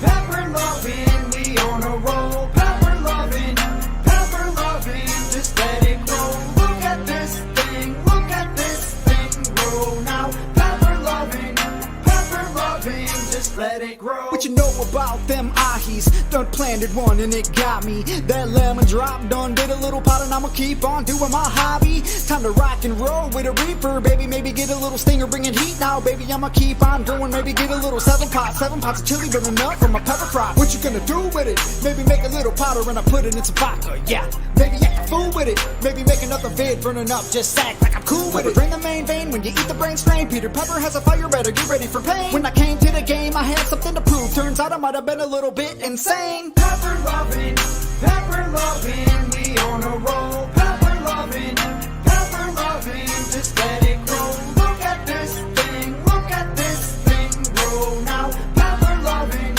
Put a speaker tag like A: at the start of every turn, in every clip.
A: Pepper loving, we on a roll. Pepper loving, just let it grow. Look at this thing grow now. Pepper loving, just let it grow.
B: What you know about them ahis? Done planted one and it got me. That lemon drop done did a little pot and I'ma keep on doing my hobby. Time to rock and roll with a reaper, baby. Maybe get a little stinger, bringing heat now, baby. I'ma keep on going, maybe get a little seven pots of chili burning up from my pepper crop. What you gonna do with it? Maybe make a little powder and I put it in some vodka, yeah. Maybe act a fool with it. Maybe make another vid burning up, just act like I'm cool with it. Bring the main vein when you eat the brain strain. Peter Pepper has a fire, better get ready for pain. When I came to the game, I had something to prove. Turns out I might have been a little bit insane.
A: Pepper loving, we on a roll. Pepper loving, just let it grow. Look at this thing grow now. Pepper loving,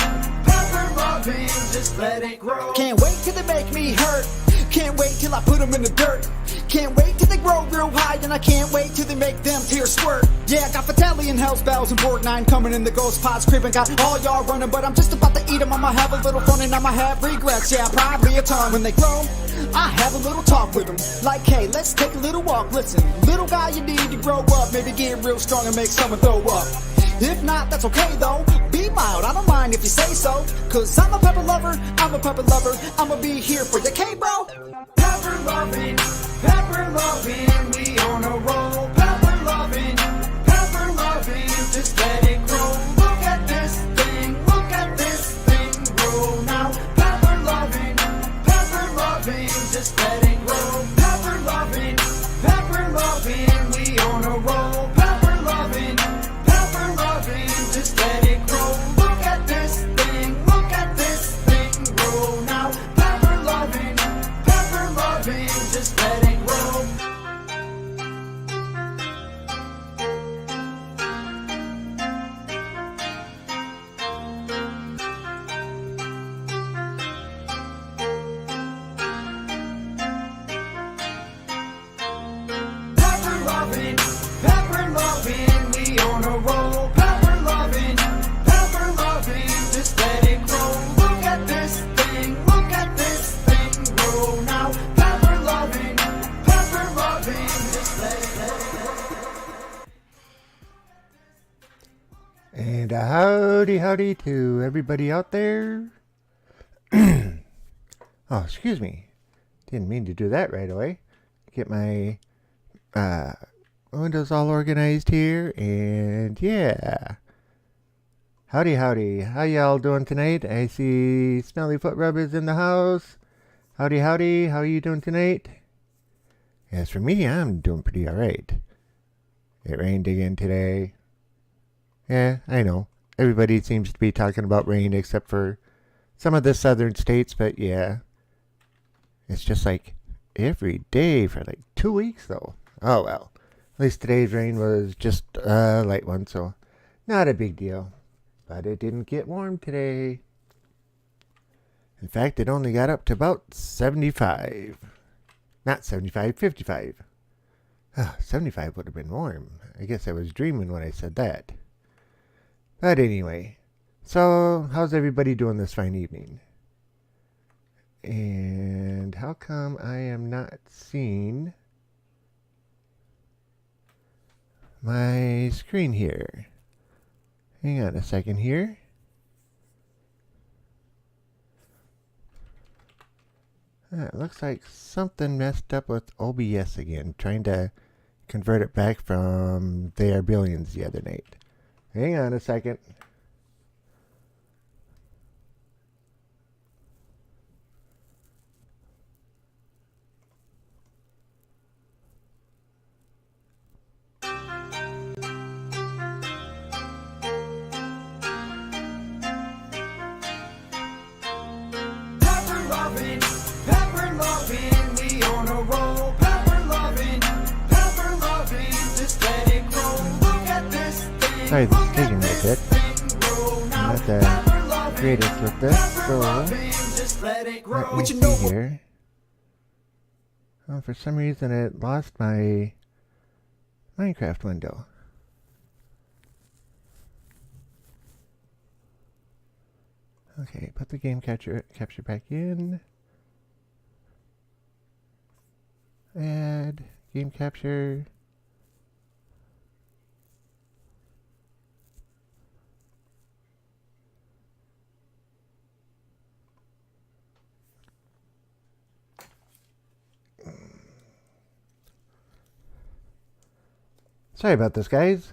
A: just let it grow.
B: Can't wait till they make me hurt. Can't wait till I put them in the dirt. Can't wait till they grow real high, and I can't wait till they make them tears squirt. Yeah, I got Battalion, Hell's Bells, and Borgnine coming in the ghost pods creeping. Got all y'all running, but I'm just about to eat them. I'ma have a little fun and I'ma have regrets. Yeah, probably a ton. When they grow, I have a little talk with them. Like, hey, let's take a little walk. Listen, little guy, you need to grow up. Maybe get real strong and make someone throw up. If not, that's okay though. Be mild, I don't mind if you say so. Cause I'm a pepper lover, I'ma be here for you, okay, bro?
A: Pepper loving, we on a roll. Pepper loving, just let it grow. Look at this thing grow now. Pepper loving, just let it grow. Pepper loving, we on a roll. Pepper loving, just let it grow. Look at this thing grow now. Pepper loving, just let it grow.
C: Howdy, howdy to everybody out there. Oh, excuse me. Didn't mean to do that right away. Get my uh, windows all organized here, and yeah. Howdy, howdy. How y'all doing tonight? I see Smelly Foot Rub is in the house. Howdy, howdy. How are you doing tonight? As for me, I'm doing pretty alright. It rained again today. Yeah, I know. Everybody seems to be talking about rain except for some of the southern states, but yeah. It's just like every day for like 2 weeks, though. Oh well. At least today's rain was just a light one, so not a big deal. But it didn't get warm today. In fact, it only got up to about 75. Not 75, 55. 75 would have been warm. I guess I was dreaming when I said that. But anyway, so how's everybody doing this fine evening? And how come I am not seeing my screen here? Hang on a second here. It looks like something messed up with OBS again, trying to convert it back from They Are Billions the other night. Hang on a second.
A: Pepper loving, we on a roll. Pepper loving, just let it grow. Look at this thing.
C: Sorry, this is taking me a bit. I'm not the greatest with this, so let me see here. Oh, for some reason it lost my Minecraft window. Okay, put the game capture back in. Add game capture. Sorry about this, guys.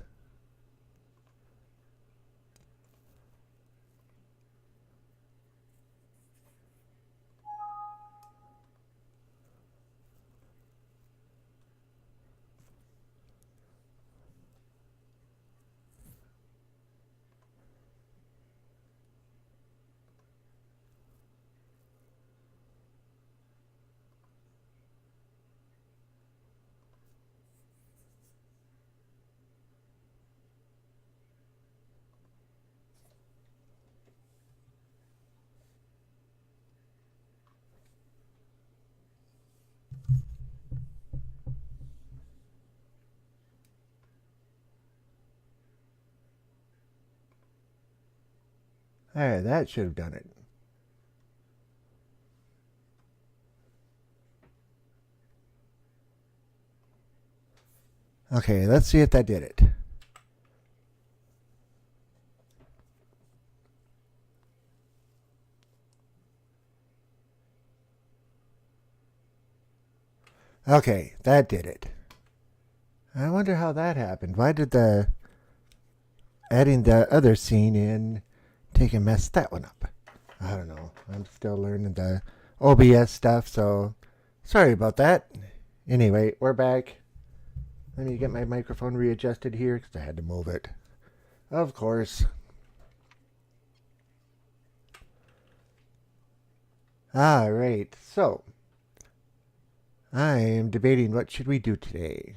C: Alright, that should have done it. Okay, let's see if that did it. Okay, that did it. I wonder how that happened. Why did the adding the other scene in take and mess that one up? I don't know. I'm still learning the OBS stuff, so sorry about that. Anyway, we're back. Let me get my microphone readjusted here because I had to move it. Of course. Alright, so I'm debating what should we do today.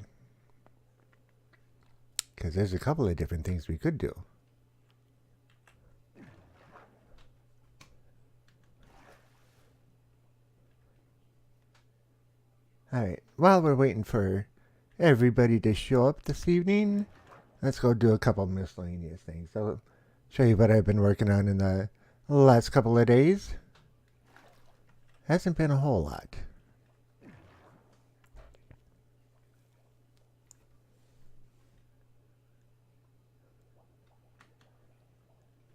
C: Because there's a couple of different things we could do. Alright, while we're waiting for everybody to show up this evening, let's go do a couple miscellaneous things. I'll show you what I've been working on in the last couple of days. Hasn't been a whole lot.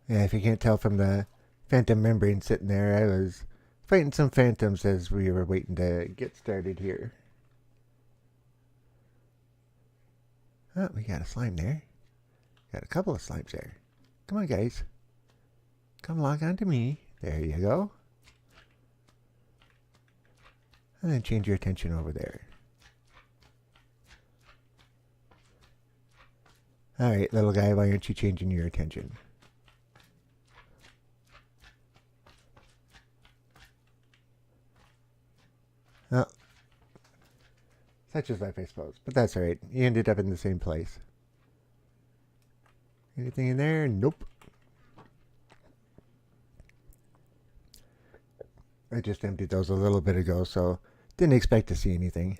C: Yeah, if you can't tell from the phantom membrane sitting there, I was fighting some phantoms as we were waiting to get started here. Oh, we got a slime there. Got a couple of slimes there. Come on, guys. Come log on to me. There you go. And then change your attention over there. Alright, little guy, why aren't you changing your attention? Oh. Such is life, I suppose. But that's alright. You ended up in the same place. Anything in there? Nope. I just emptied those a little bit ago, so didn't expect to see anything.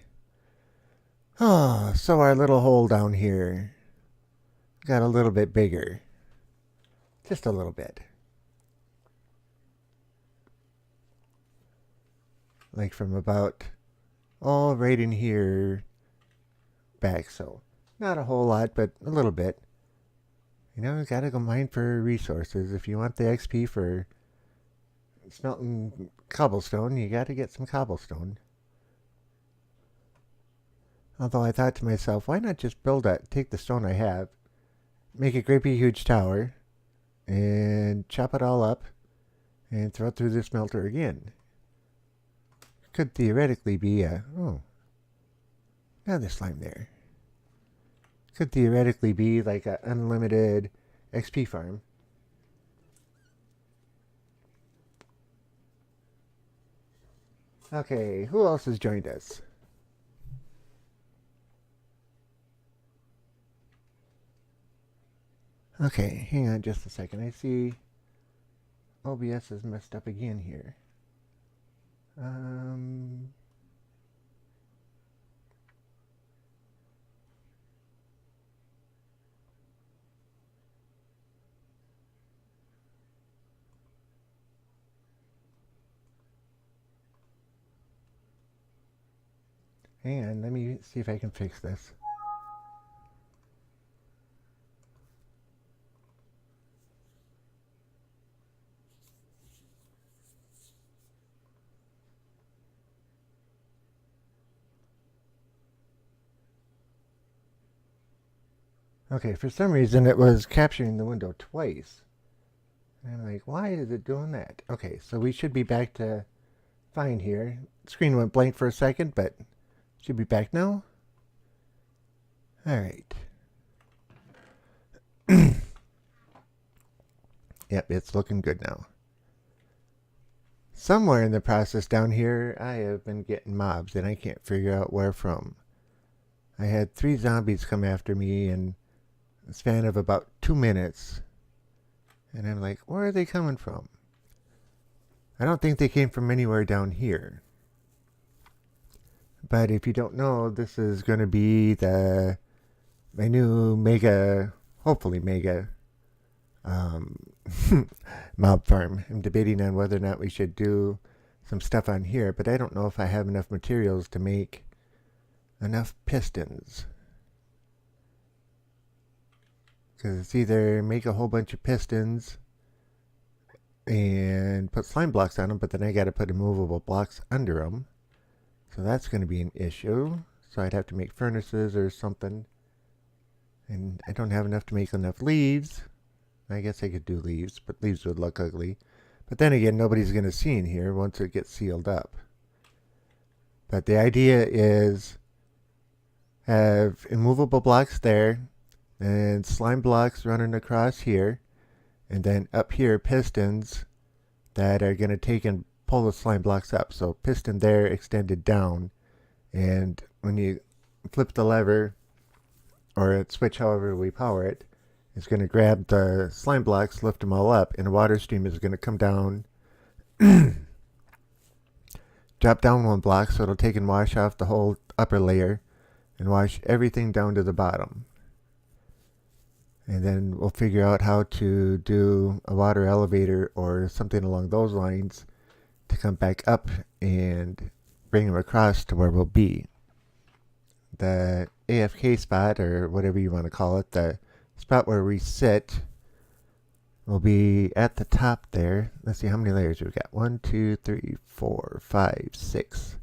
C: Oh, so our little hole down here got a little bit bigger. Just a little bit. Like from about, right in here back, so not a whole lot, but a little bit. You know, gotta go mine for resources. If you want the XP for smelting cobblestone, you gotta get some cobblestone. Although I thought to myself, why not just take the stone I have, make a great big huge tower, and chop it all up, and throw it through the smelter again. Could theoretically be another slime there. Could theoretically be like an unlimited XP farm. Okay, who else has joined us? Okay, hang on just a second. I see OBS is messed up again here. Hang on, let me see if I can fix this. Okay, for some reason it was capturing the window twice. And I'm like, why is it doing that? Okay, so we should be back to fine here. Screen went blank for a second, but should be back now. Alright. Yep, it's looking good now. Somewhere in the process down here, I have been getting mobs, and I can't figure out where from. I had 3 zombies come after me in a span of about 2 minutes. And I'm like, where are they coming from? I don't think they came from anywhere down here. But if you don't know, this is going to be my new mega, hopefully mega, mob farm. I'm debating on whether or not we should do some stuff on here, but I don't know if I have enough materials to make enough pistons. Because it's either make a whole bunch of pistons and put slime blocks on them, but then I got to put immovable blocks under them. So that's going to be an issue. So I'd have to make furnaces or something. And I don't have enough to make enough leaves. I guess I could do leaves, but leaves would look ugly. But then again, nobody's going to see in here once it gets sealed up. But the idea is have immovable blocks there, and slime blocks running across here, and then up here pistons that are going to take and pull the slime blocks up. So piston there extended down, and when you flip the lever or switch however we power it, it's going to grab the slime blocks, lift them all up, and a water stream is going to come down, drop down 1 block, so it'll take and wash off the whole upper layer and wash everything down to the bottom. And then we'll figure out how to do a water elevator or something along those lines to come back up and bring them across to where we'll be. The AFK spot, or whatever you want to call it, the spot where we sit will be at the top there. Let's see how many layers we've got. 1, 2, 3, 4, 5, 6,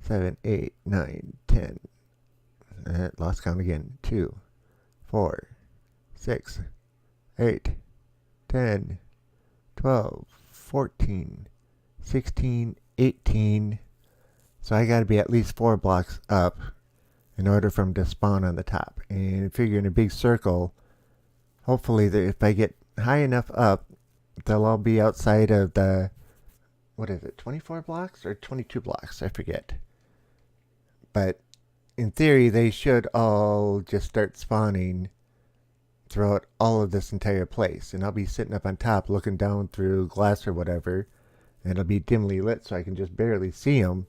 C: 7, 8, 9, 10. Lost count again. 2, 4, 6, 8, 10, 12, 14, 16, 18. So I got to be at least 4 blocks up in order for them to spawn on the top. And figure in a big circle, hopefully if I get high enough up, they'll all be outside of the, what is it, 24 blocks or 22 blocks? I forget. But in theory, they should all just start spawning throughout all of this entire place. And I'll be sitting up on top looking down through glass or whatever. And it'll be dimly lit so I can just barely see them.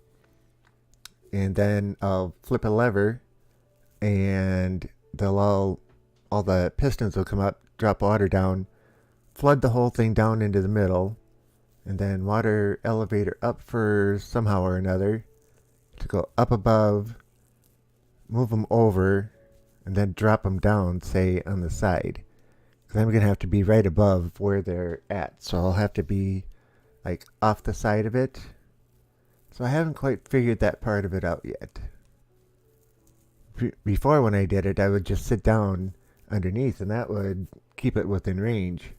C: And then I'll flip a lever and they'll all the pistons will come up, drop water down, flood the whole thing down into the middle, and then water elevator up for somehow or another to go up above, move them over, and then drop them down, say, on the side. Because I'm going to have to be right above where they're at. So I'll have to be, like, off the side of it. So I haven't quite figured that part of it out yet. Before, when I did it, I would just sit down underneath, and that would keep it within range.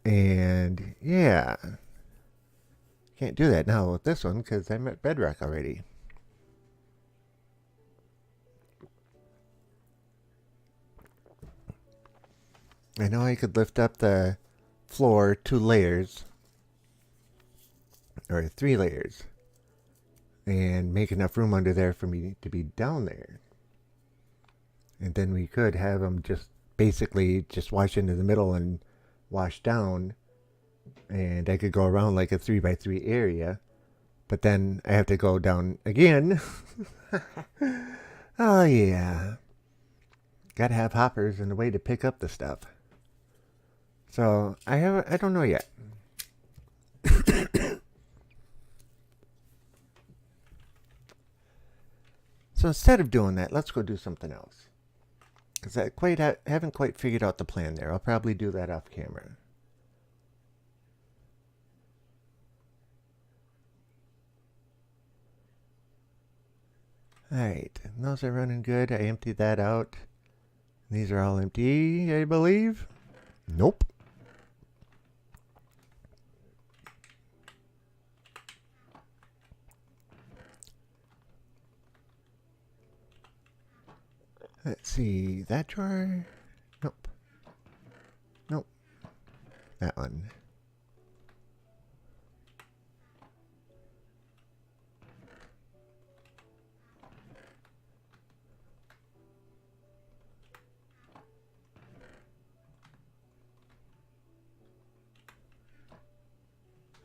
C: And, yeah. Can't do that now with this one, because I'm at bedrock already. I know I could lift up the floor 2 layers, or 3 layers, and make enough room under there for me to be down there. And then we could have them just basically just wash into the middle and wash down, and I could go around like a 3x3 area, but then I have to go down again. Oh yeah, gotta have hoppers and a way to pick up the stuff. So I don't know yet. So instead of doing that, let's go do something else. Because I haven't quite figured out the plan there. I'll probably do that off camera. Alright, those are running good. I emptied that out. These are all empty, I believe. Nope. Let's see, that drawer? Nope. Nope. That one.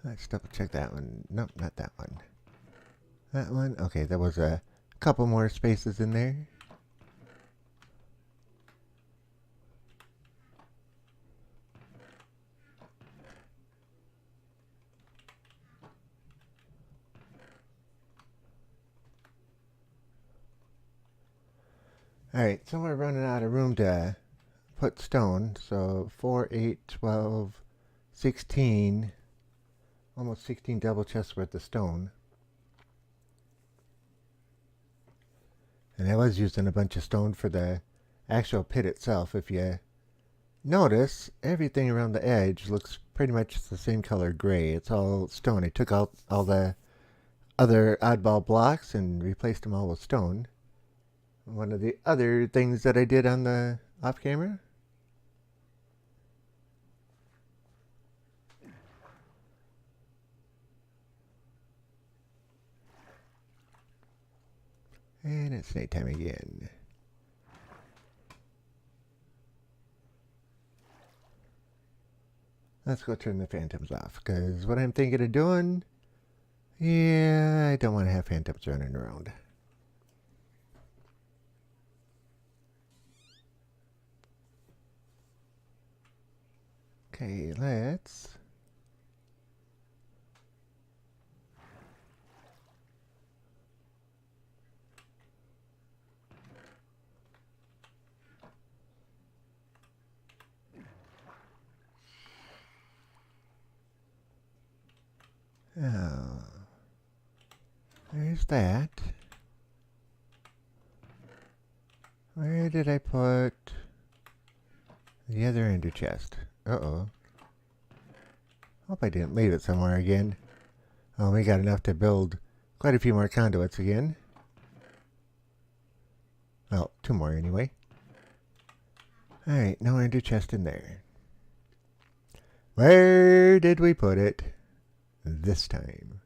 C: Let's double check that one. Nope, not that one. That one? Okay, there was a couple more spaces in there. Alright, so we're running out of room to put stone. So 4, 8, 12, 16. Almost 16 double chests worth of stone. And I was using a bunch of stone for the actual pit itself. If you notice, everything around the edge looks pretty much the same color gray. It's all stone. I took out all the other oddball blocks and replaced them all with stone. One of the other things that I did on the off camera. And it's nighttime again. Let's go turn the phantoms off, because what I'm thinking of doing, yeah, I don't want to have phantoms running around. Okay, let's... Oh, there's that. Where did I put the other ender chest? Uh-oh. Hope I didn't leave it somewhere again. Oh, we got enough to build quite a few more conduits again. Well, 2 more anyway. Alright, no ender chest in there. Where did we put it this time?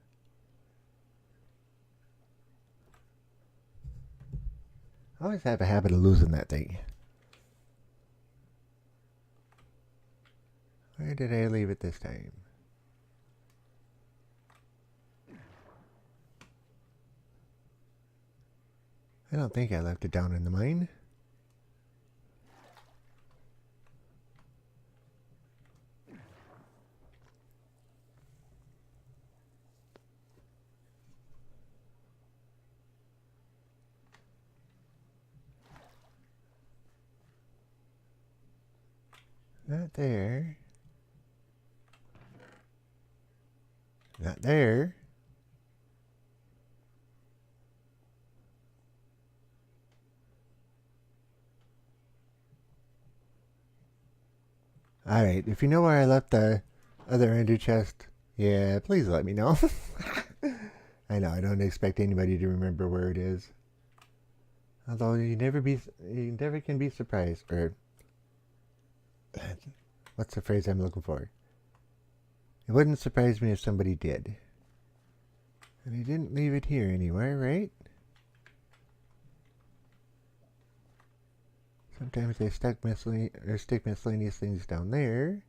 C: I always have a habit of losing that thing. Where did I leave it this time? I don't think I left it down in the mine. Not there. Not there. Alright, if you know where I left the other ender chest, yeah, please let me know. I know, I don't expect anybody to remember where it is. Although you never can be surprised, or what's the phrase I'm looking for? It wouldn't surprise me if somebody did. And he didn't leave it here anywhere, right? Sometimes they stick miscellaneous things down there.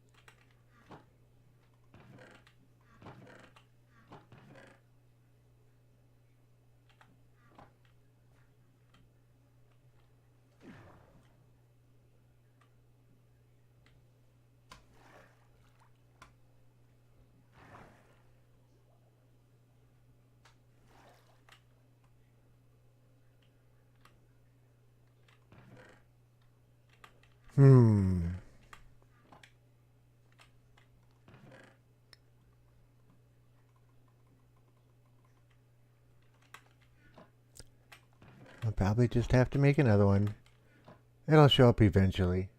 C: I'll probably just have to make another one. It'll show up eventually.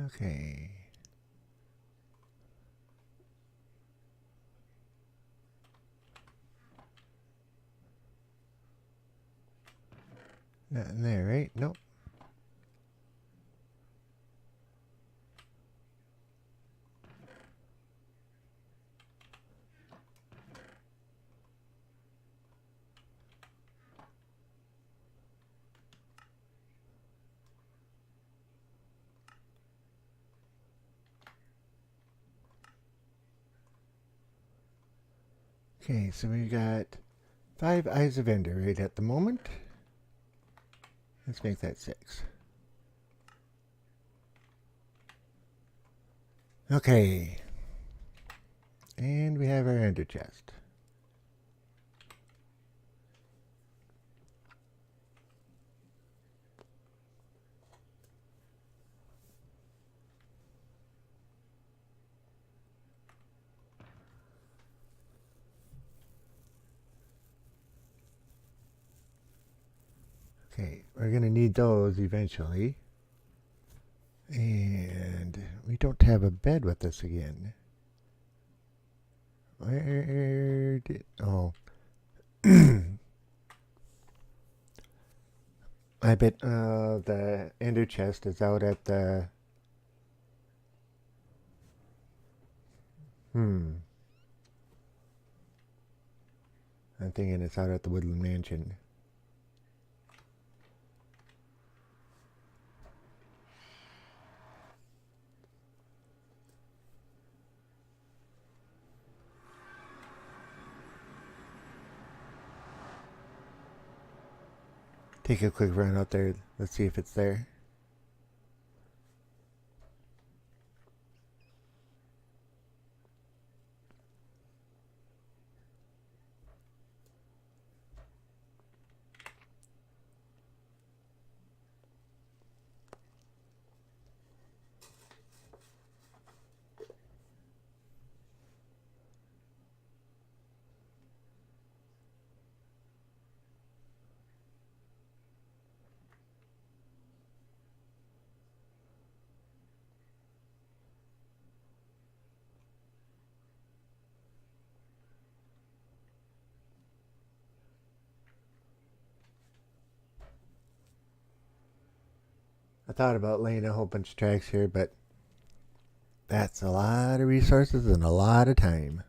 C: Okay. Not in there, right? Nope. Okay, so we got 5 Eyes of Ender right at the moment. Let's make that 6. Okay. And we have our ender chest. Okay, we're going to need those eventually. And we don't have a bed with us again. Where did... Oh. I bet the ender chest is out at the... I'm thinking it's out at the Woodland Mansion. Take a quick run out there. Let's see if it's there. I thought about laying a whole bunch of tracks here, but that's a lot of resources and a lot of time.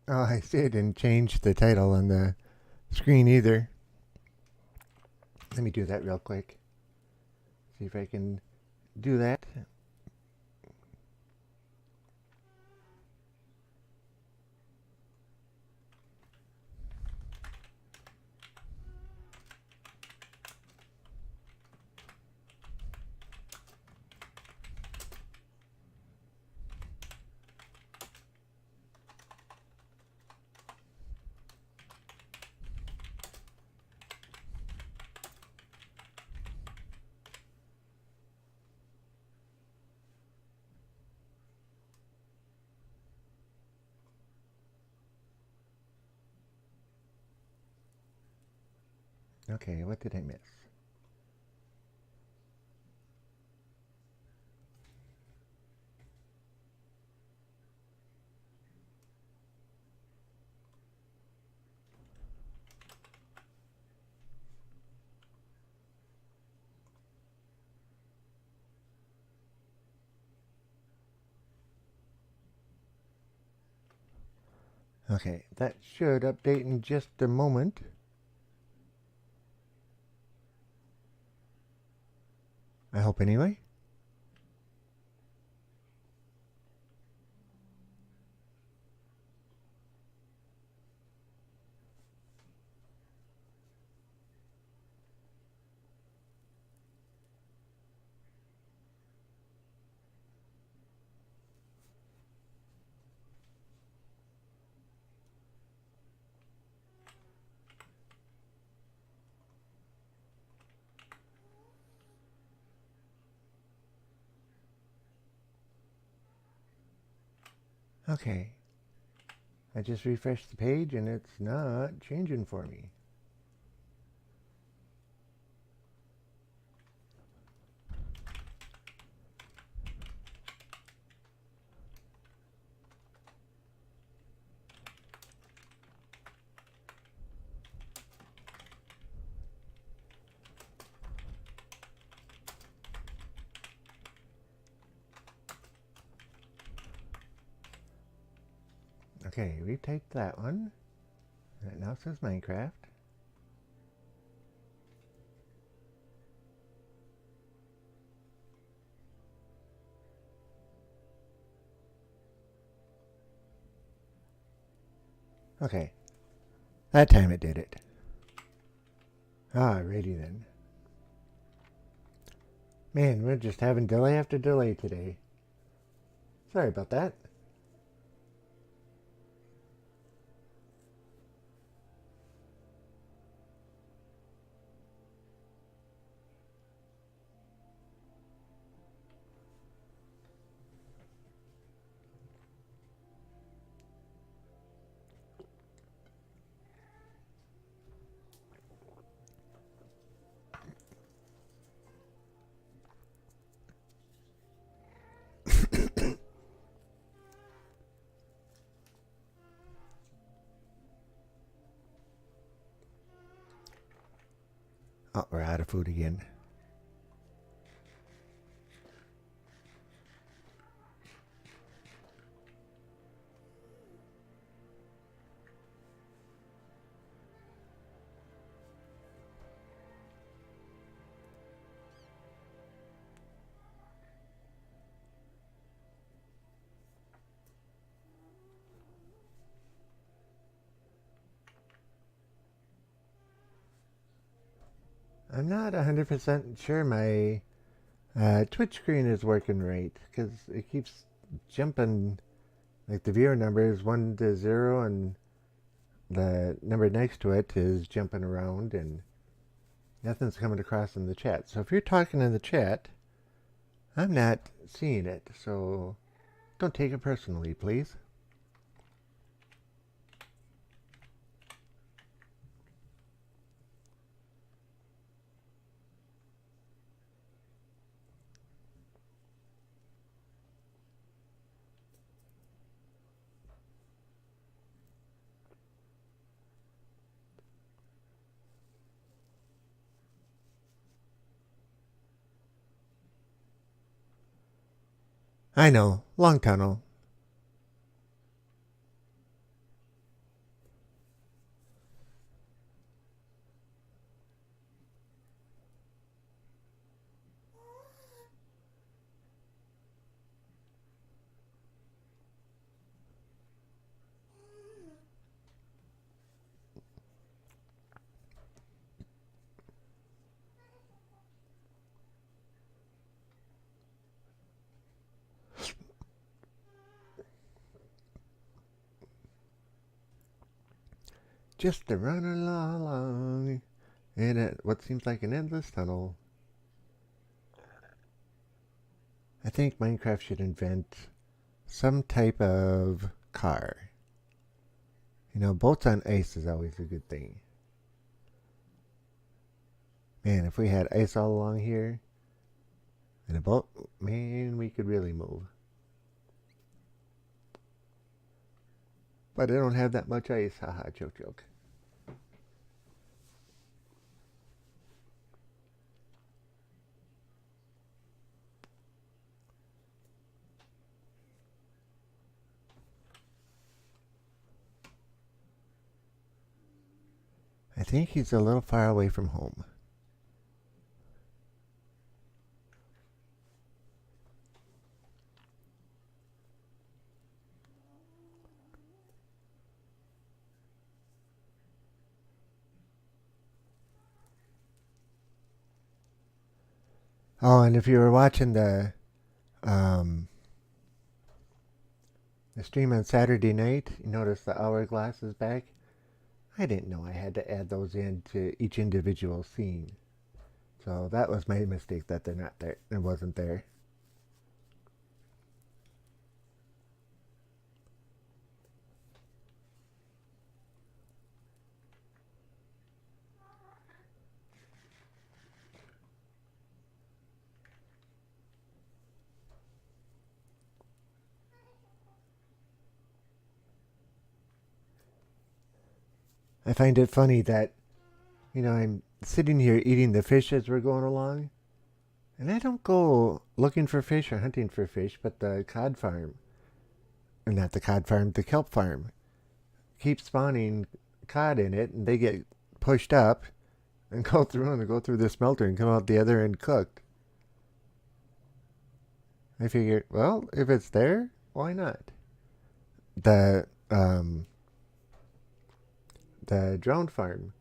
C: Oh, I see it didn't change the title on the screen either. Let me do that real quick. See if I can do that. Okay, what did I miss? Okay, that should update in just a moment. I hope anyway. Okay, I just refreshed the page and it's not changing for me. Okay, retyped that one. And it now says Minecraft. Okay, that time it did it. Alrighty then. Man, we're just having delay after delay today. Sorry about that. Oh, we're out of food again. I'm not 100% sure my Twitch screen is working right because it keeps jumping. Like the viewer number is 1 to 0 and the number next to it is jumping around and nothing's coming across in the chat. So if you're talking in the chat, I'm not seeing it. So don't take it personally, please. I know, long tunnel. Just to run along in what seems like an endless tunnel. I think Minecraft should invent some type of car. You know, boats on ice is always a good thing. Man, if we had ice all along here and a boat, man, we could really move. But I don't have that much ice. Haha, joke, joke. I think he's a little far away from home. Oh, and if you were watching um, the stream on Saturday night, you notice the hourglass is back. I didn't know I had to add those into each individual scene. So that was my mistake that they're not there. It wasn't there. I find it funny that, you know, I'm sitting here eating the fish as we're going along, and I don't go looking for fish or hunting for fish, but the cod farm, or not the cod farm, the kelp farm, keeps spawning cod in it, and they get pushed up and go through the smelter and come out the other end cooked. I figure, well, if it's there, why not? The the drone farm.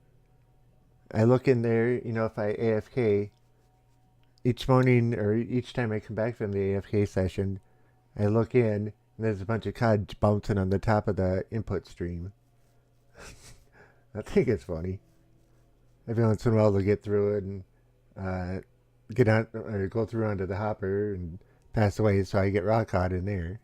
C: I look in there, you know, if I AFK each morning or each time I come back from the AFK session, I look in and there's a bunch of cod bouncing on the top of the input stream. I think it's funny. Every once in a while they'll get through it and get on or go through onto the hopper and pass away, so I get raw cod in there.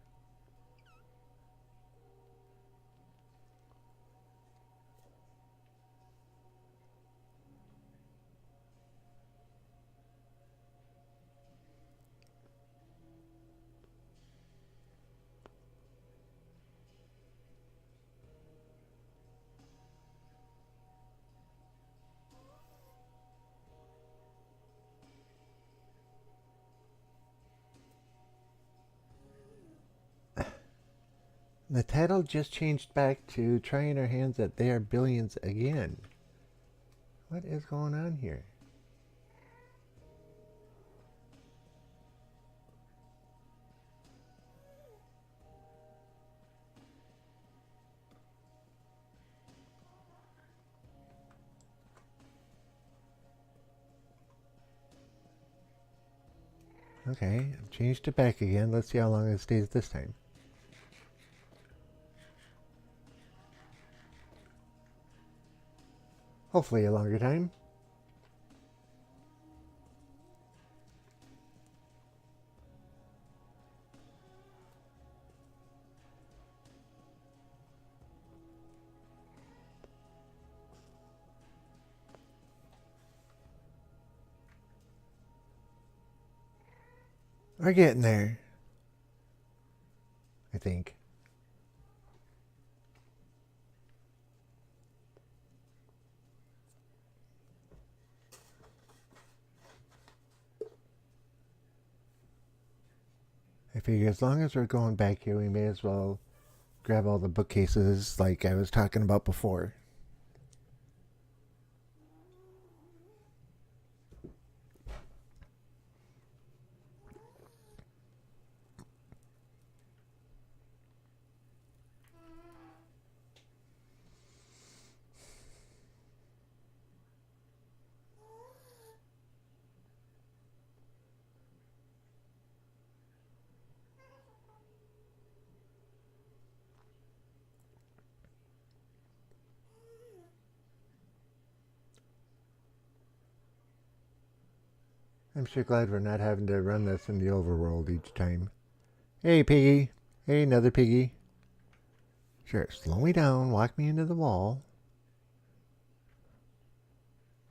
C: The title just changed back to trying our hands at They Are Billions again. What is going on here? Okay, I've changed it back again. Let's see how long it stays this time. Hopefully a longer time. We're getting there. I think. I figure as long as we're going back here, we may as well grab all the bookcases like I was talking about before. I'm sure glad we're not having to run this in the overworld each time. Hey, piggy. Hey, another piggy. Sure, slow me down, walk me into the wall.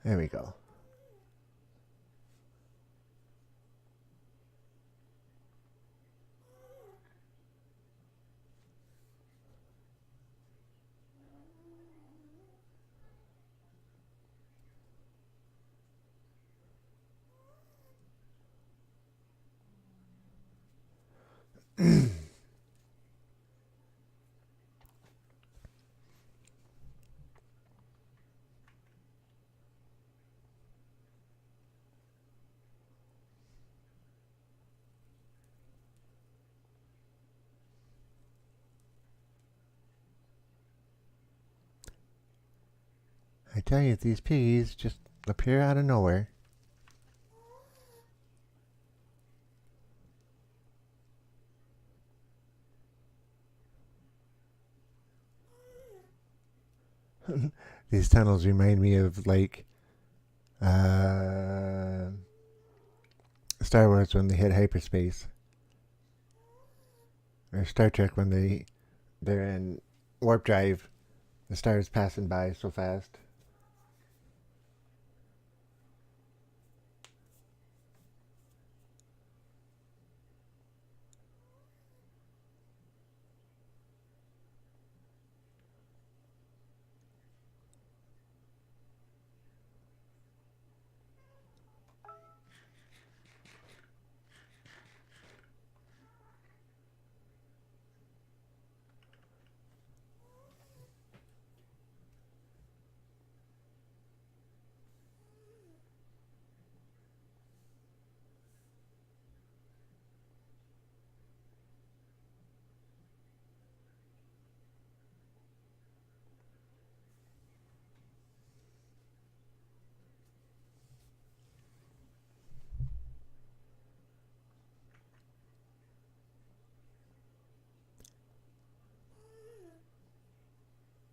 C: There we go. I tell you, these piggies just appear out of nowhere. These tunnels remind me of like uh, Star Wars when they hit hyperspace, or Star Trek when they're in warp drive. The stars passing by so fast.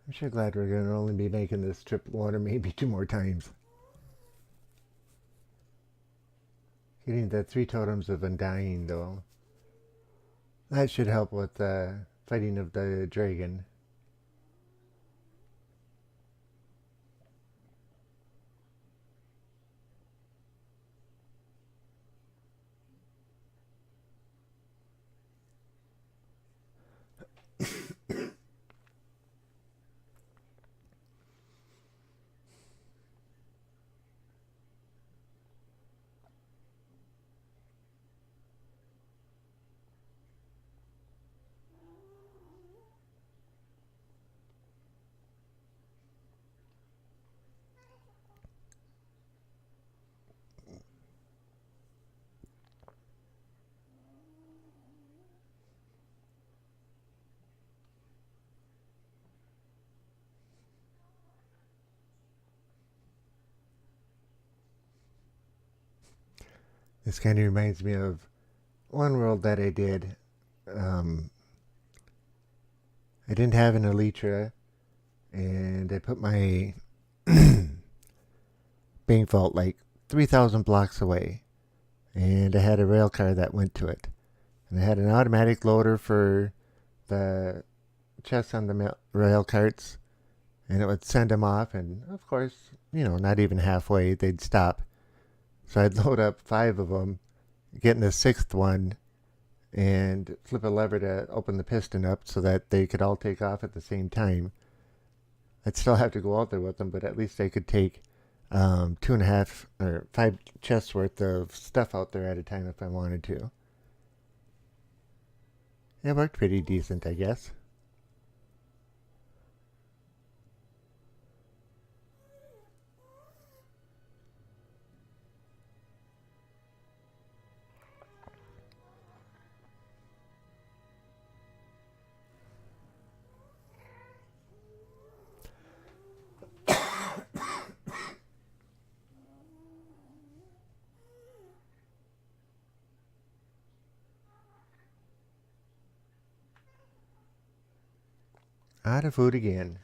C: I'm sure glad we're gonna only be making this trip one or maybe two more times. Getting the 3 totems of undying though. That should help with the fighting of the dragon. This kind of reminds me of one world that I did. Um, I didn't have an elytra, and I put my bank vault like 3,000 blocks away, and I had a rail car that went to it, and I had an automatic loader for the chests on the rail carts, and it would send them off, and of course, not even halfway, they'd stop. So I'd load up 5 of them, get in the 6th one, and flip a lever to open the piston up so that they could all take off at the same time. I'd still have to go out there with them, but at least I could take 2.5 or 5 chests worth of stuff out there at a time if I wanted to. It worked pretty decent, I guess. Out of food again.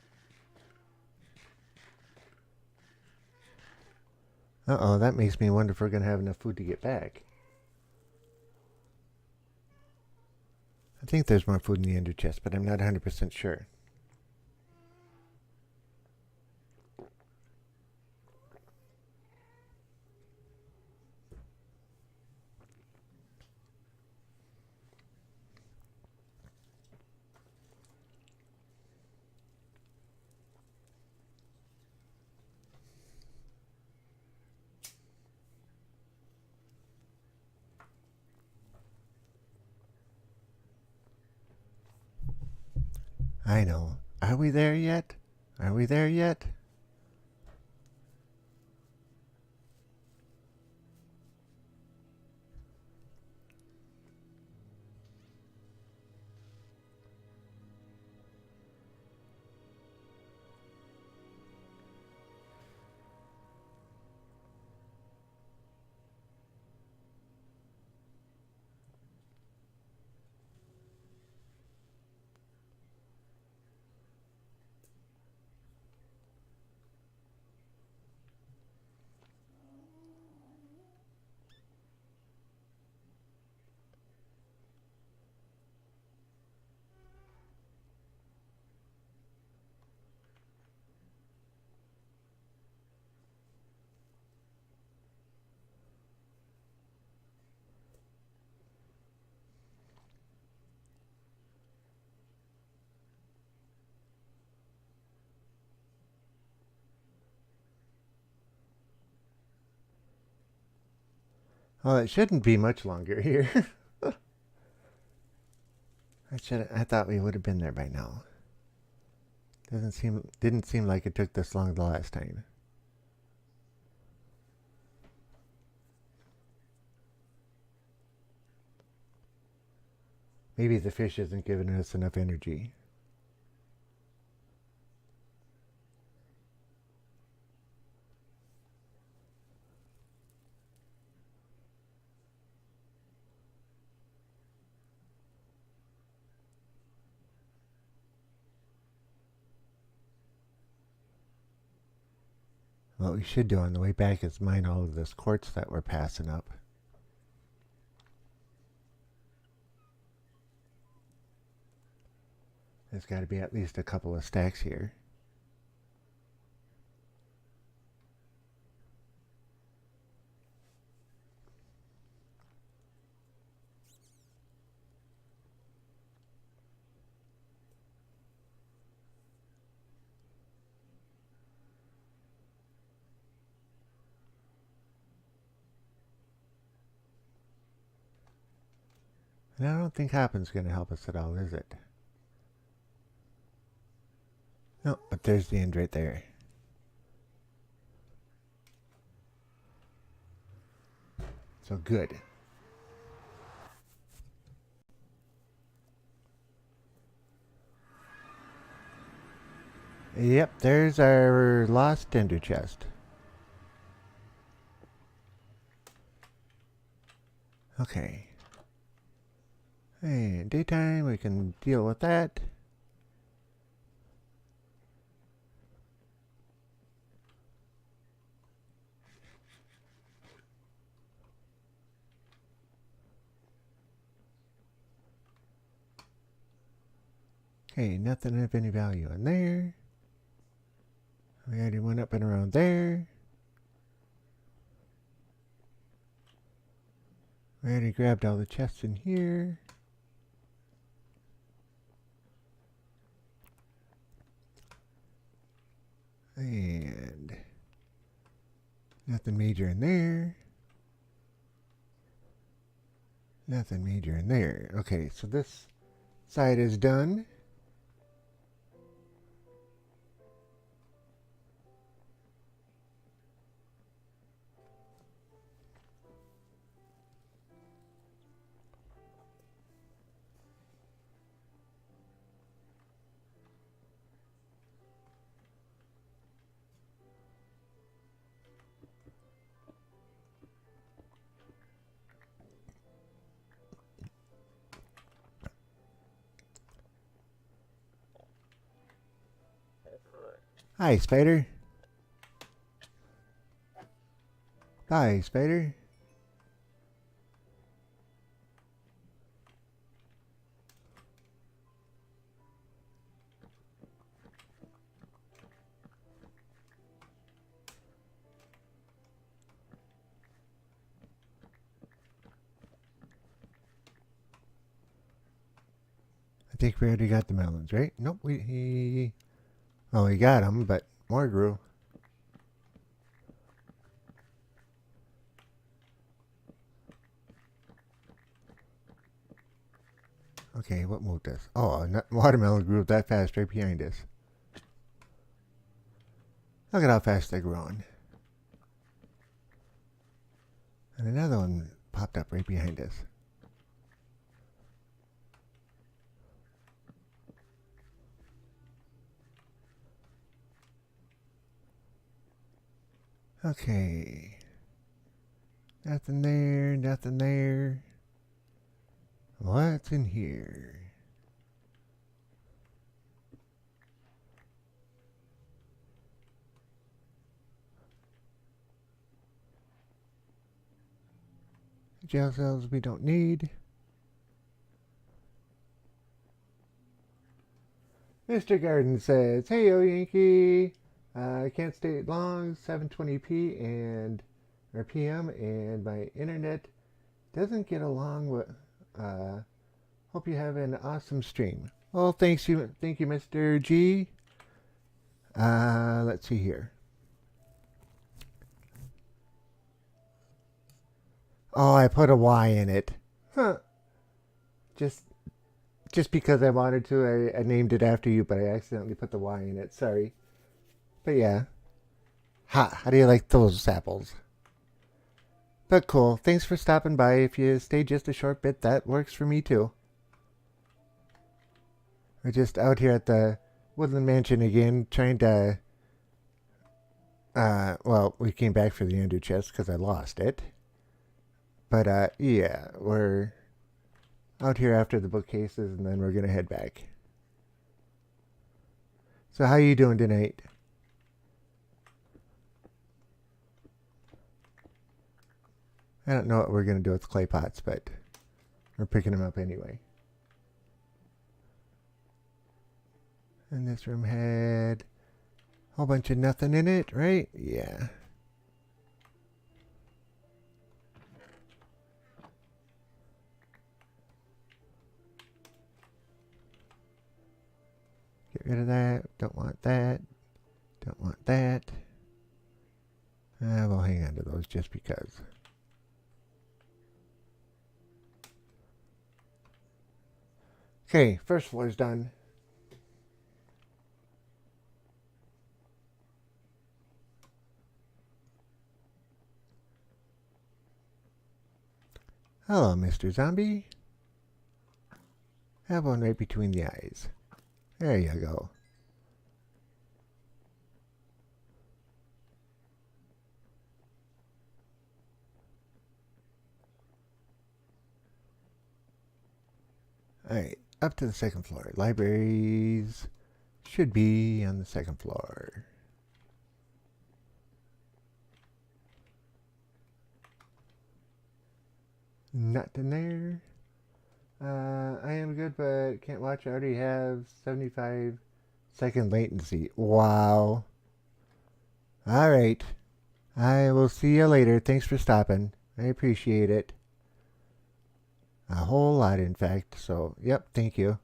C: Uh-oh, that makes me wonder if we're going to have enough food to get back. I think there's more food in the ender chest, but I'm not 100% sure. I know. Are we there yet? Are we there yet? Well, it shouldn't be much longer here. I thought we would have been there by now. Didn't seem like it took this long the last time. Maybe the fish isn't giving us enough energy. What we should do on the way back is mine all of this quartz that we're passing up. There's got to be at least a couple of stacks here. And I don't think hopping's going to help us at all, is it? No, but there's the end right there. So good. Yep, there's our lost ender chest. Okay. And daytime, we can deal with that. Okay, nothing of any value in there. We already went up and around there. We already grabbed all the chests in here. And nothing major in there. Nothing major in there. Okay, so this side is done. Hi, Spider. Hi, Spider. I think we already got the melons, right? Nope, we got them, but more grew. Okay, what moved us? Oh, watermelon grew that fast right behind us. Look at how fast they're growing. And another one popped up right behind us. Okay. Nothing there, nothing there. What's in here? Jail cells we don't need. Mr. Garden says, "Hey, yo, Yankee. I can't stay long. 7:20 and or p.m. and my internet doesn't get along with. Hope you have an awesome stream." Well, thank you, Mr. G. Let's see here. Oh, I put a Y in it. Huh. Just because I wanted to, I named it after you, but I accidentally put the Y in it. Sorry. But yeah. How do you like those apples? But cool. Thanks for stopping by. If you stay just a short bit, that works for me too. We're just out here at the Woodland Mansion again, trying to... well, we came back for the Ender chest because I lost it. But, yeah, we're out here after the bookcases, and then we're going to head back. So how you doing tonight? I don't know what we're going to do with clay pots, but we're picking them up anyway. And this room had a whole bunch of nothing in it, right? Yeah. Get rid of that. Don't want that. Don't want that. We'll hang on to those just because. Okay, first floor's done. Hello, Mr. Zombie. Have one right between the eyes. There you go. Alright, up to the second floor. Libraries should be on the second floor. Nothing there. I am good, but can't watch. I already have 75-second latency. Wow. Alright. I will see you later. Thanks for stopping. I appreciate it. A whole lot, in fact. So, yep, thank you.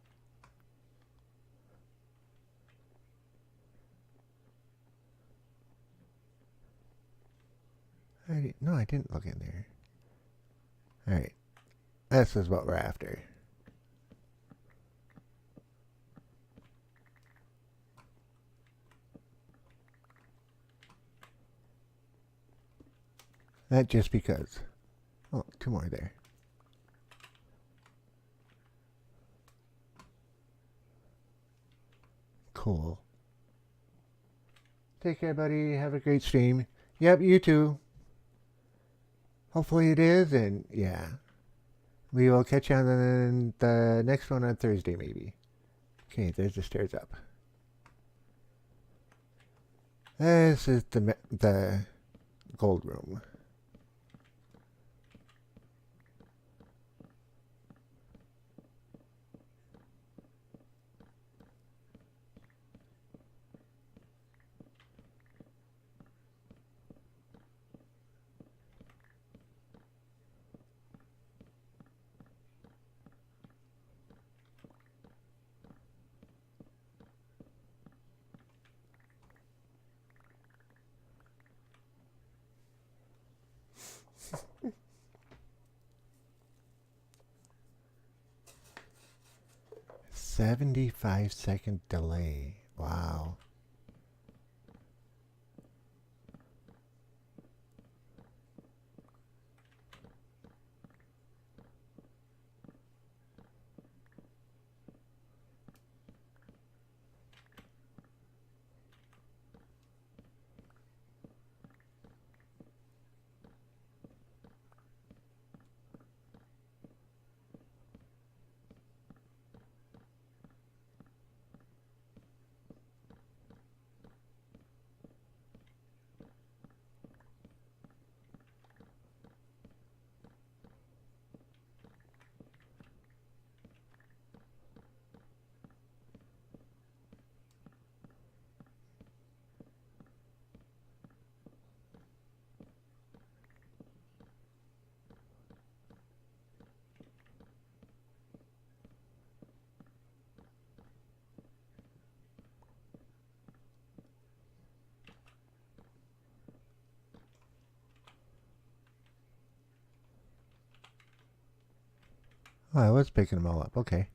C: No, I didn't look in there. Alright. This is what we're after. That just because. Oh, two more there. Cool. Take care, buddy. Have a great stream. Yep, you too. Hopefully it is, and yeah. We will catch you on the next one on Thursday, maybe. Okay, there's the stairs up. This is the gold room. "75-second delay. Wow. Oh, I was picking them all up. Okay.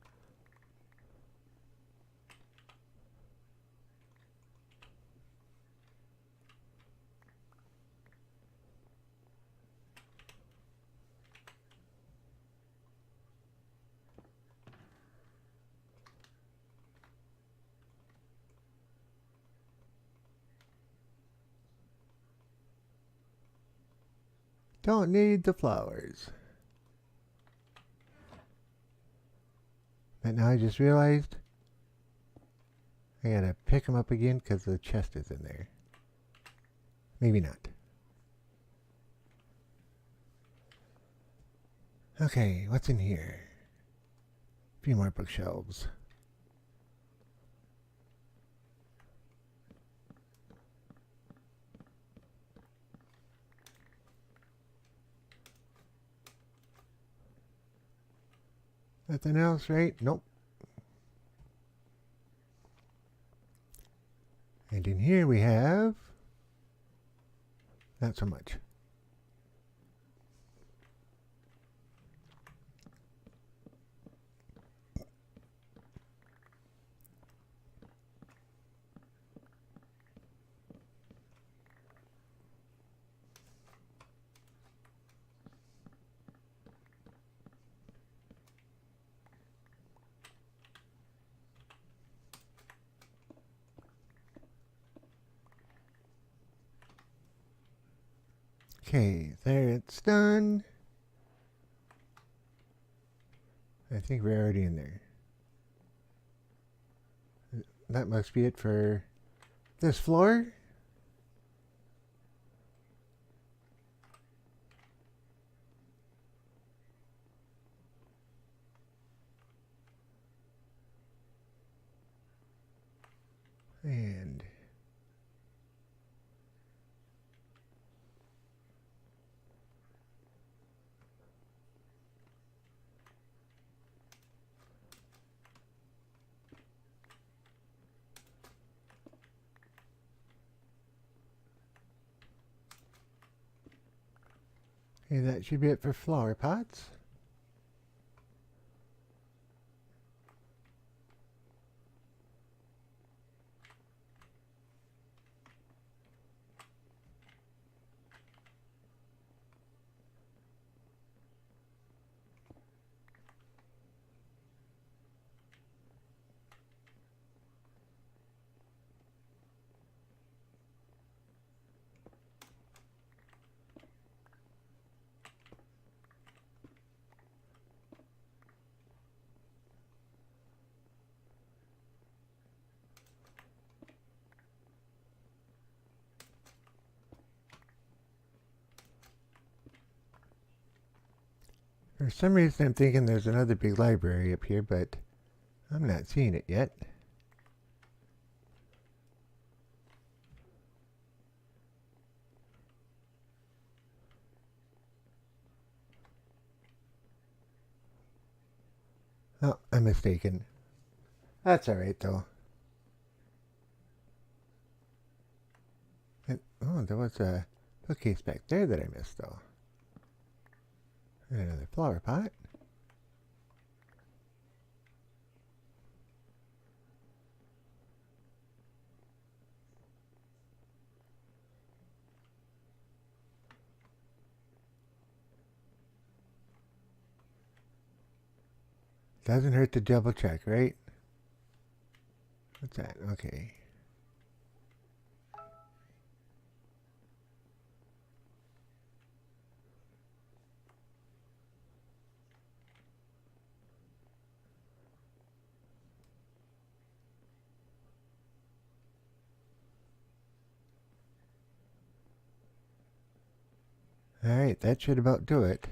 C: Don't need the flowers. But now I just realized I gotta pick them up again because the chest is in there. Maybe not. Okay, what's in here? A few more bookshelves. Nothing else, right? Nope. And in here we have... not so much. Okay, there it's done. I think we're already in there. that must be it for this floor. And okay, that should be it for flower pots. For some reason, I'm thinking there's another big library up here, but I'm not seeing it yet. Oh, I'm mistaken. That's alright, though. Oh, there was a bookcase back there that I missed, though. And another flower pot. Doesn't hurt to double check, right? What's that? Okay. Alright, that should about do it.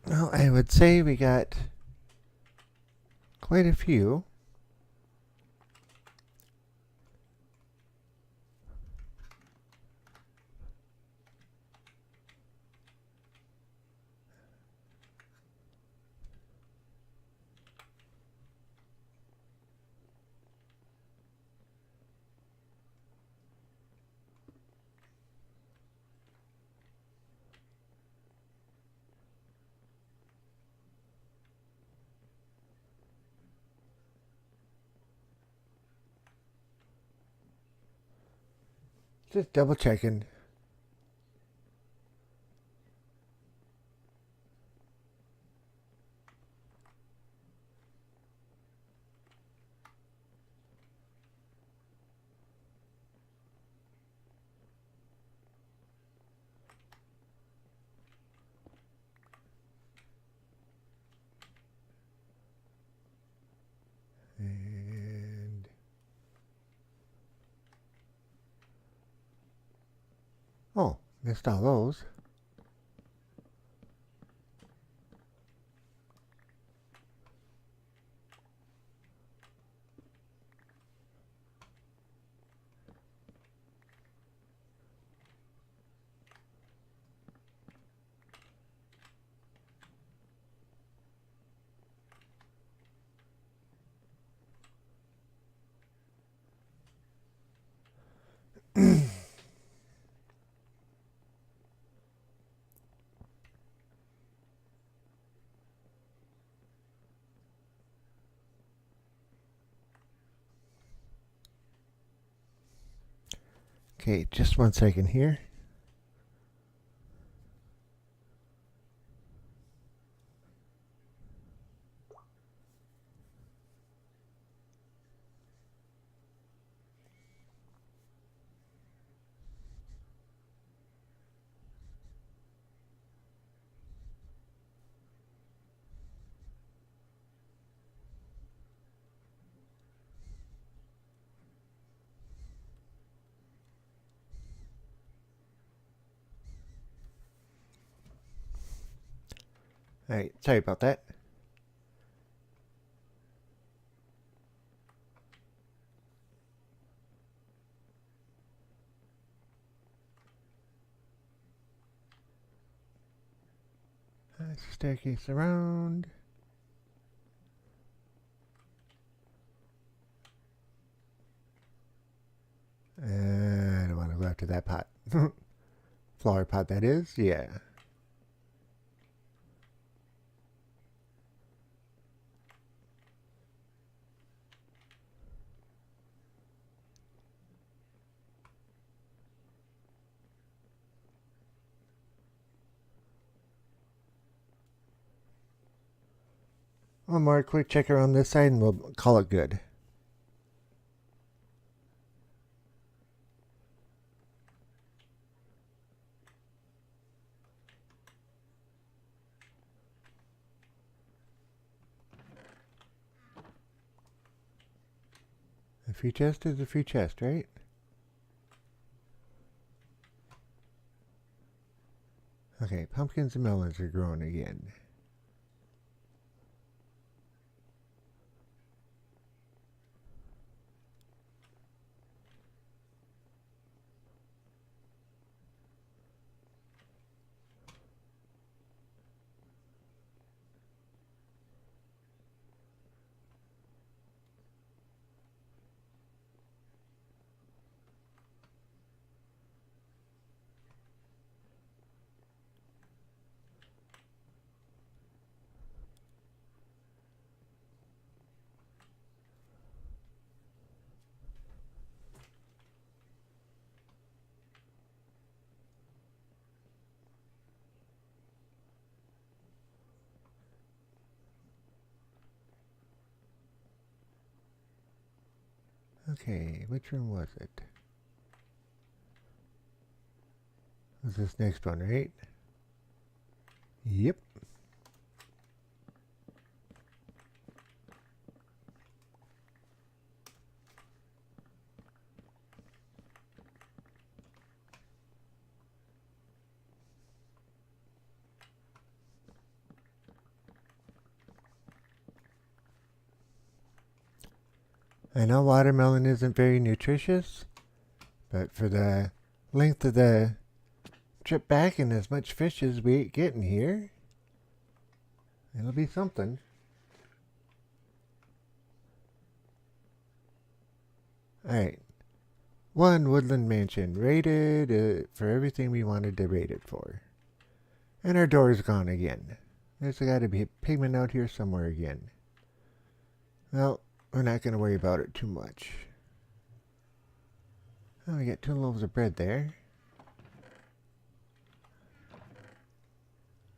C: Well, I would say we got quite a few. Just double checking. And oh, missed all those. Okay, just 1 second here. Alright, sorry about that. Staircase around. And I want to go after that pot. Flower pot, that is. Yeah. One more quick check around this side and we'll call it good. A free chest is a free chest, right? Okay, pumpkins and melons are growing again. Okay, which room was it? Was this next one, right? Yep. I know watermelon isn't very nutritious, but for the length of the trip back and as much fish as we get in here, it'll be something. Alright. One woodland mansion, rated for everything we wanted to rate it for. And our door's gone again. There's got to be a pigment out here somewhere again. Well, we're not going to worry about it too much. Oh, we got 2 loaves of bread there.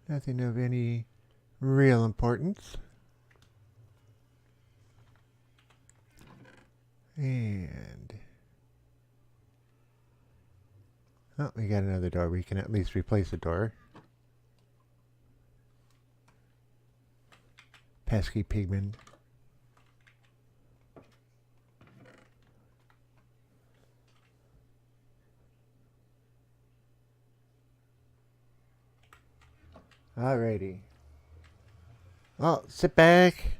C: Nothing of any real importance. And... oh, we got another door. We can at least replace a door. Pesky pigman. Alrighty. Well, sit back,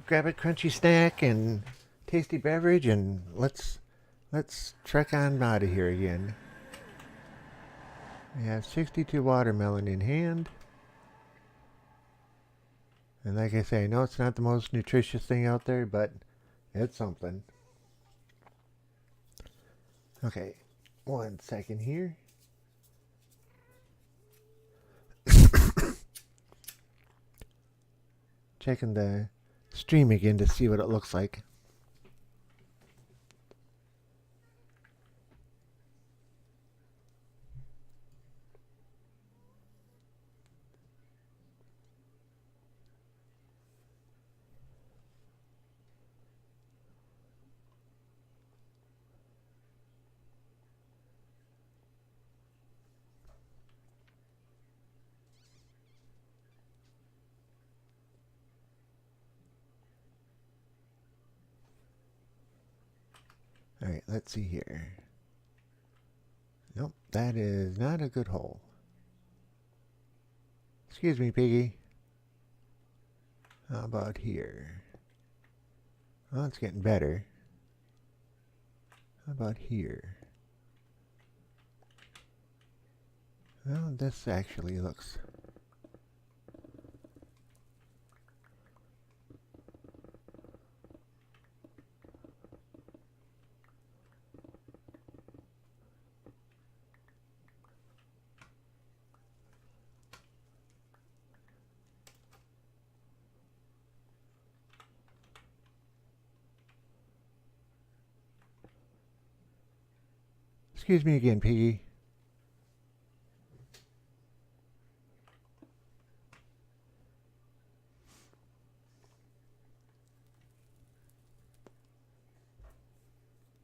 C: grab a crunchy snack and tasty beverage, and let's trek on out of here again. We have 62 watermelon in hand. And like I say, I know it's not the most nutritious thing out there, but it's something. Okay, 1 second here. Checking the stream again to see what it looks like. Alright, let's see here. Nope, that is not a good hole. Excuse me, piggy. How about here? Well, it's getting better. How about here? Well, this actually looks... Excuse me again, Piggy.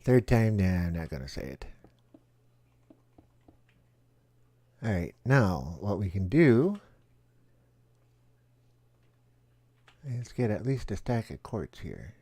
C: Third time? Nah, I'm not going to say it. Alright, now what we can do is get at least a stack of quartz here.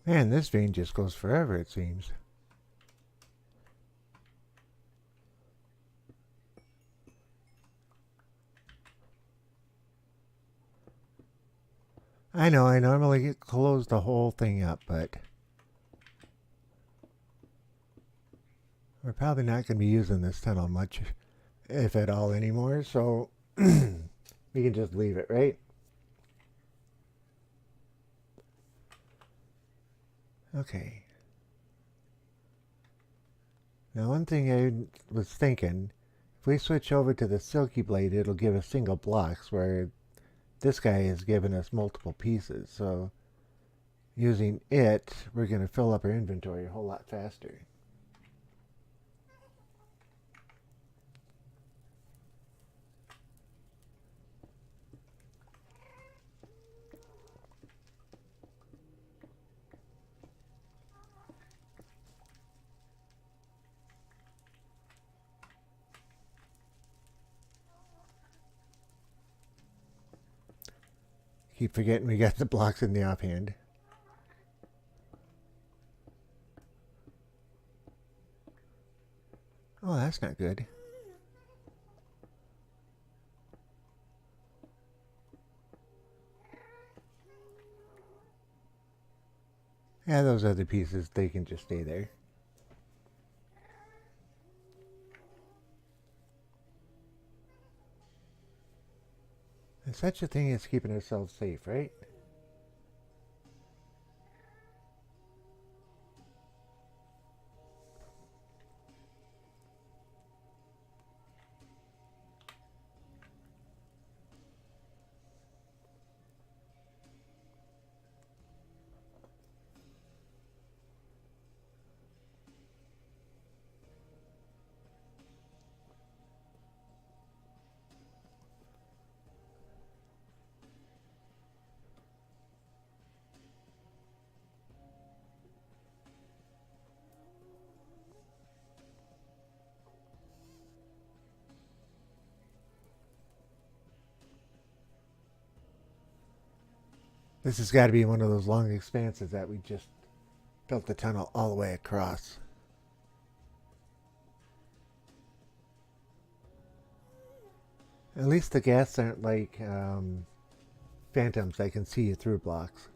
C: Man, this vein just goes forever, it seems. I know, I normally close the whole thing up, but we're probably not going to be using this tunnel much, if at all, anymore, so we can just leave it, right? Okay. Now, one thing I was thinking, if we switch over to the Silky Blade, it'll give us single blocks, where this guy is giving us multiple pieces. So, using it, we're going to fill up our inventory a whole lot faster. Keep forgetting we got the blocks in the offhand. Oh, that's not good. Yeah, those other pieces, they can just stay there. There's such a thing as keeping ourselves safe, right? This has got to be one of those long expanses that we just built the tunnel all the way across. At least the gas aren't like phantoms that can see you through blocks.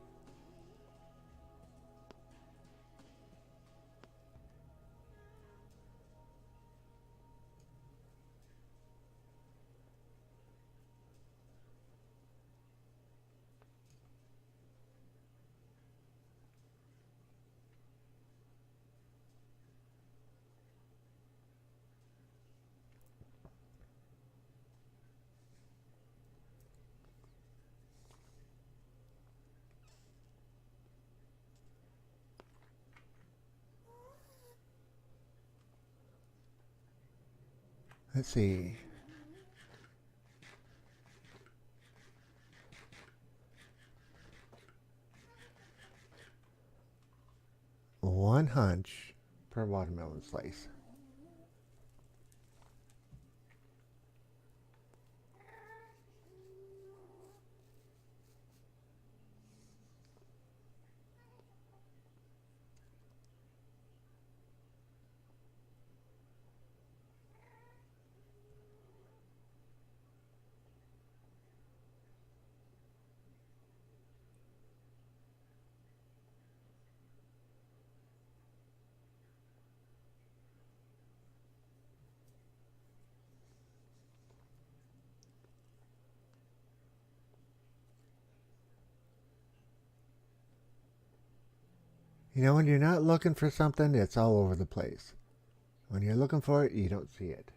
C: Let's see. One hunch per watermelon slice. You know, when you're not looking for something, it's all over the place. When you're looking for it, you don't see it.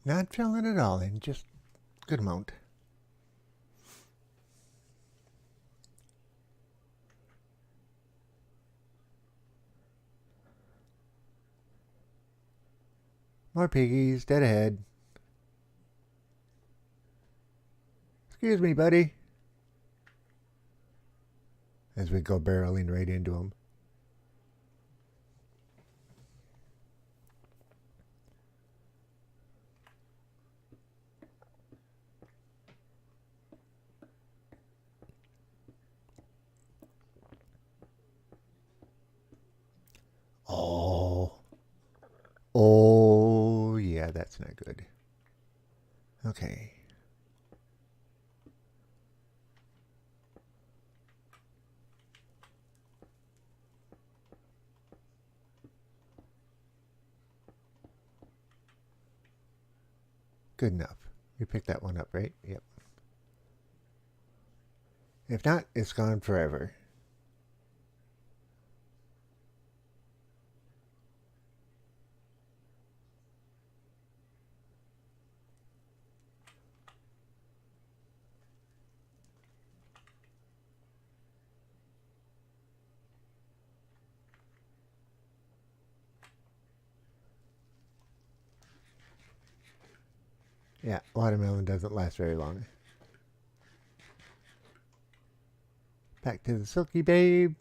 C: Not filling it all in, just good amount. More piggies, dead ahead. Excuse me, buddy. As we go barreling right into them. Oh. Oh, yeah, that's not good. Okay. Good enough. You picked that one up, right? Yep. If not, it's gone forever. Yeah, watermelon doesn't last very long. Back to the Silky Babe.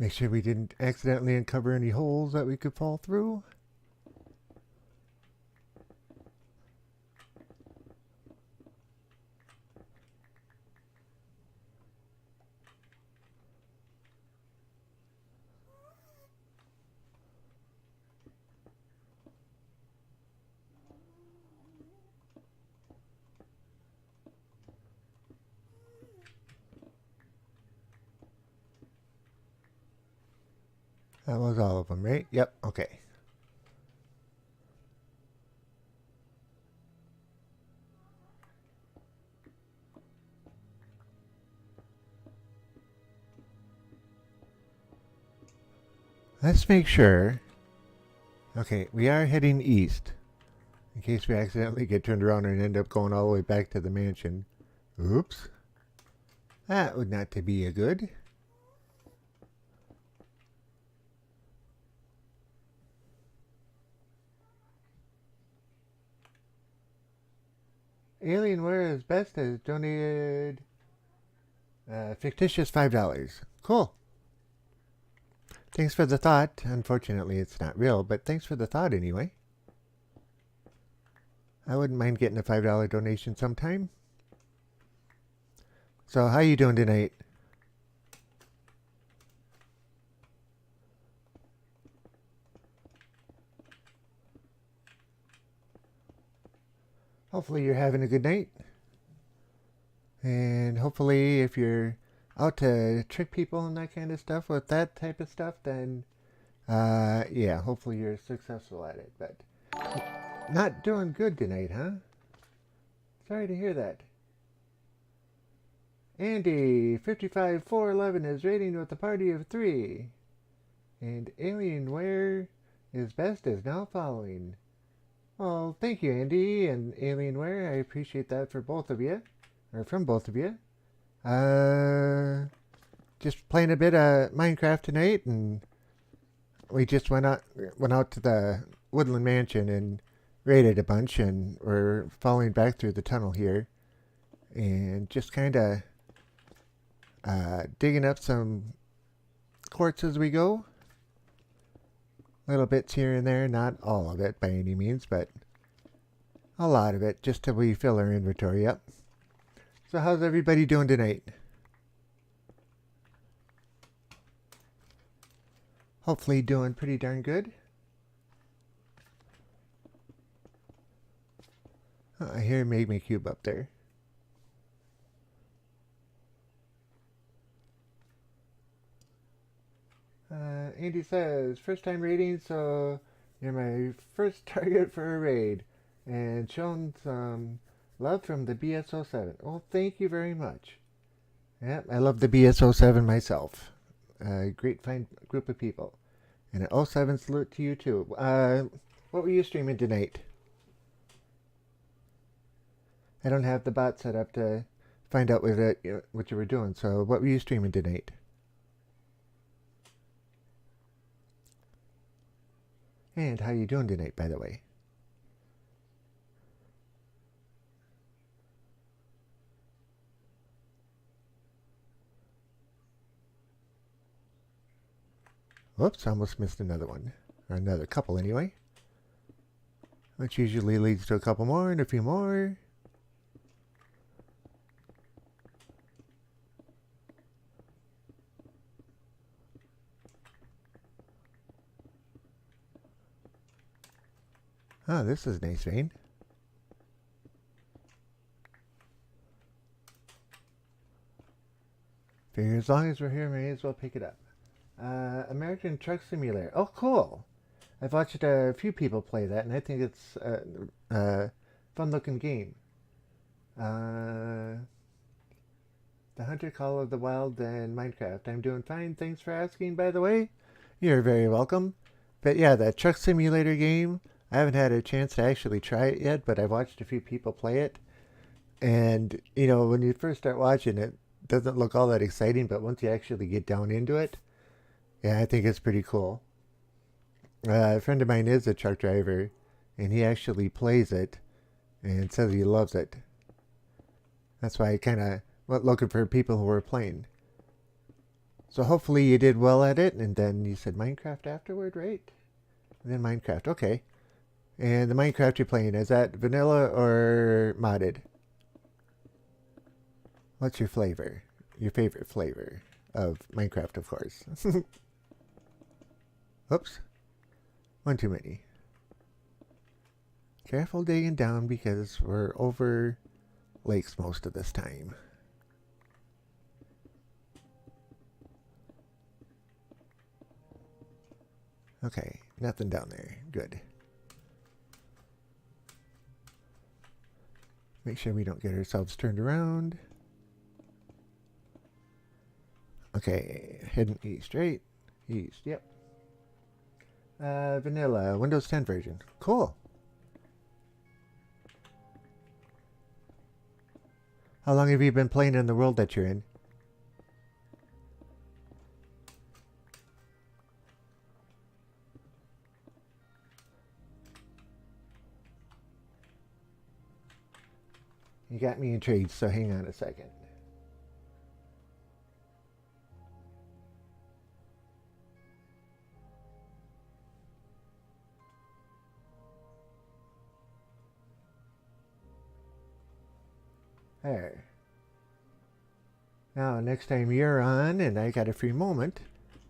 C: Make sure we didn't accidentally uncover any holes that we could fall through. That was all of them, right? Yep, okay. Let's make sure. Okay, we are heading east. In case we accidentally get turned around and end up going all the way back to the mansion. Oops. That would not to be a good. Alienware is best has donated fictitious $5. Cool. Thanks for the thought. Unfortunately, it's not real, but thanks for the thought anyway. I wouldn't mind getting a $5 donation sometime. So, how you doing tonight? Hopefully you're having a good night. And hopefully if you're out to trick people and that kind of stuff with that type of stuff, then yeah, hopefully you're successful at it. But not doing good tonight, huh? Sorry to hear that. Andy, 55411 is rating with a party of 3. And Alienware is best is now following. Well, thank you, Andy and Alienware. I appreciate that for both of you. Or from both of you. Just playing a bit of Minecraft tonight, and we just went out to the Woodland Mansion and raided a bunch, and we're falling back through the tunnel here. And just kind of digging up some quartz as we go. Little bits here and there, not all of it by any means, but a lot of it, just till we fill our inventory up. So how's everybody doing tonight? Hopefully doing pretty darn good. Oh, I hear Magma Cube up there. Andy says, first time raiding, so you're my first target for a raid. And shown some love from the BS07. Well, thank you very much. Yep, I love the BS07 myself. Great fine group of people. And an 07 salute to you too. What were you streaming tonight? I don't have the bot set up to find out what you were doing, so what were you streaming tonight? And how you doing tonight, by the way? Whoops, almost missed another one. Or another couple, anyway. Which usually leads to a couple more and a few more. Oh, this is a nice vein. Figure as long as we're here, may as well pick it up. American Truck Simulator. Oh, cool. I've watched a few people play that, and I think it's a fun-looking game. The Hunter Call of the Wild and Minecraft. I'm doing fine. Thanks for asking, by the way. You're very welcome. But yeah, that Truck Simulator game, I haven't had a chance to actually try it yet, but I've watched a few people play it. And, you know, when you first start watching it, it doesn't look all that exciting, but once you actually get down into it, yeah, I think it's pretty cool. A friend of mine is a truck driver, and he actually plays it and says he loves it. That's why I kind of went looking for people who were playing. So hopefully you did well at it, and then you said Minecraft afterward, right? And then Minecraft, okay. And the Minecraft you're playing, is that vanilla or modded? What's your flavor? Your favorite flavor of Minecraft, of course. Oops. One too many. Careful digging down because we're over lakes most of this time. Okay, nothing down there. Good. Make sure we don't get ourselves turned around. Okay, heading east, right? East, yep. Vanilla, Windows 10 version. Cool. How long have you been playing in the world that you're in? You got me intrigued, so hang on a second. There. Now, next time you're on and I got a free moment,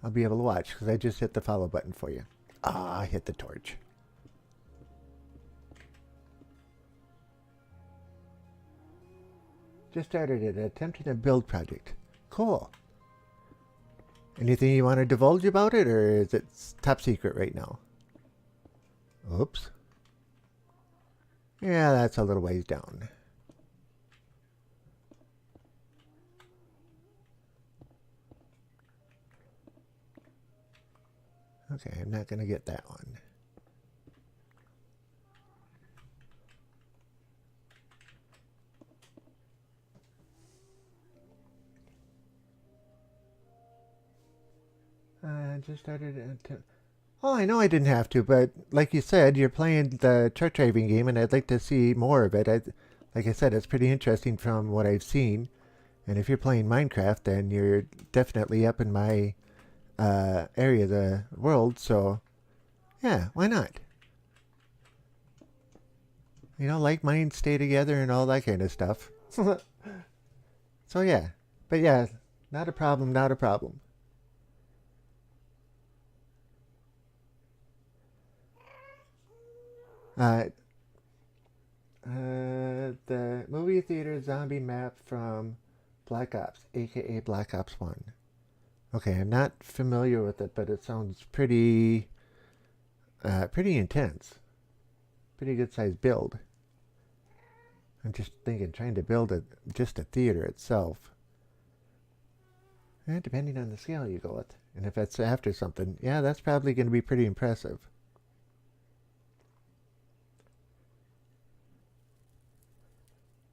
C: I'll be able to watch because I just hit the follow button for you. Ah, I hit the torch. Just started it, attempting a build project. Cool. Anything you want to divulge about it, or is it top secret right now? Oops. Yeah, that's a little ways down. Okay, I'm not going to get that one. Just started to... Oh, I know I didn't have to, but like you said, you're playing the truck driving game, and I'd like to see more of it. Like I said, it's pretty interesting from what I've seen. And if you're playing Minecraft, then you're definitely up in my area of the world. So, yeah, why not? You know, like minds stay together and all that kind of stuff. So, yeah. But yeah, not a problem, not a problem. The movie theater zombie map from Black Ops, aka Black Ops 1. Okay, I'm not familiar with it, but it sounds pretty intense. Pretty good sized build. I'm just thinking, trying to build just a theater itself. And depending on the scale you go with. And if that's after something, yeah, that's probably going to be pretty impressive.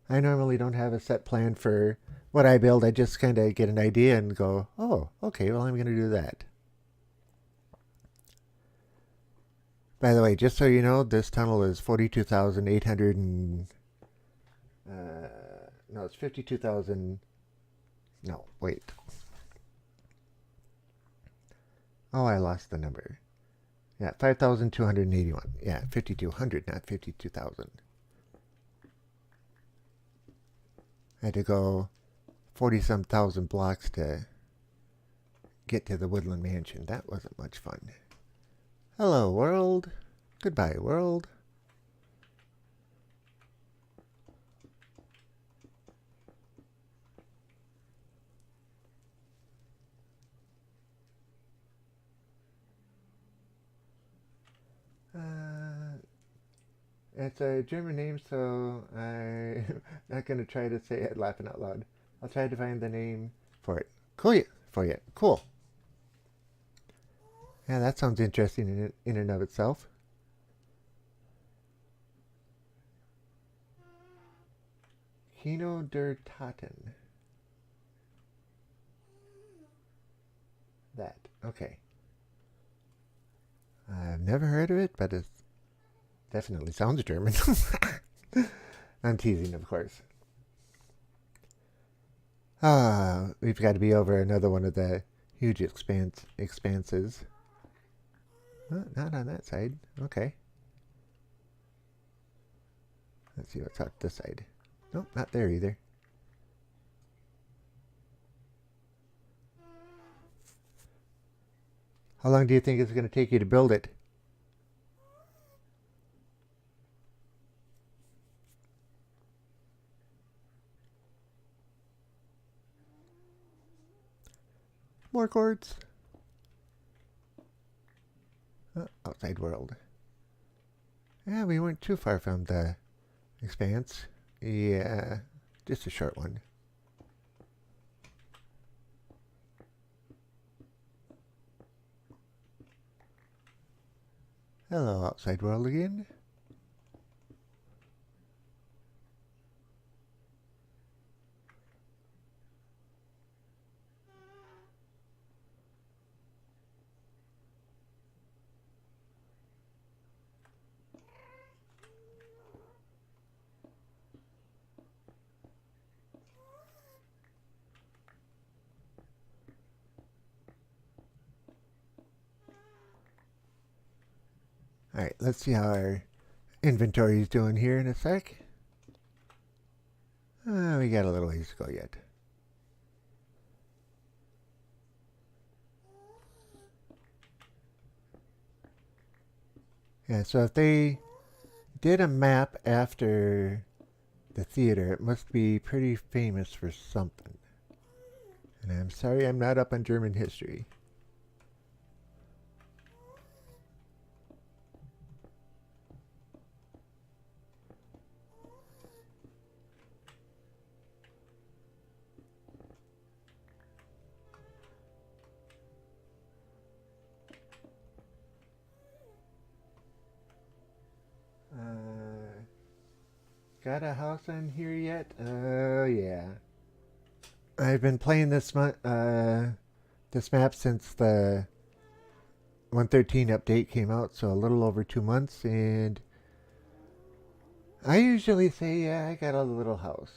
C: I normally don't have a set plan for what I build. I just kind of get an idea and go, oh, okay, well, I'm going to do that. By the way, just so you know, this tunnel is 42,800 and... no, it's 52,000... No, wait. Oh, I lost the number. Yeah, 5,281. Yeah, 5,200, not 52,000. I had to go 40-some thousand blocks to get to the Woodland Mansion. That wasn't much fun. Hello, world. Goodbye, world. It's a German name, so I'm not going to try to say it laughing out loud. I'll try to find the name for it. Cool. For you. Cool. Yeah, that sounds interesting in and of itself. Kino der Taten. That. Okay. I've never heard of it, but it definitely sounds German. I'm teasing, of course. We've got to be over another one of the huge expanses. Not on that side. Okay. Let's see what's out this side. Nope, not there either. How long do you think it's going to take you to build it? More cords. Outside world. Yeah, we weren't too far from the expanse. Yeah, just a short one. Hello, outside world again. Alright, let's see how our inventory is doing here in a sec. We got a little ways to go yet. Yeah, so if they did a map after the theater, it must be pretty famous for something. And I'm sorry I'm not up on German history. Got a house on here yet? Yeah. I've been playing this this map since the 113 update came out, so a little over 2 months, and I usually say, yeah, I got a little house.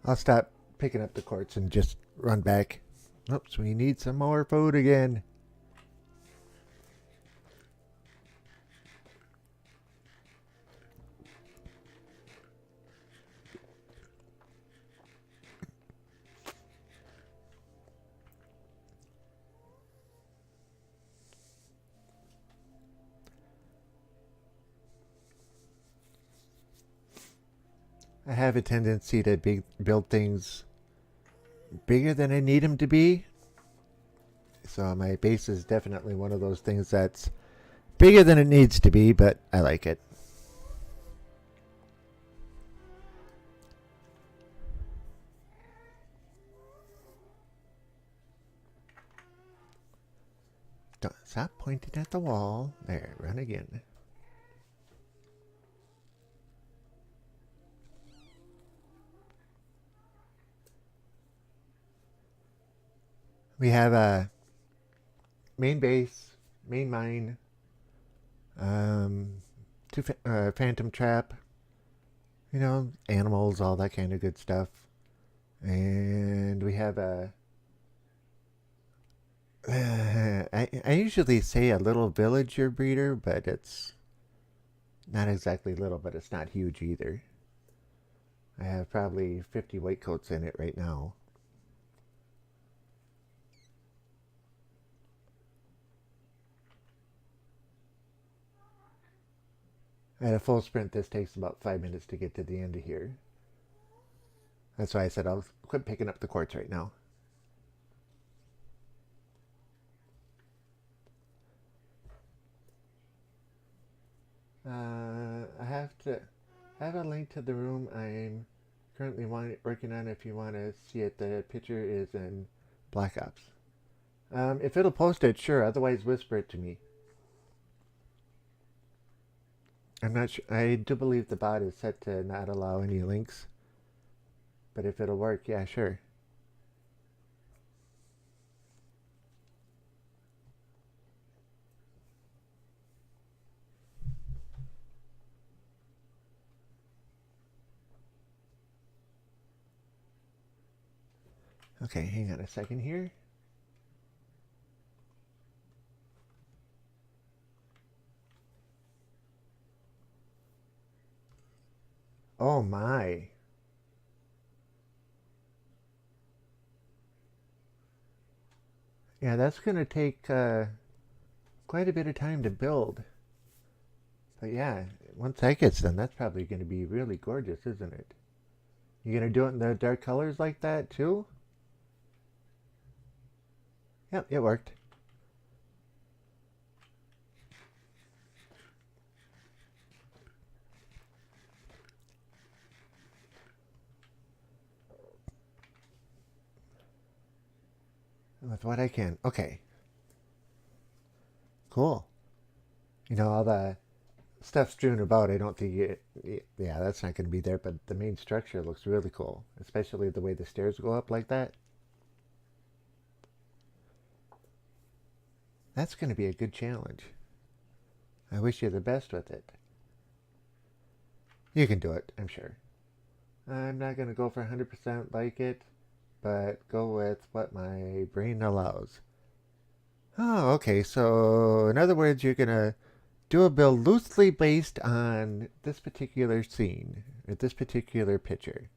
C: I'll stop picking up the quartz and just run back. Oops, we need some more food again. I have a tendency to build things bigger than I need them to be. So my base is definitely one of those things that's bigger than it needs to be, but I like it. Don't stop pointing at the wall. There, run again. We have a main base, main mine, two phantom trap, animals, all that kind of good stuff. And we have a I usually say a little villager breeder, but it's not exactly little, but it's not huge either. I have probably 50 white coats in it right now. At a full sprint, this takes about 5 minutes to get to the end of here. That's why I said I'll quit picking up the quartz right now. I have a link to the room I'm currently working on. If you want to see it, the picture is in Black Ops. If it'll post it, sure. Otherwise, whisper it to me. I'm not sure. I do believe the bot is set to not allow any links. But if it'll work, yeah, sure. Okay, hang on a second here. Oh my. Yeah, that's going to take quite a bit of time to build. But yeah, once that gets done, that's probably going to be really gorgeous, isn't it? You going to do it in the dark colors like that too? Yep, it worked. what I can. Okay. Cool. You know, all the stuff strewn about, I don't think yeah, that's not going to be there, but the main structure looks really cool, especially the way the stairs go up like that. That's going to be a good challenge. I wish you the best with it. You can do it, I'm sure. I'm not going to go for 100% like it, but go with what my brain allows. Oh, okay, so in other words, you're going to do a build loosely based on this particular scene, or this particular picture.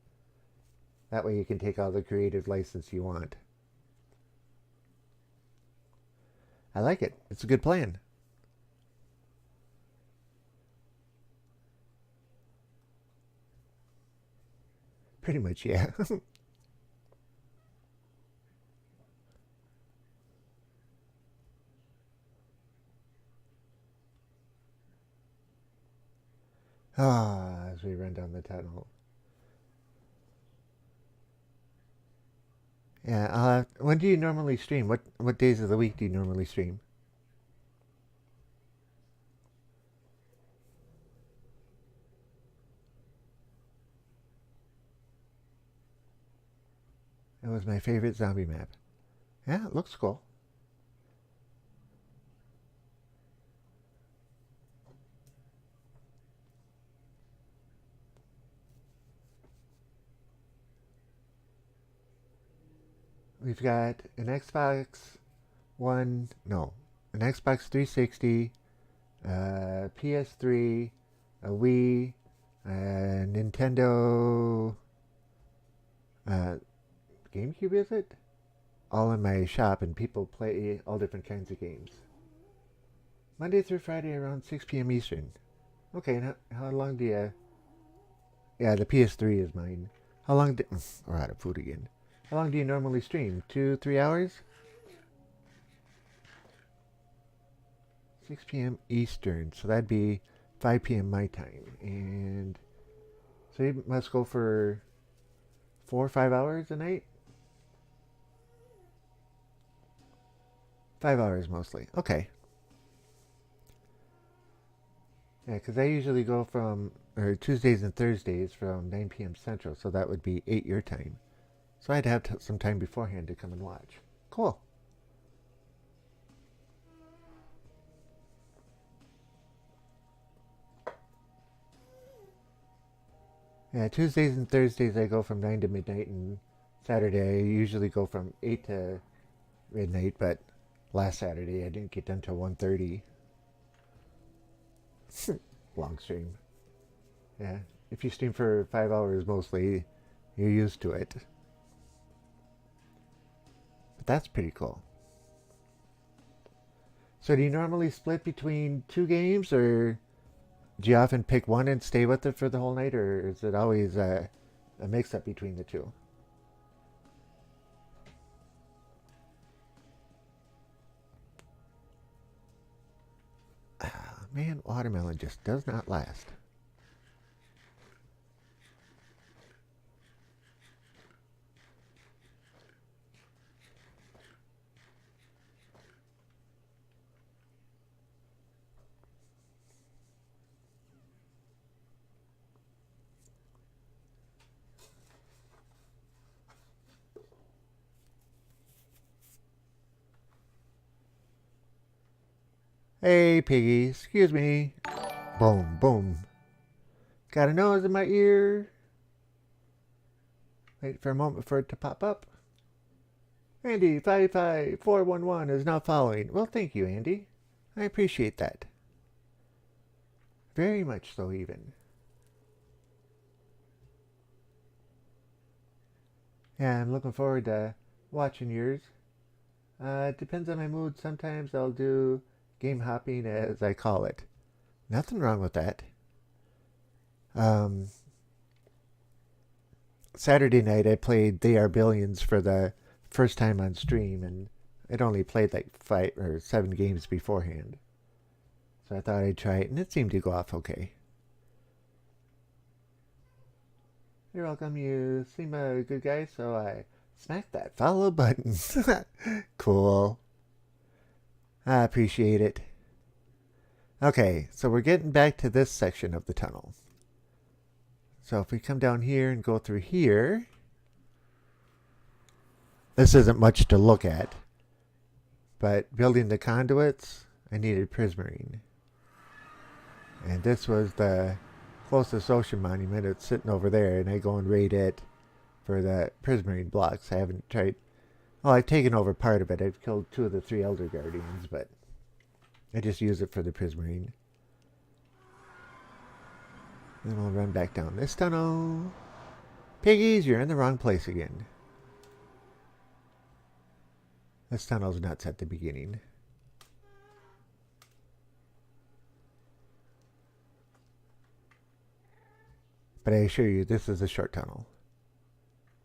C: That way you can take all the creative license you want. I like it. It's a good plan. Pretty much, yeah. Ah, as we run down the tunnel. Yeah, when do you normally stream? What days of the week do you normally stream? It was my favorite zombie map. Yeah, it looks cool. We've got an Xbox One, no, an Xbox 360, PS3, a Wii, a Nintendo, uh, GameCube, is it? All in my shop, and people play all different kinds of games. Monday through Friday around 6 p.m. Eastern. Okay, and how long do you... Yeah, the PS3 is mine. How long do... We're out of food again. How long do you normally stream? 2-3 hours? 6 p.m. Eastern, so that'd be 5 p.m. my time. And so you must go for 4 or 5 hours a night? 5 hours mostly. Okay. Yeah, because I usually go from Tuesdays and Thursdays from 9 p.m. Central, so that would be 8 your time. So I'd have some time beforehand to come and watch. Cool. Yeah, Tuesdays and Thursdays I go from 9 to midnight, and Saturday I usually go from 8 to midnight, but last Saturday I didn't get done till 1:30. Long stream. Yeah, if you stream for 5 hours mostly, you're used to it. But that's pretty cool. So do you normally split between 2 games, or do you often pick one and stay with it for the whole night, or is it always a mix-up between the two? Man, watermelon just does not last. Hey, piggy, excuse me. Boom, boom. Got a nose in my ear. Wait for a moment for it to pop up. Andy 55411 is now following. Well, thank you, Andy. I appreciate that. Very much so, even. Yeah, I'm looking forward to watching yours. It depends on my mood. Sometimes I'll do game hopping, as I call it. Nothing wrong with that. Um, Saturday night I played They Are Billions for the first time on stream, and I'd only played like 5 or 7 games beforehand. So I thought I'd try it, and it seemed to go off okay. You're welcome. You seem a good guy, so I Smack that follow button. Cool. I appreciate it. Okay, so we're getting back to this section of the tunnel. So if we come down here and go through here, this isn't much to look at, but building the conduits, I needed prismarine. And this was the closest ocean monument. It's sitting over there, and I go and raid it for the prismarine blocks. I haven't tried. Well, I've taken over part of it. I've killed 2 of the 3 Elder Guardians, but I just use it for the prismarine. Then we'll run back down this tunnel. Piggies, you're in the wrong place again. This tunnel's nuts at the beginning. But I assure you, this is a short tunnel.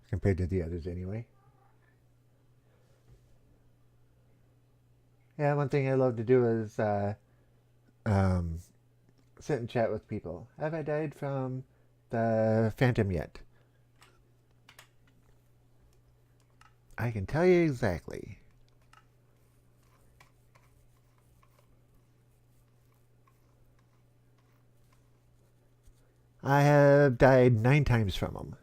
C: Compared to the others, anyway. Yeah, one thing I love to do is sit and chat with people. Have I died from the Phantom yet? I can tell you exactly. I have died 9 times from them.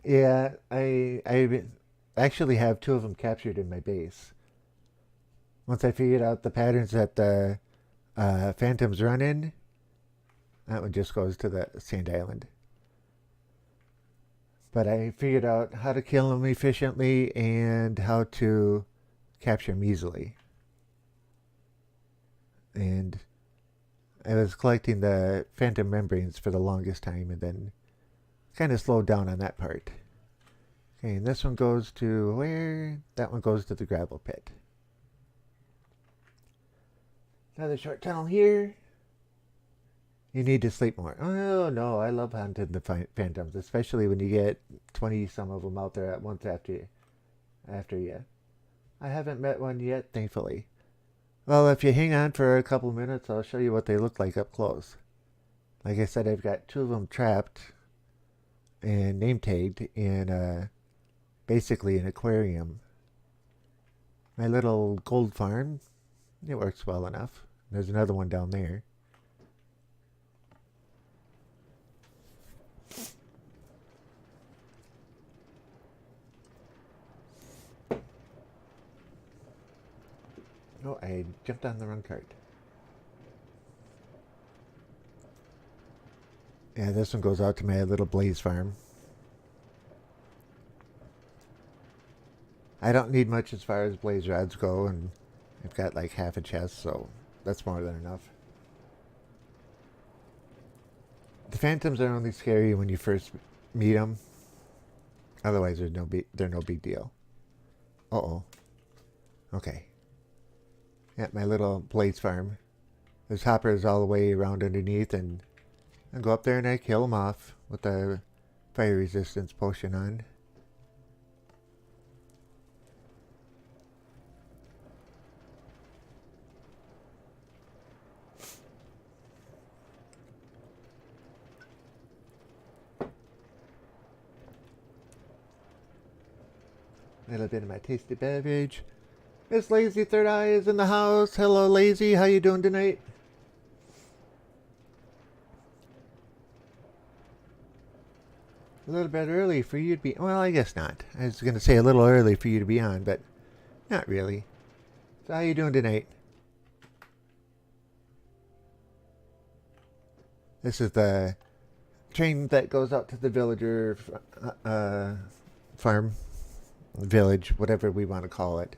C: Yeah, I actually have 2 of them captured in my base. Once I figured out the patterns that the Phantoms run in, that one just goes to the Sand Island. But I figured out how to kill them efficiently and how to capture them easily. And I was collecting the Phantom membranes for the longest time, and then kind of slowed down on that part. Okay, and this one goes to where? That one goes to the gravel pit. Another short tunnel here. You need to sleep more. Oh no, I love hunting the phantoms, especially when you get 20 some of them out there at once after you. I haven't met one yet, thankfully. Well, if you hang on for a couple minutes, I'll show you what they look like up close. Like I said, I've got 2 of them trapped and name tagged in basically an aquarium. My little gold farm, it works well enough. There's another one down there. Oh, I jumped on the wrong cart. Yeah, this one goes out to my little blaze farm. I don't need much as far as blaze rods go, and I've got like half a chest, so that's more than enough. The phantoms are only scary when you first meet them. Otherwise, they're no big deal. Uh-oh. Okay. At my little blaze farm. There's hoppers all the way around underneath, and I go up there and I kill them off with the fire resistance potion on. A little bit of my tasty beverage. Miss Lazy Third Eye is in the house. Hello, Lazy. How you doing tonight? A little bit early for you to be... Well, I guess not. I was going to say a little early for you to be on, but not really. So how you doing tonight? This is the train that goes out to the villager farm. Village, whatever we want to call it.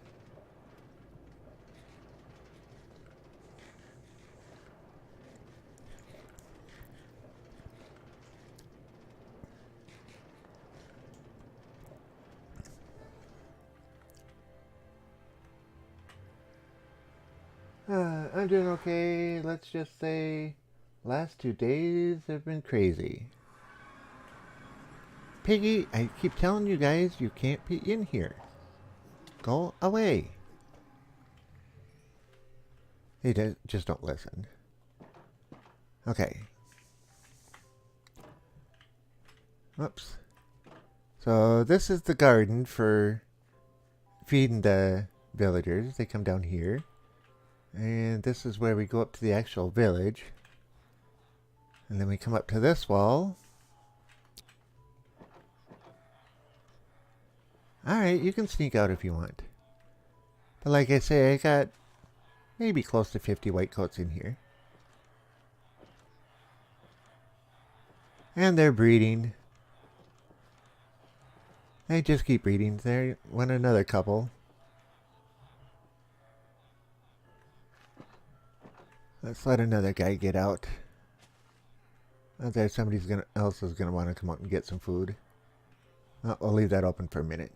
C: I'm doing okay. Let's just say last 2 days have been crazy. Piggy, I keep telling you guys you can't be in here. Go away. just don't listen. Okay. Whoops. So this is the garden for feeding the villagers. They come down here. And this is where we go up to the actual village. And then we come up to this wall. Alright, you can sneak out if you want. But like I say, I got maybe close to 50 white coats in here. And they're breeding. They just keep breeding. There went another couple. Let's let another guy get out. Out there, else is gonna want to come up and get some food. I'll leave that open for a minute.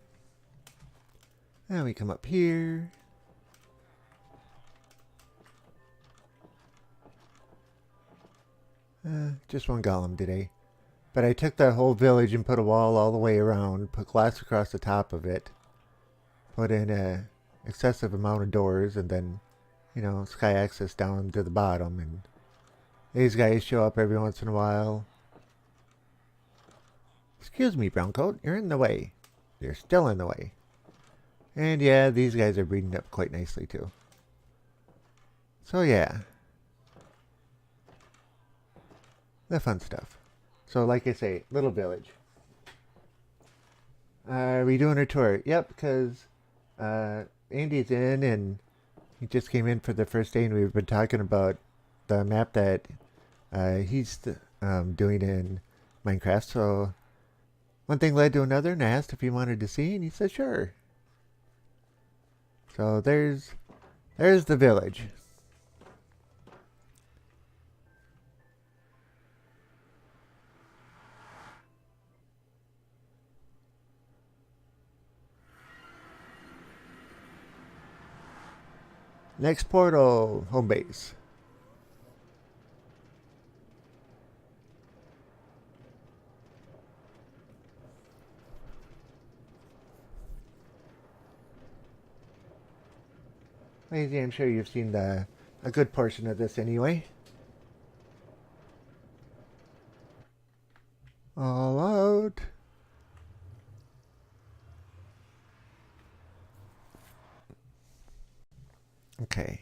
C: And we come up here. Just one golem today. But I took the whole village and put a wall all the way around, put glass across the top of it, put in a excessive amount of doors, and then, you know, sky access down to the bottom. And these guys show up every once in a while. Excuse me, Browncoat, you're in the way. You're still in the way. And yeah, these guys are breeding up quite nicely too. So yeah. The fun stuff. So like I say, little village. Are we doing a tour? Yep, because Andy's in and he just came in for the first day and we've been talking about the map that he's doing in Minecraft. So one thing led to another and I asked if he wanted to see and he said sure. So there's the village. Next portal, home base. Lazy, I'm sure you've seen a good portion of this anyway. All out. Okay.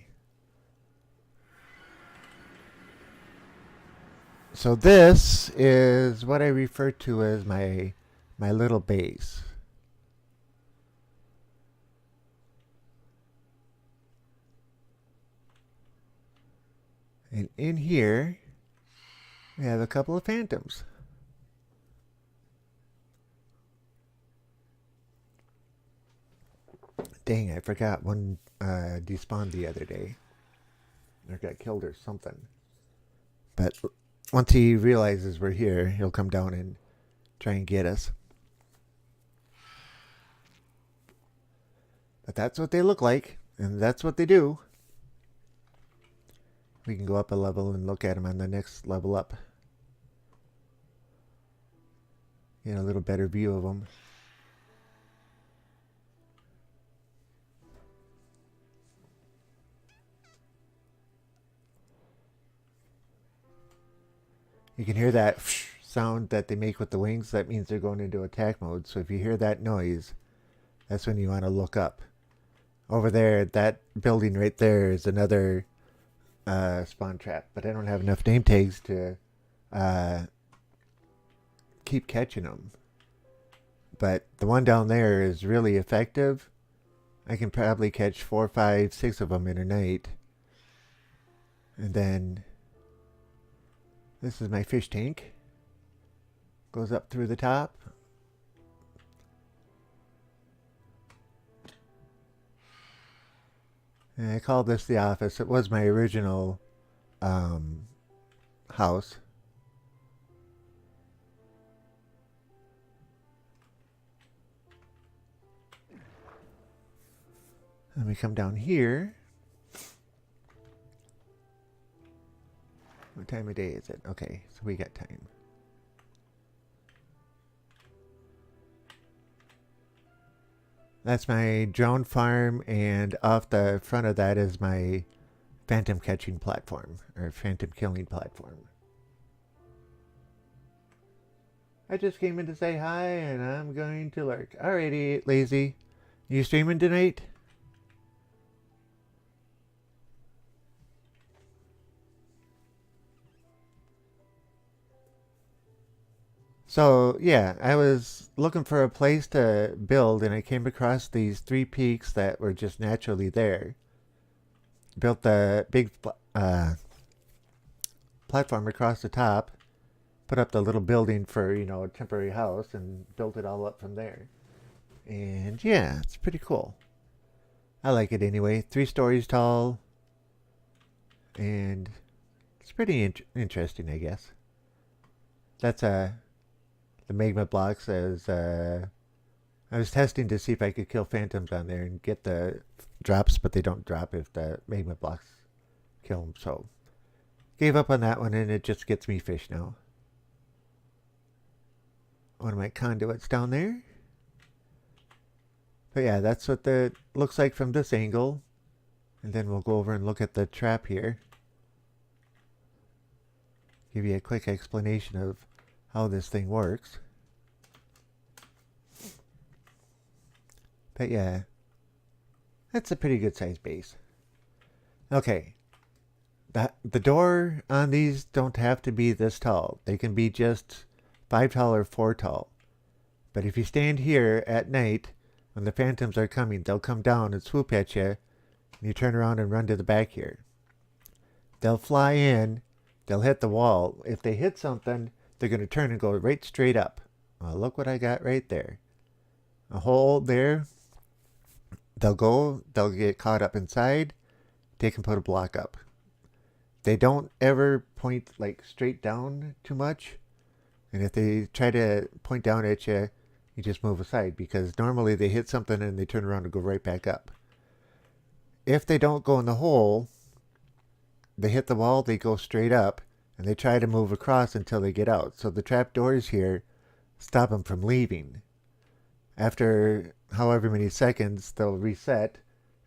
C: So this is what I refer to as my little base. And in here, we have a couple of phantoms. Dang, I forgot one despawned the other day. Or got killed or something. But once he realizes we're here, he'll come down and try and get us. But that's what they look like, and that's what they do. We can go up a level and look at them on the next level up. Get a little better view of them. You can hear that sound that they make with the wings. That means they're going into attack mode. So if you hear that noise, that's when you want to look up. Over there, that building right there is another spawn trap. But I don't have enough name tags to keep catching them. But the one down there is really effective. I can probably catch 4, 5, 6 of them in a night. And then this is my fish tank. Goes up through the top. And I call this the office. It was my original house. And we come down here. What time of day is it? Okay, so we got time. That's my drone farm, and off the front of that is my phantom catching platform, or phantom killing platform. I just came in to say hi, and I'm going to lurk. Alrighty, Lazy. You streaming tonight? So, yeah, I was looking for a place to build, and I came across these 3 peaks that were just naturally there. Built the big platform across the top, put up the little building for, a temporary house, and built it all up from there. And yeah, it's pretty cool. I like it anyway. 3 stories tall, and it's pretty interesting, I guess. That's the magma blocks as I was testing to see if I could kill phantoms on there and get the drops, but they don't drop if the magma blocks kill them. So gave up on that one, and it just gets me fish now. One of my conduits down there. But yeah, that's what the looks like from this angle. And then we'll go over and look at the trap here. Give you a quick explanation of how this thing works. But yeah, that's a pretty good sized base. Okay, the door on these don't have to be this tall. They can be just 5 tall or 4 tall. But if you stand here at night, when the phantoms are coming, they'll come down and swoop at you, and you turn around and run to the back here. They'll fly in, they'll hit the wall. If they hit something, they're going to turn and go right straight up. Well, look what I got right there. A hole there. They'll get caught up inside. They can put a block up. They don't ever point like straight down too much. And if they try to point down at you, you just move aside, because normally they hit something and they turn around and go right back up. If they don't go in the hole, they hit the wall, they go straight up, and they try to move across until they get out. So the trap doors here stop them from leaving. After however many seconds, they'll reset,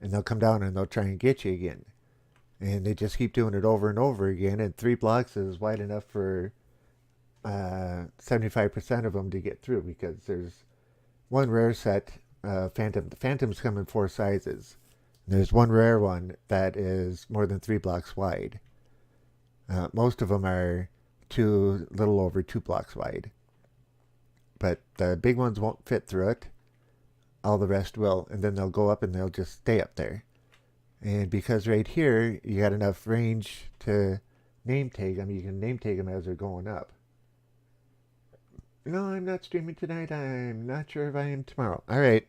C: and they'll come down and they'll try and get you again. And they just keep doing it over and over again, and 3 blocks is wide enough for 75% of them to get through, because there's one rare set phantom. The phantoms come in 4 sizes. There's one rare one that is more than 3 blocks wide. Most of them are little over 2 blocks wide. But the big ones won't fit through it. All the rest will, and then they'll go up and they'll just stay up there. And because right here you got enough range to name tag them, you can name tag them as they're going up. No, I'm not streaming tonight. I'm not sure if I am tomorrow. All right.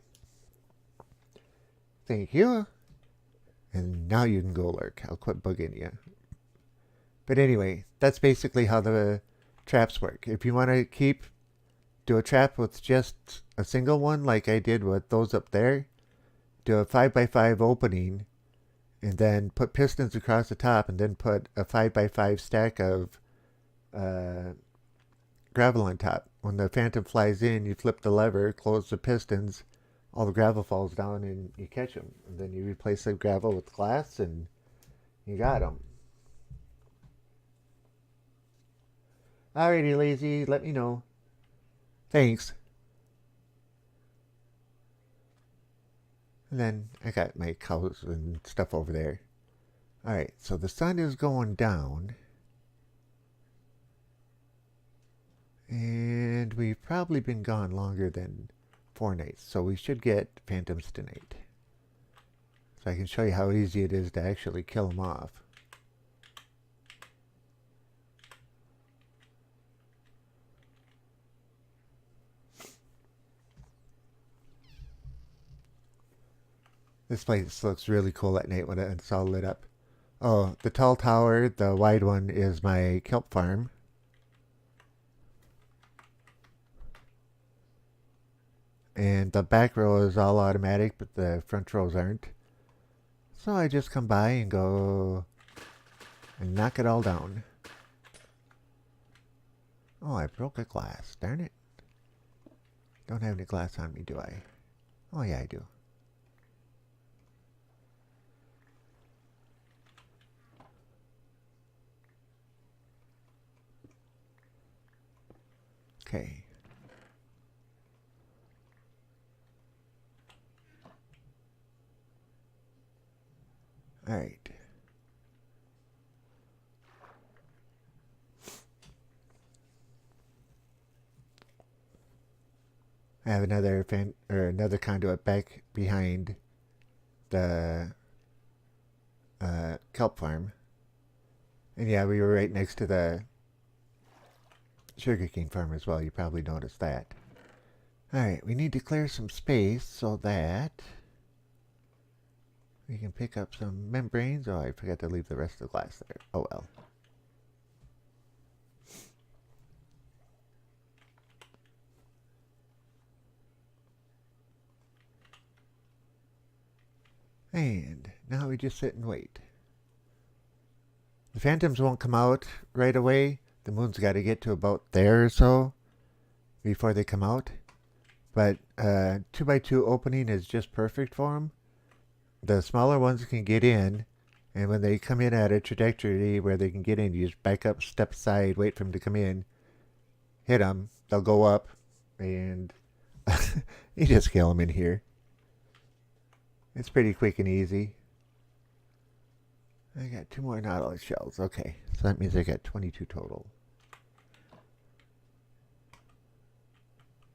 C: Thank you. And now you can go lurk. I'll quit bugging you. But anyway, that's basically how the traps work. If you want to do a trap with just a single one, like I did with those up there, do a 5x5 opening, and then put pistons across the top, and then put a 5x5 stack of gravel on top. When the phantom flies in, you flip the lever, close the pistons, all the gravel falls down, and you catch them. And then you replace the gravel with glass, and you got them. Alrighty, Lazy, let me know. Thanks. And then I got my cows and stuff over there. Alright, so the sun is going down. And we've probably been gone longer than 4 nights, so we should get phantoms tonight. So I can show you how easy it is to actually kill them off. This place looks really cool at night when it's all lit up. Oh, the tall tower, the wide one, is my kelp farm. And the back row is all automatic, but the front rows aren't. So I just come by and go and knock it all down. Oh, I broke a glass. Darn it. Don't have any glass on me, do I? Oh, yeah, I do. Okay. All right. I have another another conduit back behind the kelp farm. And yeah, we were right next to the sugarcane farm as well. You probably noticed that. Alright, we need to clear some space so that we can pick up some membranes. Oh, I forgot to leave the rest of the glass there. Oh well. And now we just sit and wait. The phantoms won't come out right away. The moon's got to get to about there or so before they come out. But 2x2 opening is just perfect for them. The smaller ones can get in, and when they come in at a trajectory where they can get in, you just back up, step aside, wait for them to come in, hit them, they'll go up, and you just kill them in here. It's pretty quick and easy. I got 2 more nautilus shells. Okay, so that means I got 22 total.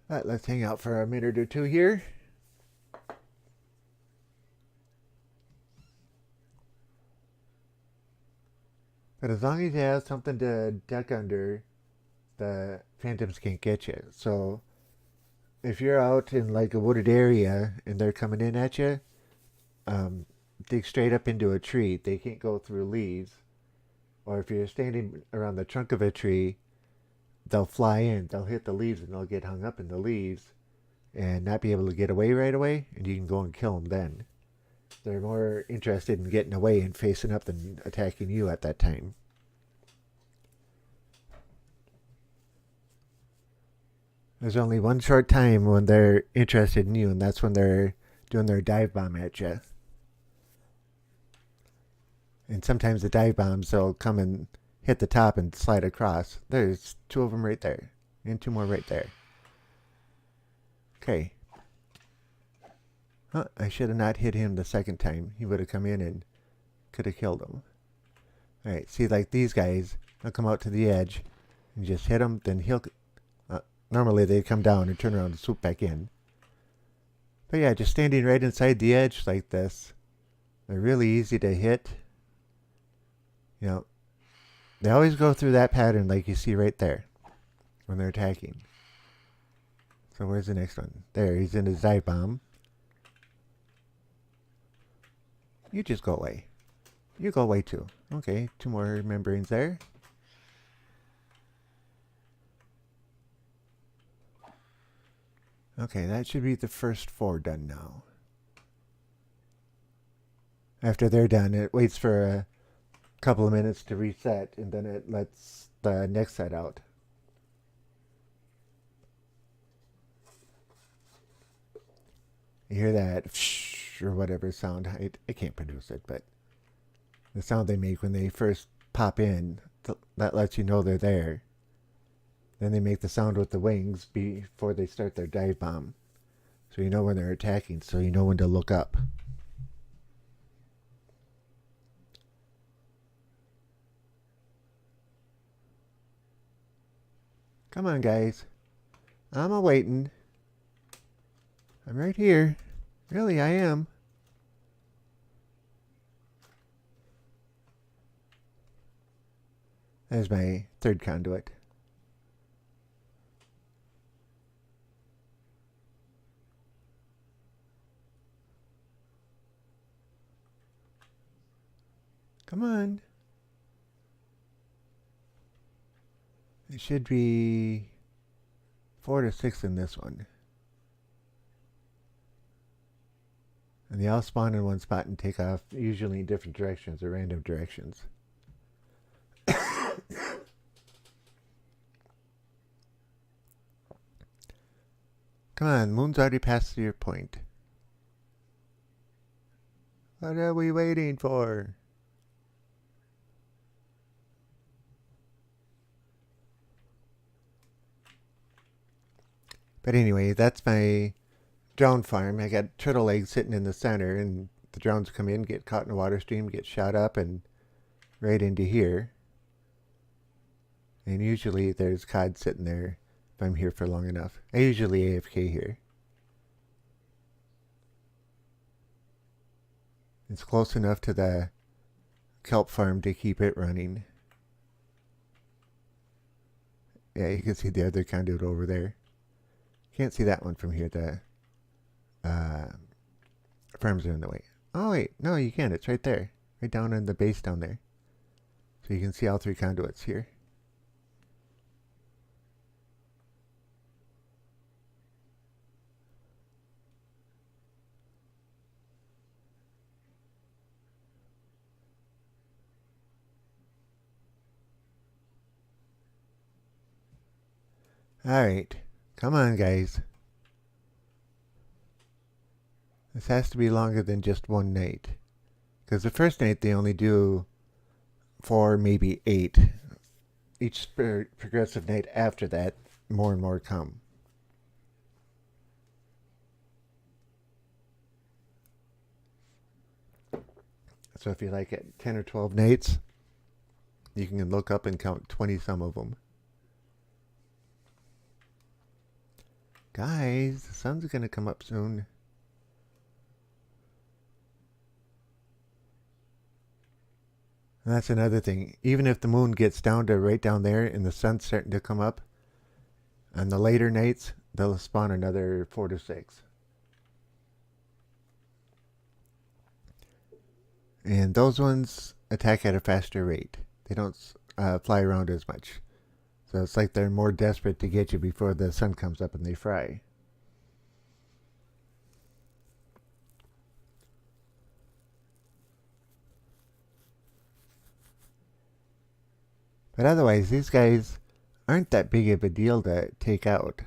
C: Alright, let's hang out for a minute or two here. But as long as you have something to duck under, the phantoms can't get you. So if you're out in like a wooded area and they're coming in at you, dig straight up into a tree. They can't go through leaves. Or if you're standing around the trunk of a tree, they'll fly in. They'll hit the leaves and they'll get hung up in the leaves and not be able to get away right away. And you can go and kill them then. They're more interested in getting away and facing up than attacking you at that time. There's only one short time when they're interested in you, and that's when they're doing their dive bomb at you. And sometimes the dive bombs, they'll come and hit the top and slide across. There's 2 of them right there. And 2 more right there. Okay. Huh, I should have not hit him the second time. He would have come in and could have killed him. Alright, see, like these guys, they'll come out to the edge and just hit him, then he'll... normally they come down and turn around and swoop back in. But yeah, just standing right inside the edge like this, they're really easy to hit. You know, they always go through that pattern like you see right there when they're attacking. So where's the next one? There, he's in his dive bomb. You just go away. You go away too. Okay, 2 more membranes there. Okay, that should be the first 4 done now. After they're done, it waits for a couple of minutes to reset, and then it lets the next set out. You hear that or whatever sound. I can't produce it, but the sound they make when they first pop in, that lets you know they're there. Then they make the sound with the wings before they start their dive bomb. So you know when they're attacking, so you know when to look up. Come on, guys. I'm a-waiting. I'm right here. Really, I am. There's my 3rd conduit. Come on. It should be 4 to 6 in this one. And they all spawn in one spot and take off, usually in different directions or random directions. Come on, moon's already past your point. What are we waiting for? But anyway, that's my drone farm. I got turtle eggs sitting in the center, and the drones come in, get caught in a water stream, get shot up, and right into here. And usually there's cod sitting there if I'm here for long enough. I usually AFK here. It's close enough to the kelp farm to keep it running. Yeah, you can see the other conduit over there. Can't see that one from here. The farms are in the way. Oh wait, no, you can. It's right there, right down in the base down there. So you can see all three conduits here. Alright, come on guys. This has to be longer than just one night. Because the first night they only do 4, maybe 8. Each progressive night after that, more and more come. So if you like it 10 or 12 nights, you can look up and count 20 some of them. Guys, the sun's gonna come up soon. And that's another thing. Even if the moon gets down to right down there and the sun's starting to come up, on the later nights, they'll spawn another 4 to 6. And those ones attack at a faster rate. They don't fly around as much. So it's like they're more desperate to get you before the sun comes up and they fry. But otherwise, these guys aren't that big of a deal to take out.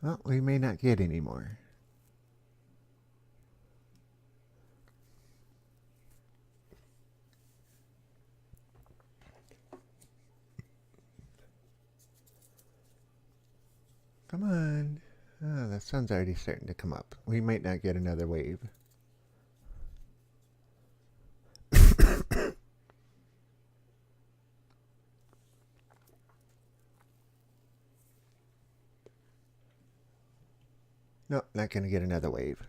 C: Well, we may not get any more. Come on. Oh, the sun's already starting to come up. We might not get another wave. No, not going to get another wave.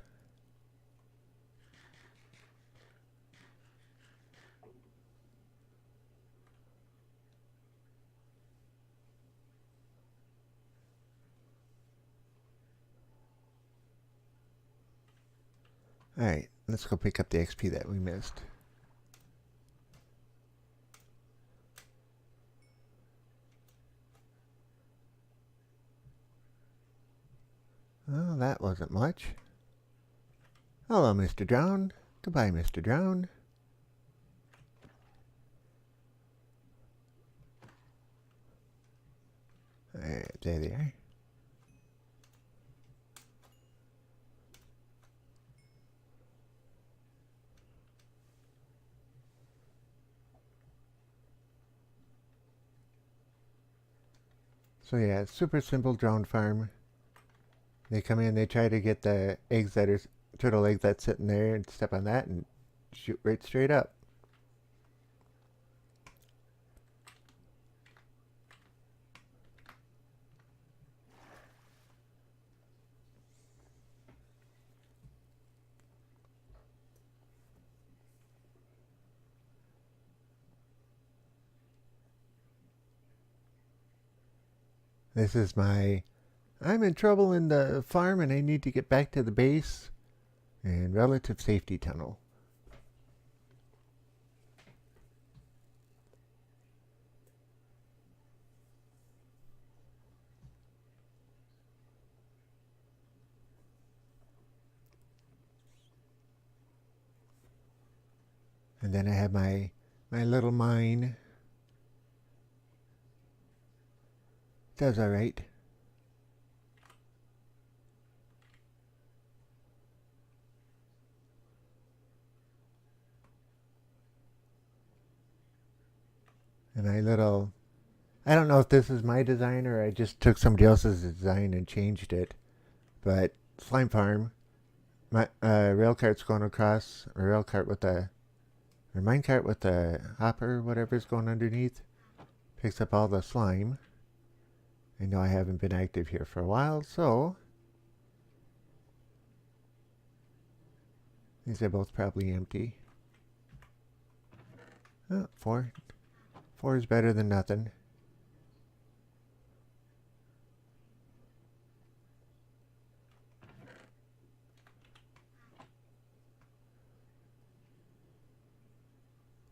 C: Alright, let's go pick up the XP that we missed. Oh, that wasn't much. Hello, Mr. Drown. Goodbye, Mr. Drown. Alright, there they are. So yeah, super simple drone farm. They come in, they try to get the eggs that are turtle eggs that's sitting there and step on that and shoot right straight up. This is my I'm in trouble in the farm and I need to get back to the base and relative safety tunnel. And then I have my little mine. Does alright. And I don't know if this is my design or I just took somebody else's design and changed it. But slime farm, my rail cart's going across, a rail cart with a, or mine cart with a hopper, whatever's going underneath, picks up all the slime. I know I haven't been active here for a while, so these are both probably empty. Oh, 4. 4 is better than nothing.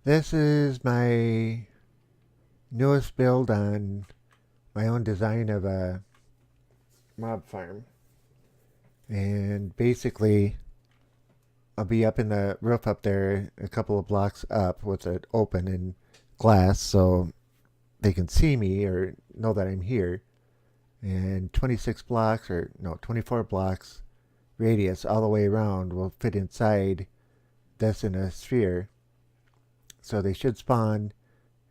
C: This is my newest build on my own design of a mob farm. And basically, I'll be up in the roof up there, a couple of blocks up with it open and glass so they can see me or know that I'm here. And 26 blocks, or no, 24 blocks radius all the way around will fit inside this in a sphere. So they should spawn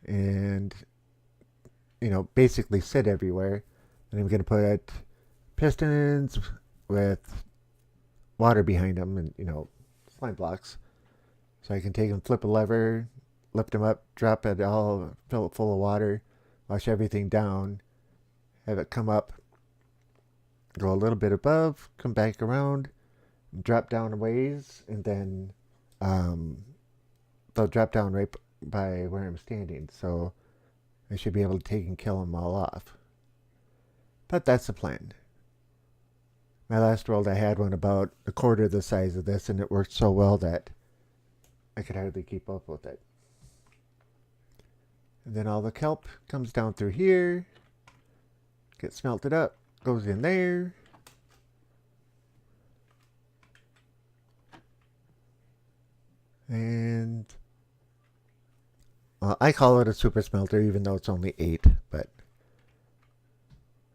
C: and, basically sit everywhere. And I'm going to put pistons with water behind them and, slime blocks. So I can take them, flip a lever, lift them up, drop it all, fill it full of water, wash everything down, have it come up, go a little bit above, come back around, drop down a ways, and then they'll drop down right by where I'm standing. So I should be able to take and kill them all off. But that's the plan. My last world I had one about a quarter the size of this, and it worked so well that I could hardly keep up with it. And then all the kelp comes down through here, gets smelted up, goes in there. And well, I call it a super smelter even though it's only 8,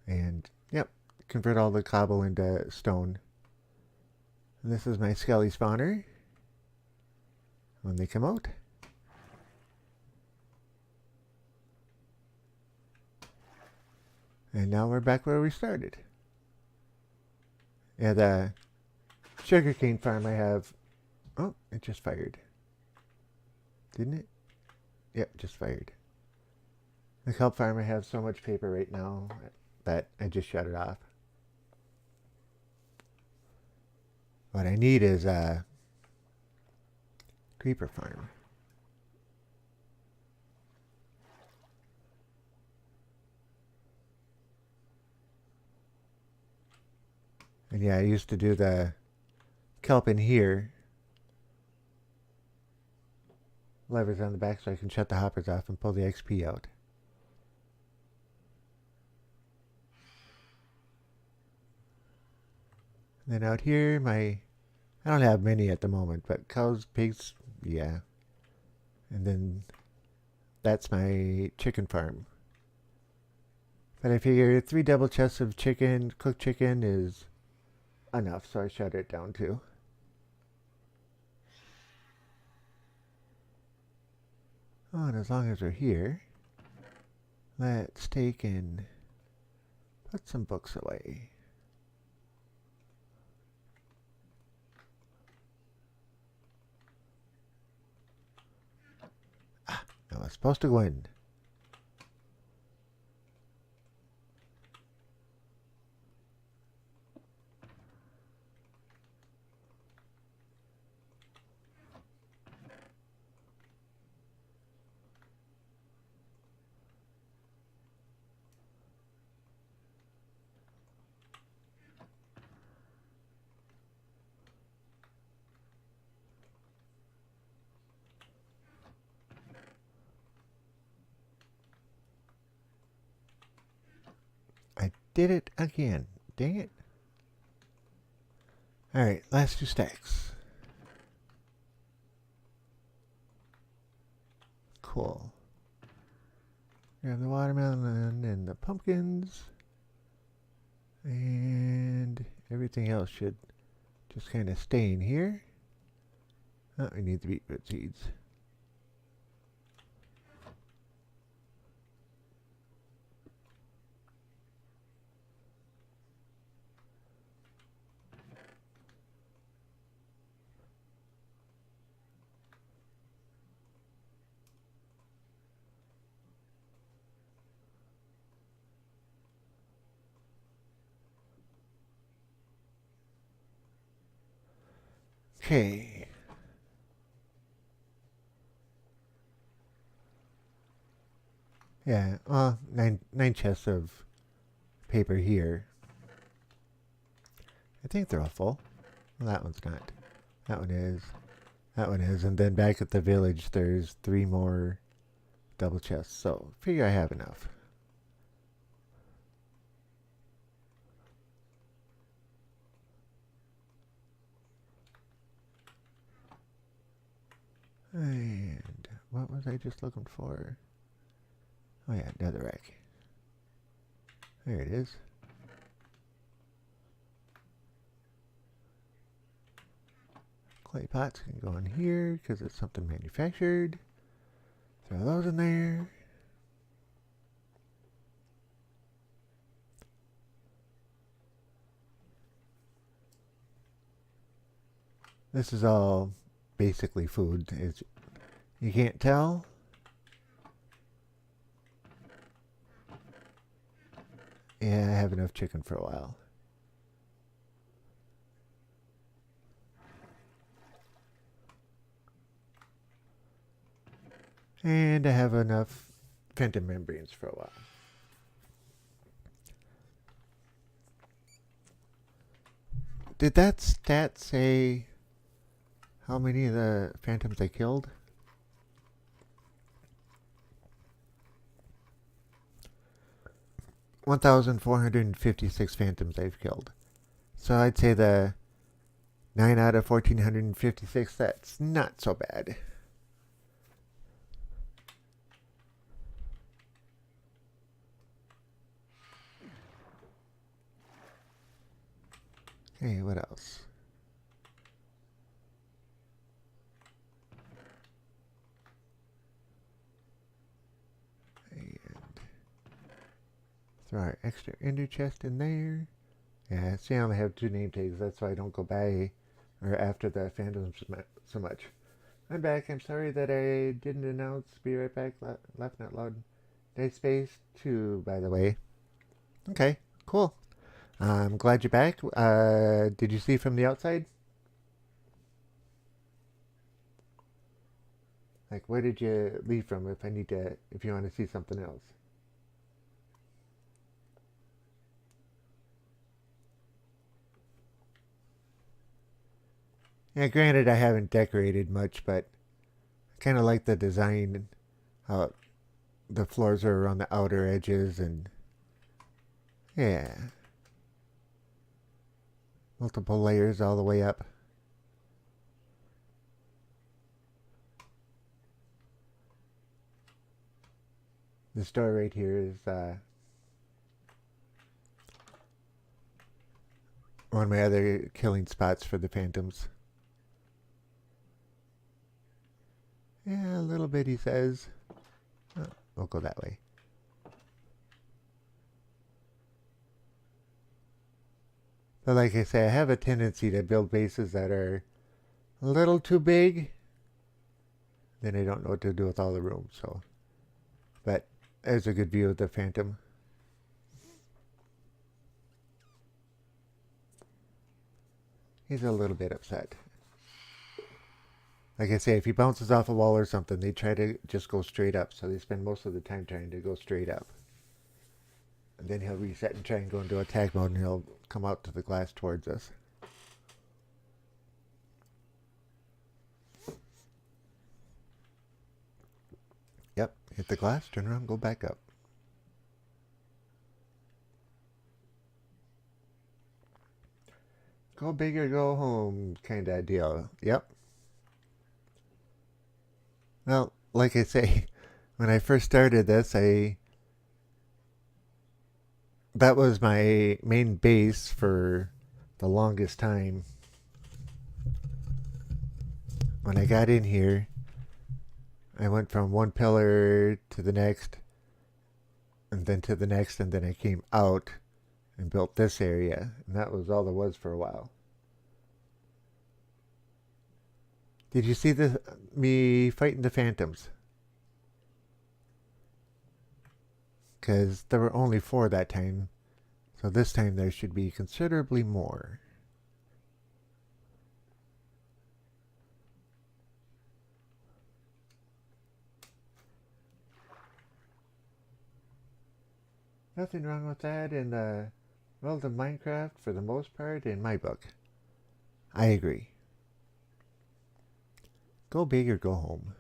C: and yep, convert all the cobble into stone. And this is my skelly spawner when they come out. And now we're back where we started. Yeah, the sugarcane farm I have. Oh, it just fired. Didn't it? Yep, just fired. The kelp farm I have so much paper right now that I just shut it off. What I need is a creeper farm. And yeah, I used to do the kelp in here. Levers on the back so I can shut the hoppers off and pull the XP out. And then out here, I don't have many at the moment, but cows, pigs, yeah. And then that's my chicken farm. But I figure 3 double chests of chicken, cooked chicken, is enough, so I shut it down too. Oh, and as long as we're here, let's take and put some books away. Ah, no, it's supposed to go in. I did it again. Dang it. Alright, last 2 stacks. Cool. Grab the watermelon and the pumpkins. And everything else should just kind of stay in here. Oh, we need the beetroot seeds. Okay. Yeah, nine chests of paper here. I think they're all full. Well, that one's not. That one is. That one is. And then back at the village, there's 3 more double chests. So, figure I have enough. And what was I just looking for? Oh yeah, netherrack. There it is. Clay pots can go in here because it's something manufactured. Throw those in there. This is all basically food. You can't tell. Yeah, I have enough chicken for a while. And I have enough phantom membranes for a while. Did that stat say how many of the phantoms I killed? $1,456 phantoms I've killed. So I'd say the 9 out of 1,456, that's not so bad. Okay, what else? And throw our extra ender chest in there. Yeah, see, I only have 2 name tags. That's why I don't go by or after the phantoms so much. I'm back. I'm sorry that I didn't announce. Be right back. Laugh not loud. Day space 2, by the way. Okay, cool. I'm glad you're back. Did you see from the outside? Like, where did you leave from if you want to see something else? Yeah, granted, I haven't decorated much, but I kind of like the design, how the floors are around the outer edges, and yeah, multiple layers all the way up. This door right here is one of my other killing spots for the phantoms. Yeah, a little bit, he says. Oh, we'll go that way. But like I say, I have a tendency to build bases that are a little too big. Then I don't know what to do with all the room, so. But there's a good view of the phantom. He's a little bit upset. Like I say, if he bounces off a wall or something, they try to just go straight up. So they spend most of the time trying to go straight up. And then he'll reset and try and go into attack mode, and he'll come out to the glass towards us. Yep, hit the glass, turn around, go back up. Go big or go home kind of deal. Yep. Well, like I say, when I first started this, that was my main base for the longest time. When I got in here, I went from one pillar to the next, and then to the next, and then I came out and built this area, and that was all there was for a while. Did you see me fighting the phantoms? Because there were only 4 that time, so this time there should be considerably more. Nothing wrong with that in the world of Minecraft for the most part in my book. I agree. Go big or go home.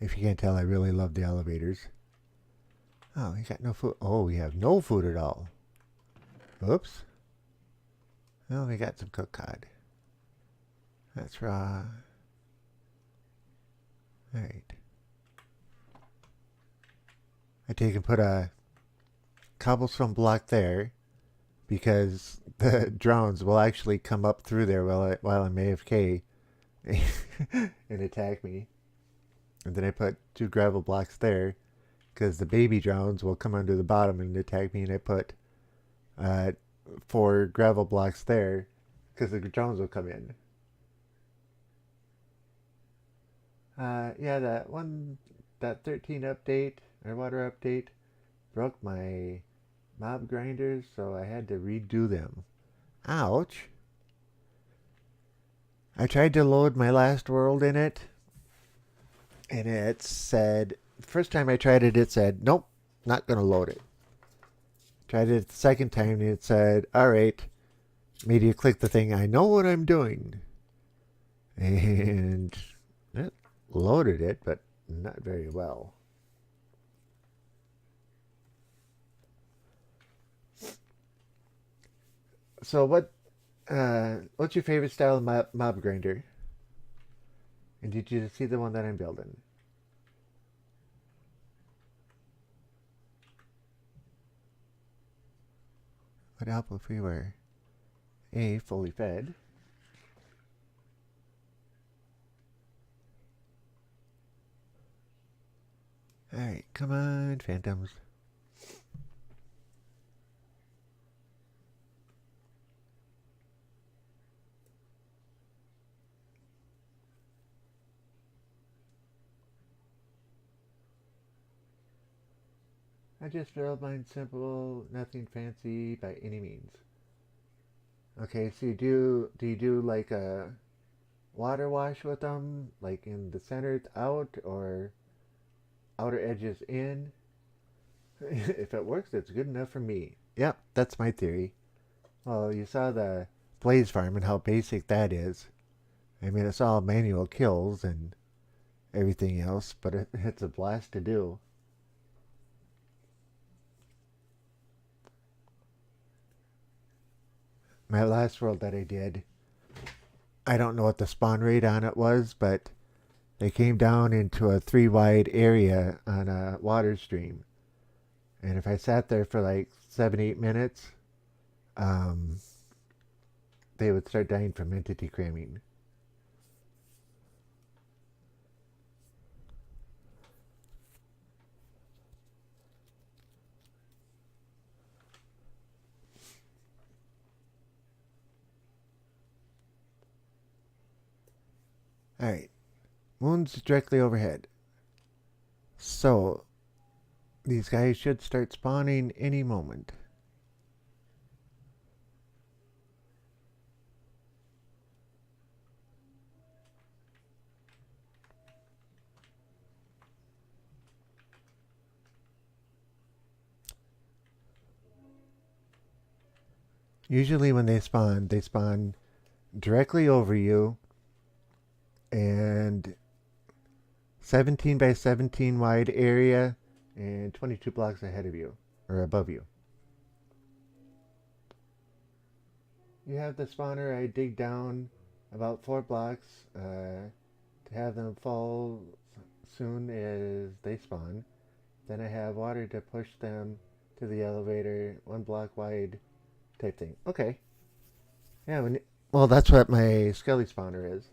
C: If you can't tell, I really love the elevators. Oh, we got no food. Oh, we have no food at all. Oops. Well, we got some cooked cod. That's raw. Alright. I take and put a cobblestone block there because the drones will actually come up through there while I'm AFK and attack me. And then I put 2 gravel blocks there because the baby drones will come under the bottom and attack me. And I put 4 gravel blocks there because the drones will come in. Yeah, that 13 update or water update broke my mob grinders, so I had to redo them. Ouch. I tried to load my last world in it, and it said, the first time I tried it, it said, nope, not going to load it. Tried it the second time, and it said, alright, made you click the thing, I know what I'm doing. And it loaded it, but not very well. So what's your favorite style of mob grinder? And did you see the one that I'm building? Would help if we were A, fully fed. Alright, come on, phantoms. I just drilled mine simple, nothing fancy by any means. Okay, so do you do like a water wash with them, like in the center out or outer edges in? If it works, it's good enough for me. Yep, that's my theory. Well, you saw the blaze farm and how basic that is. I mean, it's all manual kills and everything else, but it's a blast to do. My last world that I did, I don't know what the spawn rate on it was, but they came down into a 3 wide area on a water stream. And if I sat there for like 7-8 minutes, they would start dying from entity cramming. Alright, moon's directly overhead. So, these guys should start spawning any moment. Usually when they spawn directly over you and 17 by 17 wide area and 22 blocks ahead of you or above you. You have the spawner. I dig down about 4 blocks to have them fall soon as they spawn. Then I have water to push them to the elevator 1 block wide type thing. Okay. Yeah, well, that's what my skelly spawner is.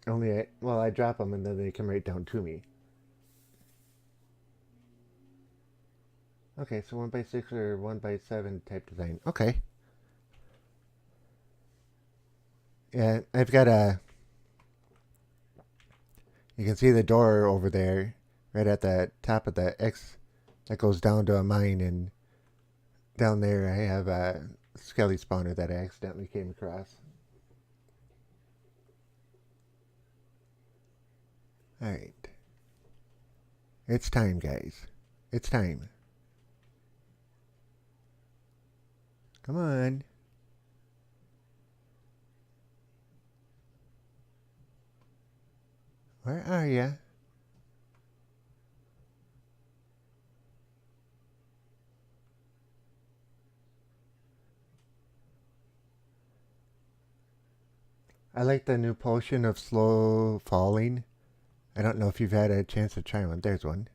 C: Only I drop them and then they come right down to me. Okay, so 1x6 or 1x7 type design. Okay. Yeah, I've got you can see the door over there, right at the top of the X that goes down to a mine, and down there I have a skelly spawner that I accidentally came across. Alright. It's time, guys. It's time. Come on. Where are ya? I like the new potion of slow falling. I don't know if you've had a chance to try one. There's one.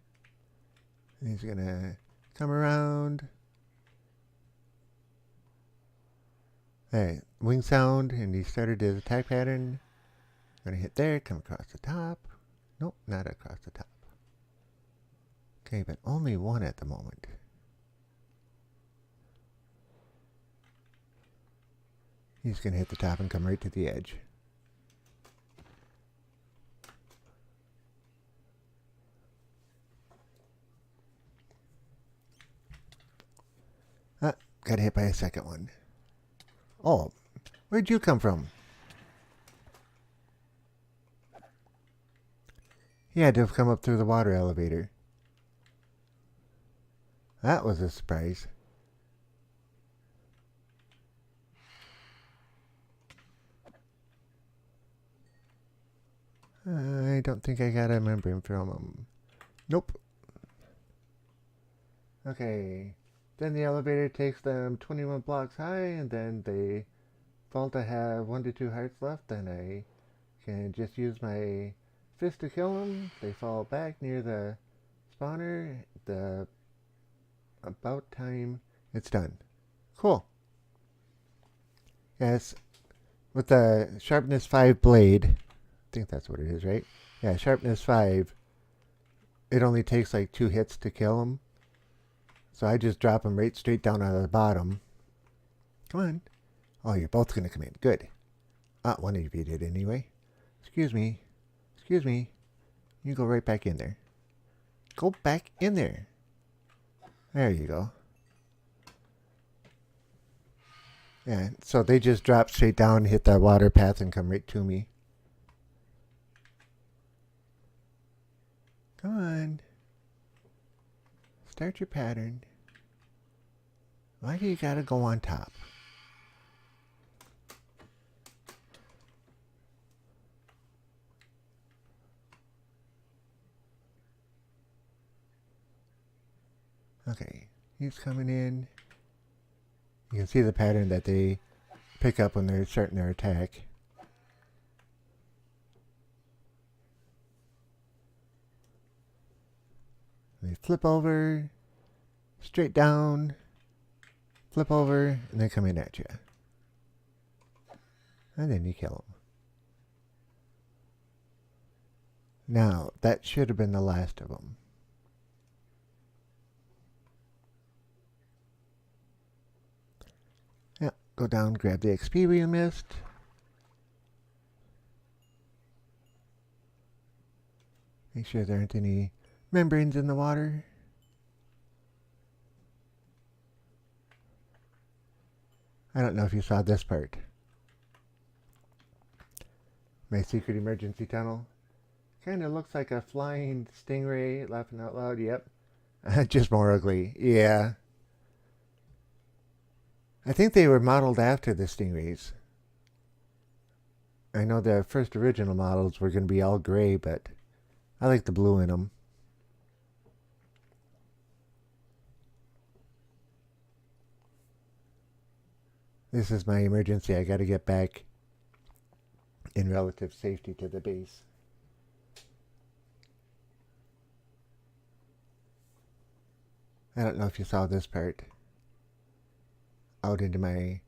C: He's gonna come around. Hey, wing sound, and he started his attack pattern. Gonna hit there, come across the top. Nope, not across the top. Okay, but only one at the moment. He's gonna hit the top and come right to the edge. Got hit by a second one. Oh, where'd you come from? He had to have come up through the water elevator. That was a surprise. I don't think I got a membrane from him. Nope. Okay. Then the elevator takes them 21 blocks high, and then they fall to have 1 to 2 hearts left. Then I can just use my fist to kill them. They fall back near the spawner. The about time it's done. Cool. Yes, with the sharpness 5 blade, I think that's what it is, right? Yeah, sharpness 5. It only takes like 2 hits to kill them. So I just drop them right straight down out of the bottom. Come on. Oh, you're both going to come in. Good. One of you did anyway. Excuse me. Excuse me. You go right back in there. Go back in there. There you go. Yeah, so they just drop straight down, hit that water path, and come right to me. Come on. Start your pattern. Why do you gotta go on top? Okay, he's coming in. You can see the pattern that they pick up when they're starting their attack. They flip over, straight down, flip over, and they come in at you. And then you kill them. Now, that should have been the last of them. Yeah, go down, grab the XP we missed. Make sure there aren't any membranes in the water. I don't know if you saw this part. My secret emergency tunnel. Kind of looks like a flying stingray, laughing out loud. Yep. Just more ugly. Yeah. I think they were modeled after the stingrays. I know the first original models were going to be all gray, but I like the blue in them. This is my emergency. I got to get back in relative safety to the base. I don't know if you saw this part. Out into my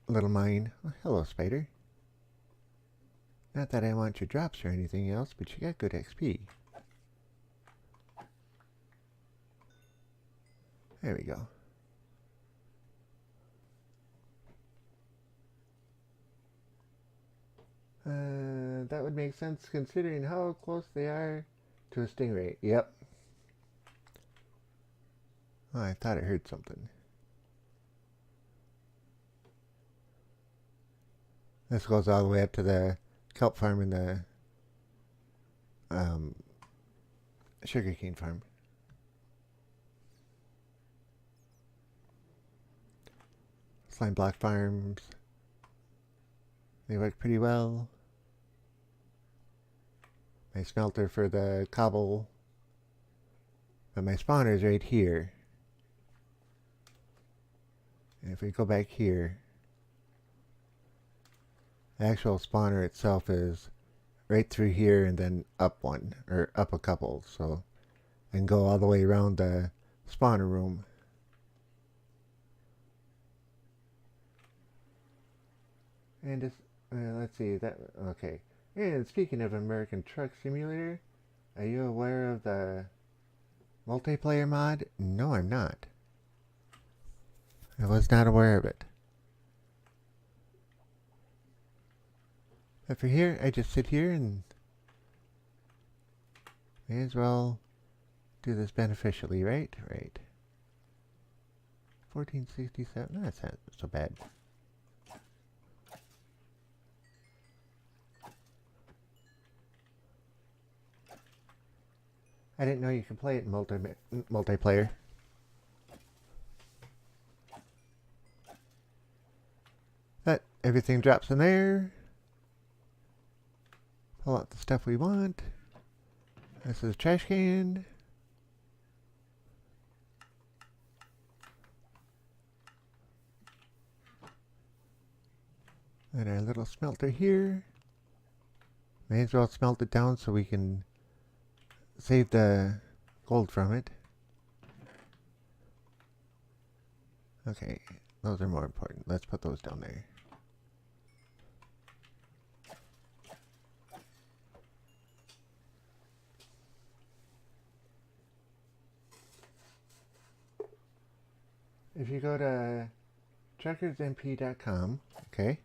C: little mine. Oh, hello, spider. Not that I want your drops or anything else, but you got good XP. There we go. That would make sense considering how close they are to a stingray. Yep. Oh, I thought I heard something. This goes all the way up to the kelp farm in the sugarcane farm. Slime block farms. They work pretty well. My smelter for the cobble. But my spawner's right here. And if we go back here, the actual spawner itself is right through here and then up one, or up a couple, so I can go all the way around the spawner room. And just, let's see, that, okay. And speaking of American Truck Simulator, are you aware of the multiplayer mod? No, I'm not. I was not aware of it. But for here, I just sit here and may as well do this beneficially, right? Right. 1467, that's not so bad. I didn't know you could play it in multiplayer. But everything drops in there. Pull out the stuff we want. This is a trash can. And our little smelter here. May as well smelt it down so we can save the gold from it. Okay, those are more important. Let's put those down there. If you go to truckersmp.com, okay,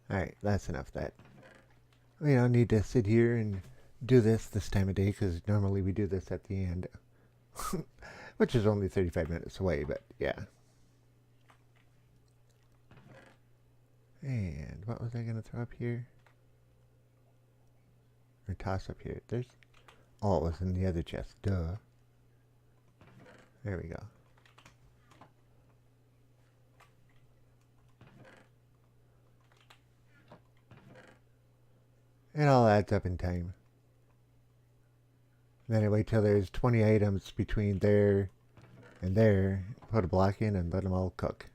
C: alright, that's enough of that. We don't need to sit here and do this time of day, because normally we do this at the end. Which is only 35 minutes away, but yeah. And what was I going to throw up here? Or toss up here? There's... Oh, it was in the other chest. Duh. There we go. It all adds up in time. Then I wait till there's 20 items between there and there. Put a block in and let them all cook.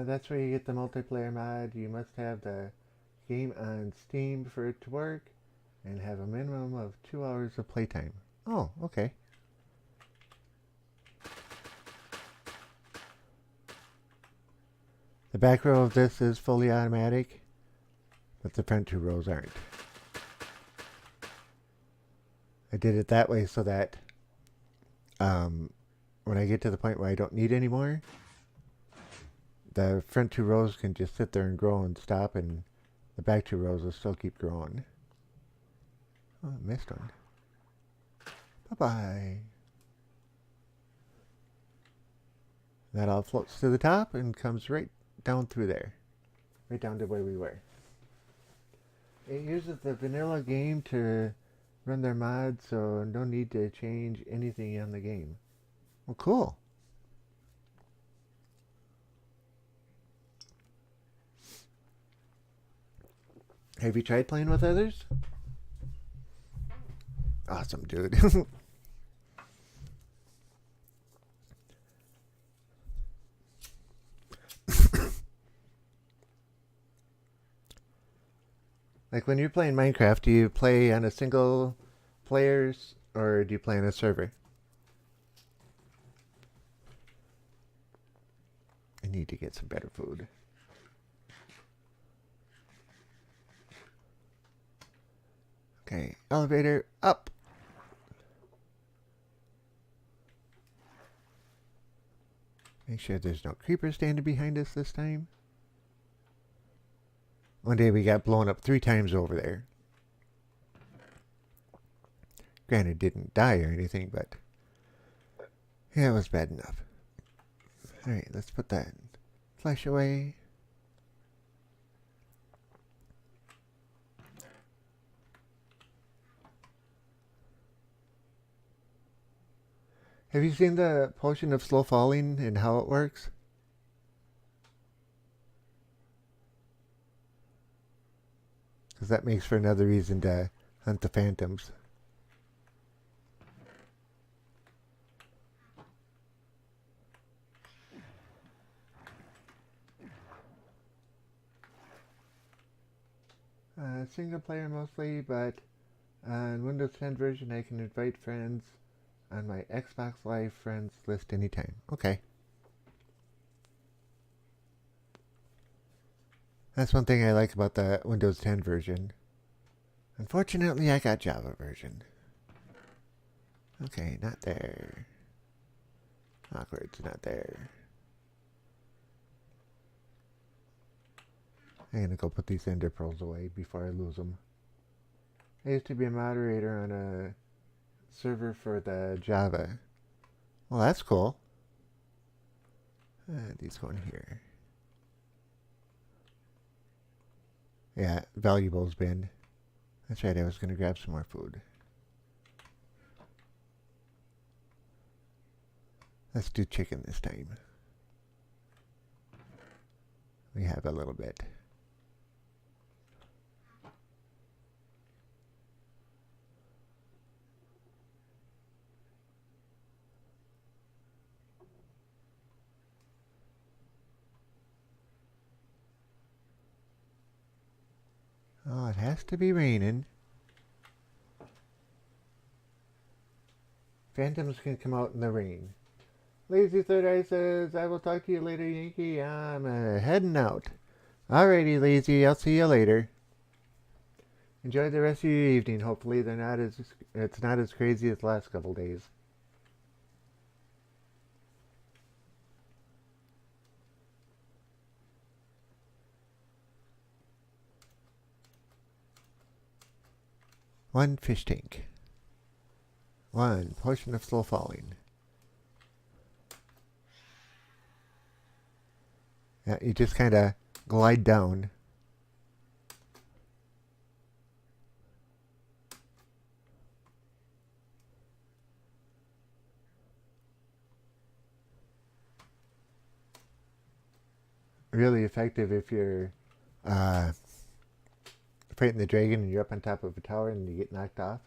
C: That's where you get the multiplayer mod. You must have the game on Steam for it to work and have a minimum of 2 hours of playtime. Oh, okay. The back row of this is fully automatic, but the front two rows aren't. I did it that way so that when I get to the point where I don't need any more, the front two rows can just sit there and grow and stop, and the back two rows will still keep growing. Oh, I missed one. Bye-bye. That all floats to the top and comes right down through there. Right down to where we were. It uses the vanilla game to run their mods, so no need to change anything in the game. Well, cool. Have you tried playing with others? Awesome, dude. Like when you're playing Minecraft, do you play on a single players or do you play on a server? I need to get some better food. Okay, elevator up. Make sure there's no creepers standing behind us this time. One day we got blown up 3 times over there. Granted, didn't die or anything, but yeah, it was bad enough. Alright, let's put that flash away. Have you seen the potion of slow falling and how it works? Because that makes for another reason to hunt the phantoms. Single player mostly, but on Windows 10 version I can invite friends on my Xbox Live friends list anytime. Okay. That's one thing I like about the Windows 10 version. Unfortunately, I got Java version. Okay, not there. Awkward's not there. I'm gonna go put these ender pearls away before I lose them. I used to be a moderator on a server for the Java. Well, that's cool. These go in here. Yeah, valuables bin. That's right, I was gonna grab some more food. Let's do chicken this time. We have a little bit. Oh, it has to be raining. Phantoms can come out in the rain. Lazy Third Eye says, I will talk to you later, Yankee. I'm heading out. Alrighty, Lazy. I'll see you later. Enjoy the rest of your evening. Hopefully it's not as crazy as the last couple days. One fish tank. One potion of slow falling. Yeah, you just kind of glide down. Really effective if you're fighting the dragon and you're up on top of a tower and you get knocked off.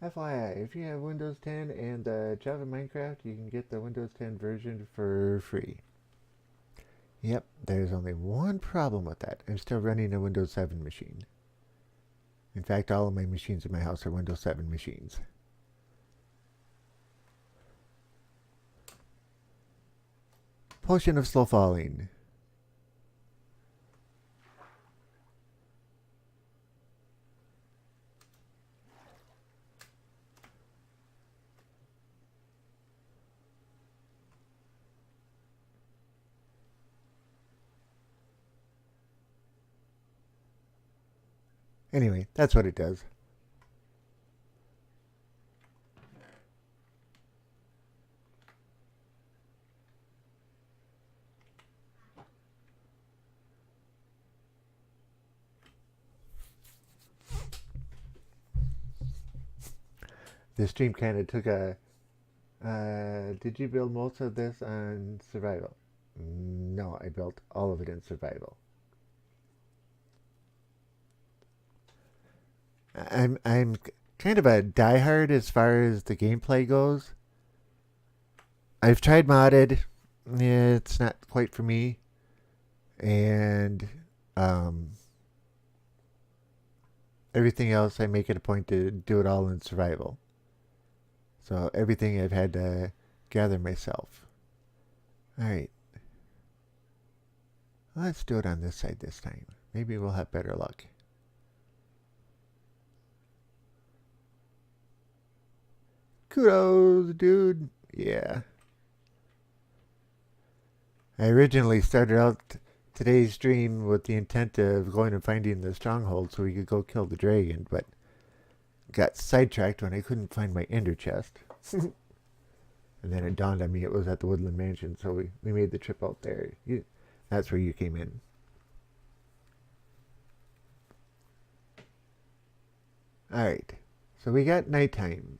C: FYI, if you have Windows 10 and Java Minecraft, you can get the Windows 10 version for free. Yep, there's only one problem with that. I'm still running a Windows 7 machine. In fact, all of my machines in my house are Windows 7 machines. Potion of slow falling. Anyway, that's what it does. This stream kind of took a... did you build most of this on survival? No, I built all of it in survival. I'm kind of a diehard as far as the gameplay goes. I've tried modded. Yeah, it's not quite for me. And everything else, I make it a point to do it all in survival. So everything I've had to gather myself. Alright. Let's do it on this side this time. Maybe we'll have better luck. Kudos, dude. Yeah. I originally started out today's stream with the intent of going and finding the stronghold so we could go kill the dragon, but got sidetracked when I couldn't find my ender chest. And then it dawned on me it was at the Woodland Mansion, so we made the trip out there. That's where you came in. Alright, so we got nighttime.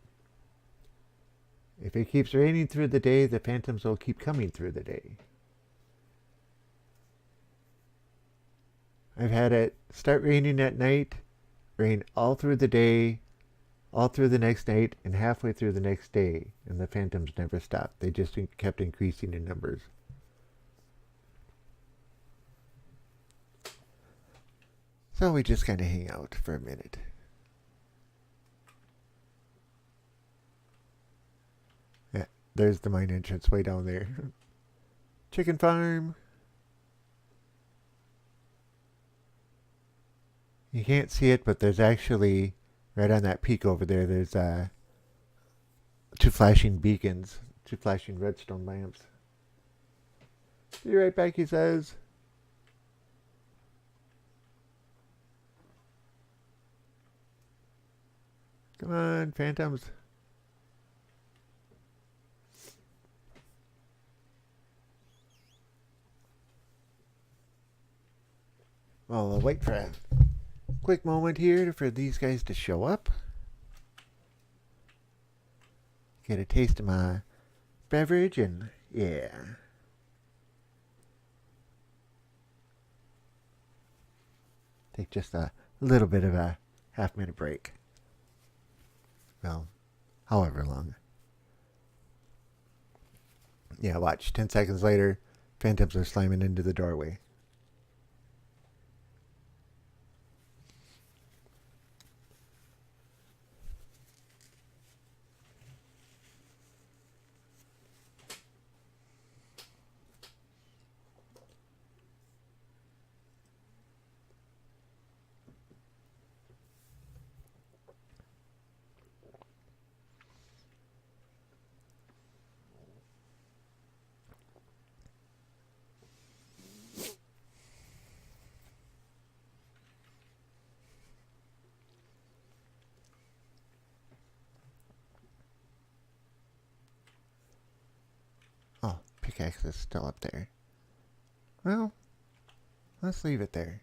C: If it keeps raining through the day, the phantoms will keep coming through the day. I've had it start raining at night, rain all through the day, all through the next night, and halfway through the next day, and the phantoms never stopped. They just kept increasing in numbers. So we just kind of hang out for a minute. Yeah, there's the mine entrance way down there. Chicken farm. You can't see it, but there's actually, right on that peak over there, there's two flashing beacons, two flashing redstone lamps. Be right back, he says. Come on, phantoms. Well, I'll wait for a quick moment here for these guys to show up. Get a taste of my beverage and yeah. Take just a little bit of a half-minute break. Well, however long. Yeah, watch. 10 seconds later, phantoms are slamming into the doorway. Oh, pickaxe is still up there. Well, let's leave it there.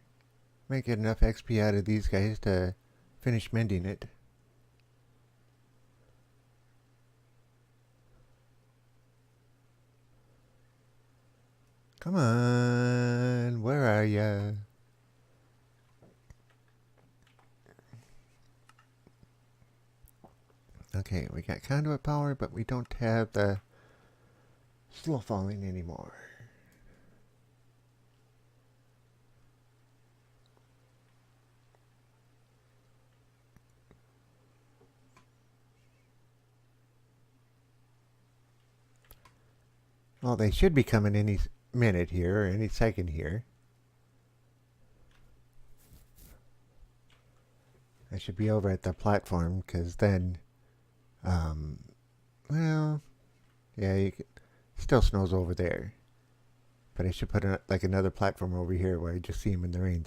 C: Might get enough XP out of these guys to finish mending it. Come on, where are ya? Okay, we got conduit power, but we don't have the slow falling anymore. Well, they should be coming any minute here, or any second here. I should be over at the platform, because then, well, yeah, you can, still snows over there. But I should put like another platform over here where I just see them in the rain.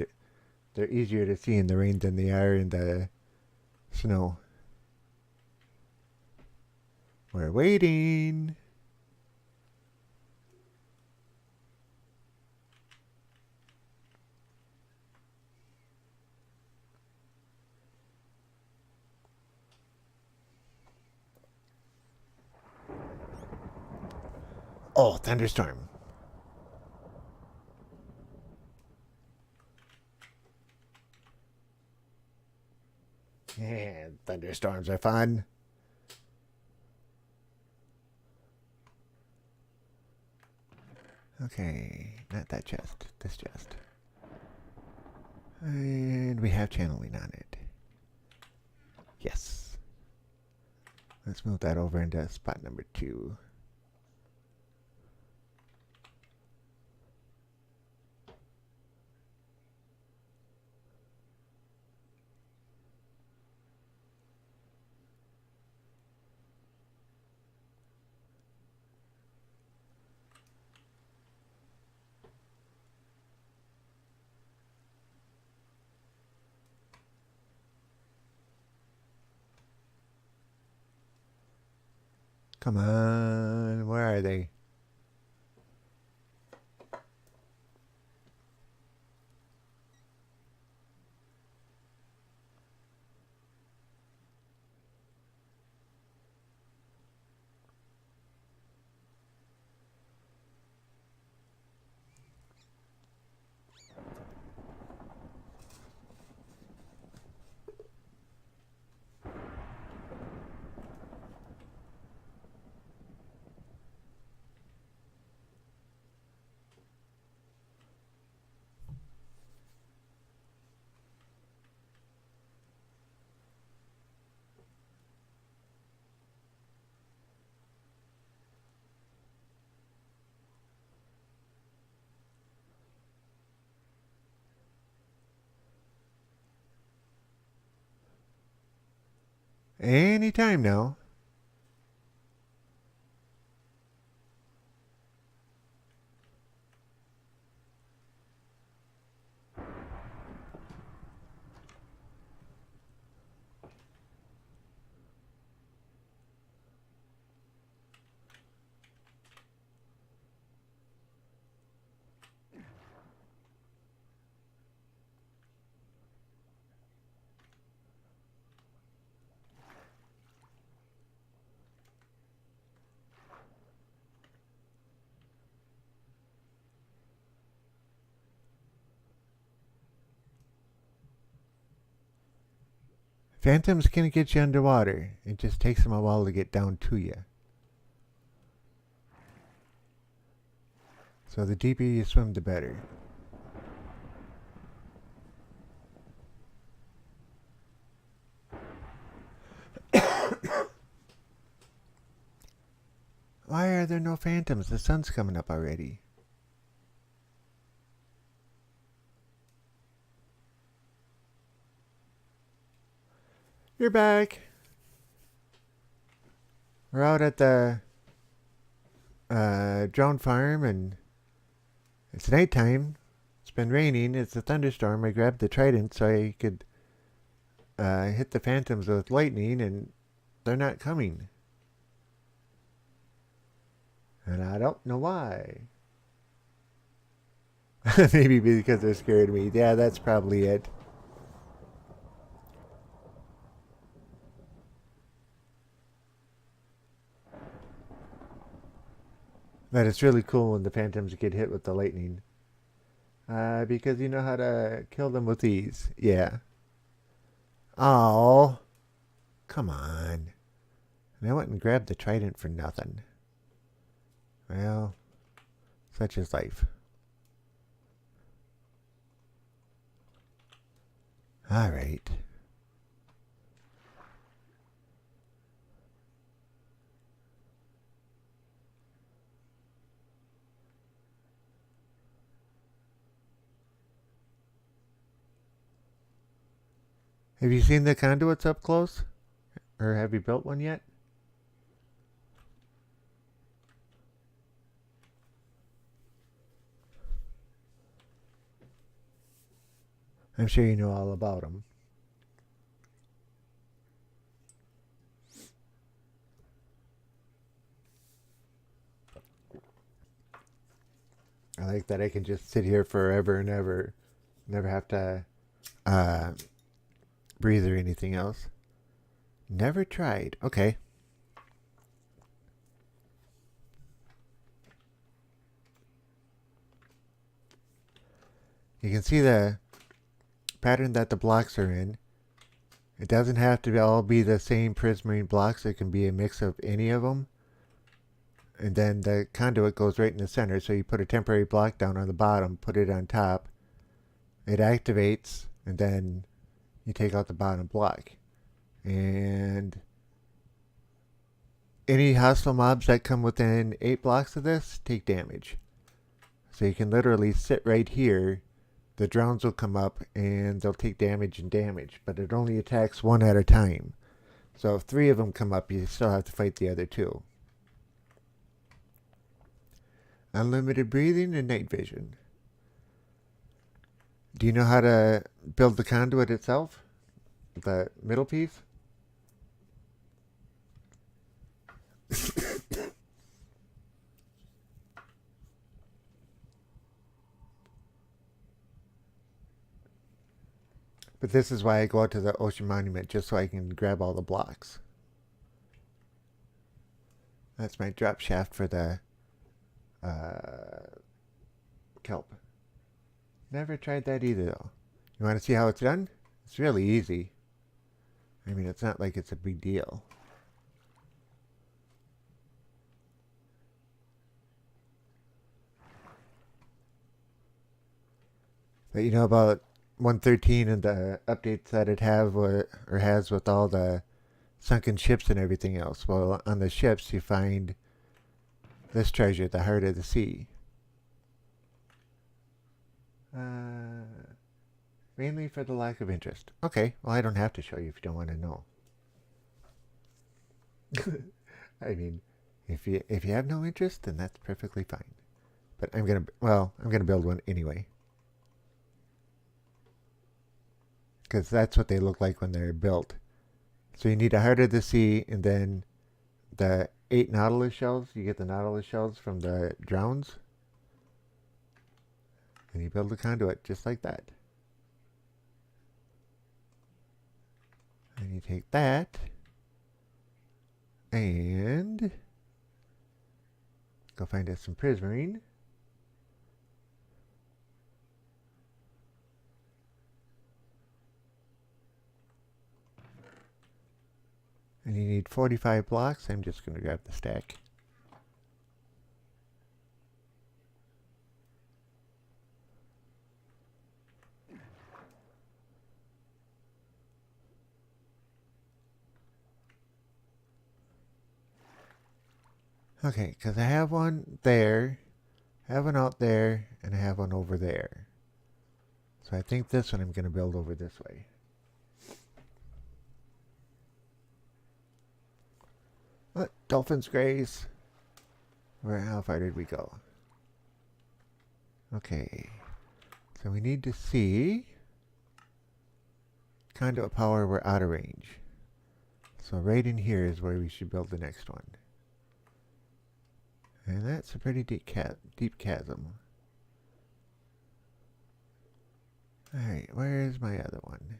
C: They're easier to see in the rain than they are in the snow. We're waiting. Oh, thunderstorm. Yeah, thunderstorms are fun. Okay, not that chest, this chest. And we have channeling on it. Yes. Let's move that over into spot number 2. Come on, where are they? Anytime now. Phantoms can get you underwater. It just takes them a while to get down to you. So the deeper you swim, the better. Why are there no phantoms? The sun's coming up already. You're back. We're out at the drone farm and it's nighttime. It's been raining. It's a thunderstorm. I grabbed the trident so I could hit the phantoms with lightning and they're not coming. And I don't know why. Maybe because they're scared of me. Yeah, that's probably it. But it's really cool when the phantoms get hit with the lightning. Because you know how to kill them with ease. Yeah. Oh. Come on. And I went and grabbed the trident for nothing. Well, such is life. Alright. Have you seen the conduits up close? Or have you built one yet? I'm sure you know all about them. I like that I can just sit here forever and ever. Never have to breathe or anything else. Never tried. Okay. You can see the pattern that the blocks are in. It doesn't have to all be the same prismarine blocks. It can be a mix of any of them. And then the conduit goes right in the center. So you put a temporary block down on the bottom, put it on top. It activates, and then you take out the bottom block. And any hostile mobs that come within 8 blocks of this take damage. So you can literally sit right here. The drones will come up and they'll take damage and damage, but it only attacks one at a time. So if 3 of them come up, you still have to fight the other 2. Unlimited breathing and night vision. Do you know how to build the conduit itself? The middle piece? But this is why I go out to the ocean monument, just so I can grab all the blocks. That's my drop shaft for the kelp. Never tried that either, though. You want to see how it's done? It's really easy. I mean, it's not like it's a big deal. But you know about 113 and the updates that it have or has with all the sunken ships and everything else. Well, on the ships you find this treasure, the heart of the sea. Mainly for the lack of interest. Okay, well I don't have to show you if you don't want to know. I mean, if you have no interest, then that's perfectly fine. But I'm gonna build one anyway. Because that's what they look like when they're built. So you need a heart of the sea, and then the 8 nautilus shells. You get the nautilus shells from the drowns. And you build a conduit just like that. And you take that and go find us some prismarine. And you need 45 blocks. I'm just going to grab the stack. Okay, because I have one there, I have one out there, and I have one over there. So I think this one I'm going to build over this way. What? Dolphin's Grace. How far did we go? Okay. So we need to see conduit power. We're out of range. So right in here is where we should build the next one. And that's a pretty deep chasm. Alright, where is my other one?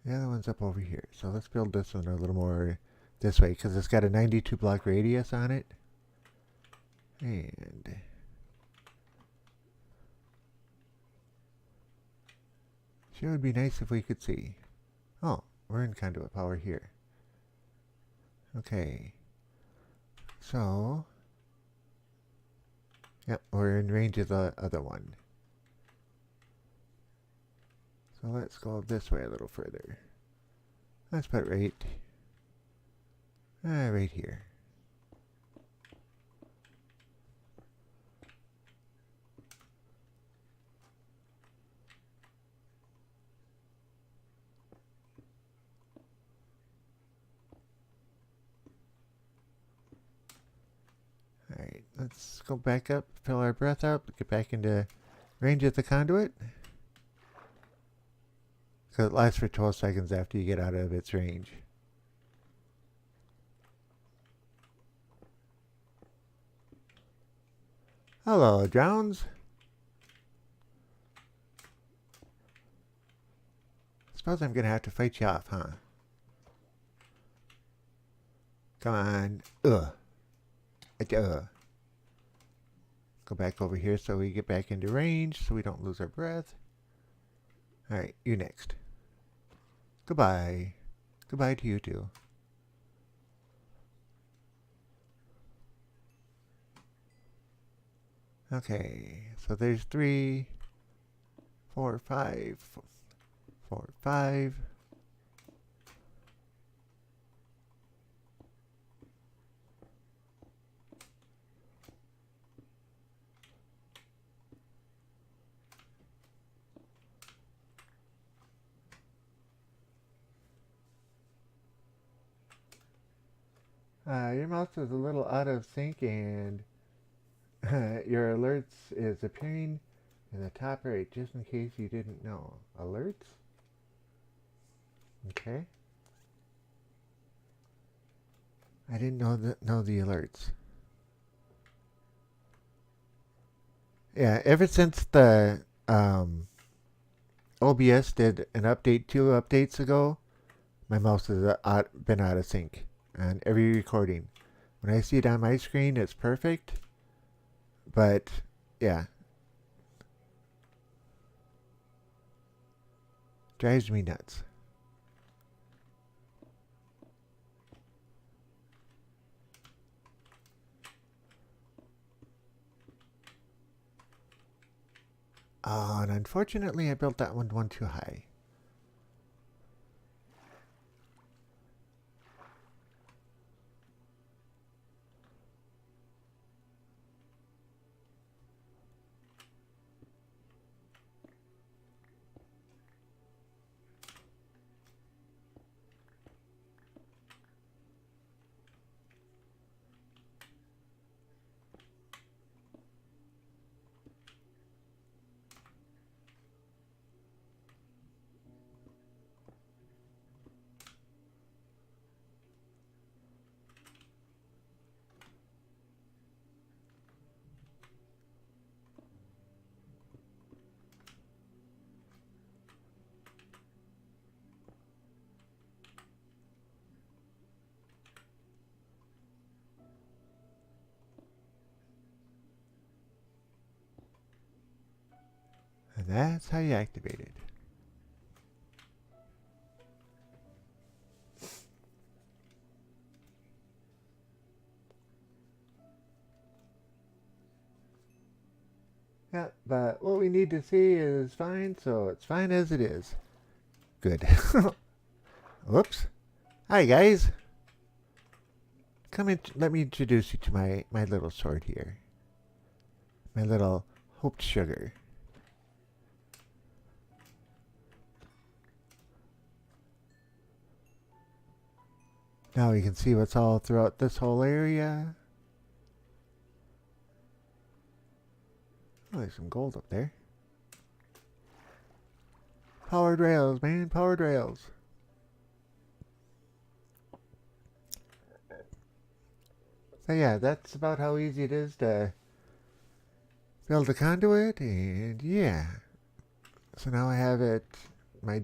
C: The other one's up over here. So let's build this one a little more this way, because it's got a 92 block radius on it. And sure would be nice if we could see. Oh, we're in conduit power here. Okay. So, yep, we're in range of the other one. So let's go this way a little further. Let's put right here. Alright, let's go back up, fill our breath up, get back into range of the conduit. Because it lasts for 12 seconds after you get out of its range. Hello, drowns. Suppose I'm going to have to fight you off, huh? Come on. Go back over here so we get back into range so we don't lose our breath. Alright, you next. Goodbye. Goodbye to you too. Okay, so there's 3, 4, 5, 4, 5. Your mouse is a little out of sync and your alerts is appearing in the top right, just in case you didn't know. Alerts? Okay. I didn't know the alerts. Yeah, ever since the OBS did an update 2 updates ago, my mouse has been out of sync on every recording. When I see it on my screen, it's perfect. But, yeah. Drives me nuts. Oh, and unfortunately I built that one too high. And that's how you activate it. Yeah, but what we need to see is fine, so it's fine as it is. Good. Whoops. Hi, guys. Come in. Let me introduce you to my little sword here. My little hoped sugar. Now we can see what's all throughout this whole area. Oh, there's some gold up there. Powered rails, man. Powered rails. So yeah, that's about how easy it is to build a conduit, and yeah. So now I have it, my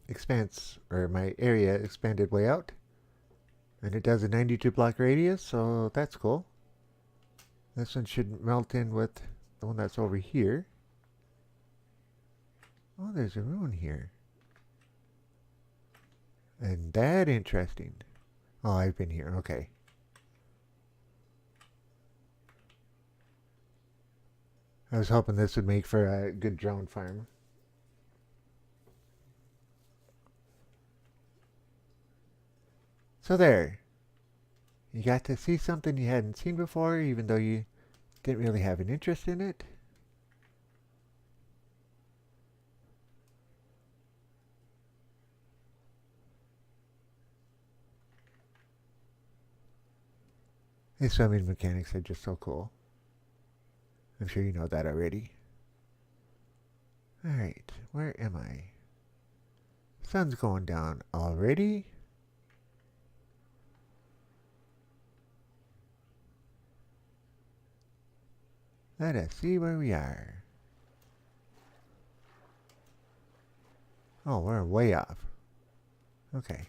C: expanse, or my area expanded way out. And it does a 92 block radius, so that's cool. This one should melt in with the one that's over here. Oh, there's a ruin here. And that interesting. Oh, I've been here. Okay. I was hoping this would make for a good drone farm. So there. You got to see something you hadn't seen before, even though you didn't really have an interest in it. These swimming mechanics are just so cool. I'm sure you know that already. Alright, where am I? Sun's going down already. Let us see where we are. Oh, we're way off. Okay.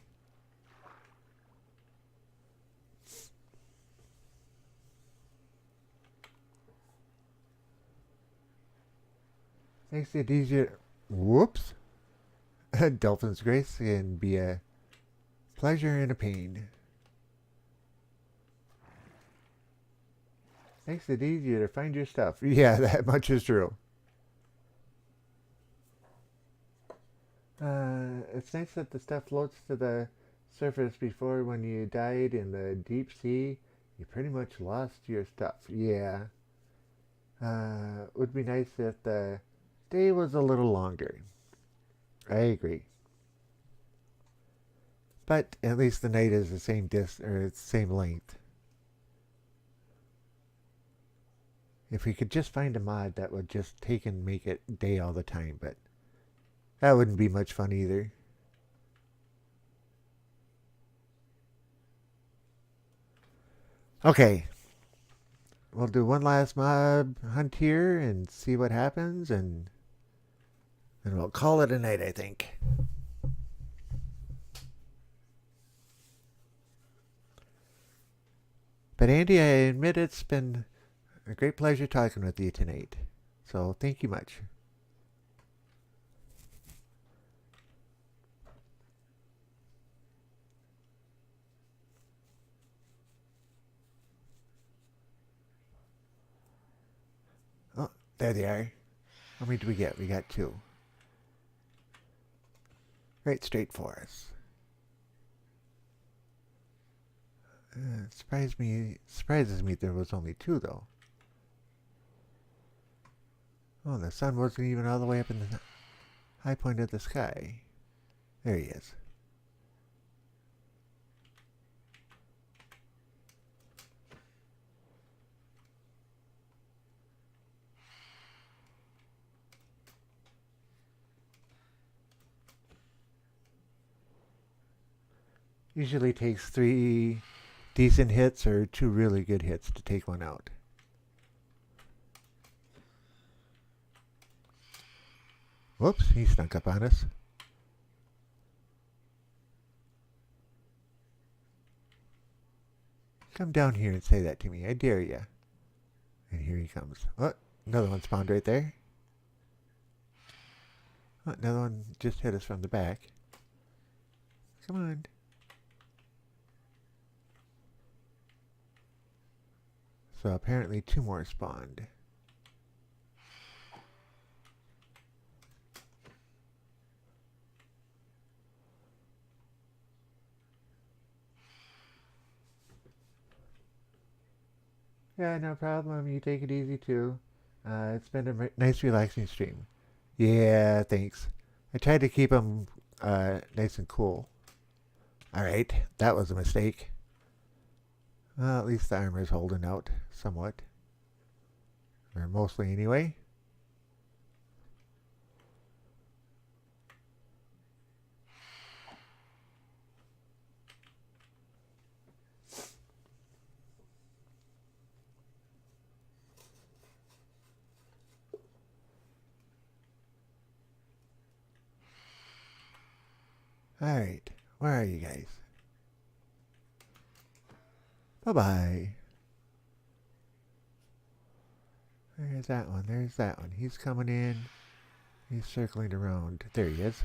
C: Makes it easier. Whoops. Dolphin's grace can be a pleasure and a pain. Makes it easier to find your stuff. Yeah, that much is true. It's nice that the stuff floats to the surface before when you died in the deep sea. You pretty much lost your stuff. Yeah. Would be nice if the day was a little longer. I agree. But at least the night is the same or it's the same length. If we could just find a mod that would just take and make it day all the time, but that wouldn't be much fun either. Okay. We'll do one last mob hunt here and see what happens, and And we'll call it a night, I think. But Andy, I admit it's been a great pleasure talking with you tonight. So thank you much. Oh, there they are. How many do we get? We got 2. Right straight for us. Surprises me there was only 2 though. Oh, the sun wasn't even all the way up in the high point of the sky. There he is. Usually takes 3 decent hits or 2 really good hits to take one out. Whoops, he snuck up on us. Come down here and say that to me. I dare ya. And here he comes. Oh, another one spawned right there. Oh, another one just hit us from the back. Come on. So apparently 2 more spawned. Yeah, no problem. You take it easy too. It's been a nice relaxing stream. Yeah, thanks. I tried to keep them nice and cool. Alright, that was a mistake. Well, at least the armor's holding out somewhat. Or mostly anyway. Alright, where are you guys? Bye-bye. There's that one, there's that one. He's coming in. He's circling around. There he is.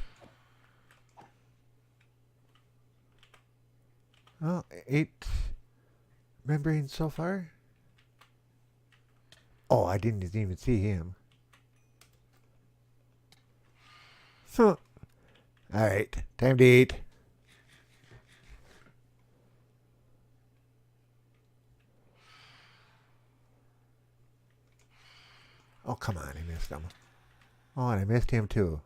C: Oh, 8 membranes so far? Oh, I didn't even see him. So, alright, time to eat. Oh, come on, I missed him. Oh, and I missed him too.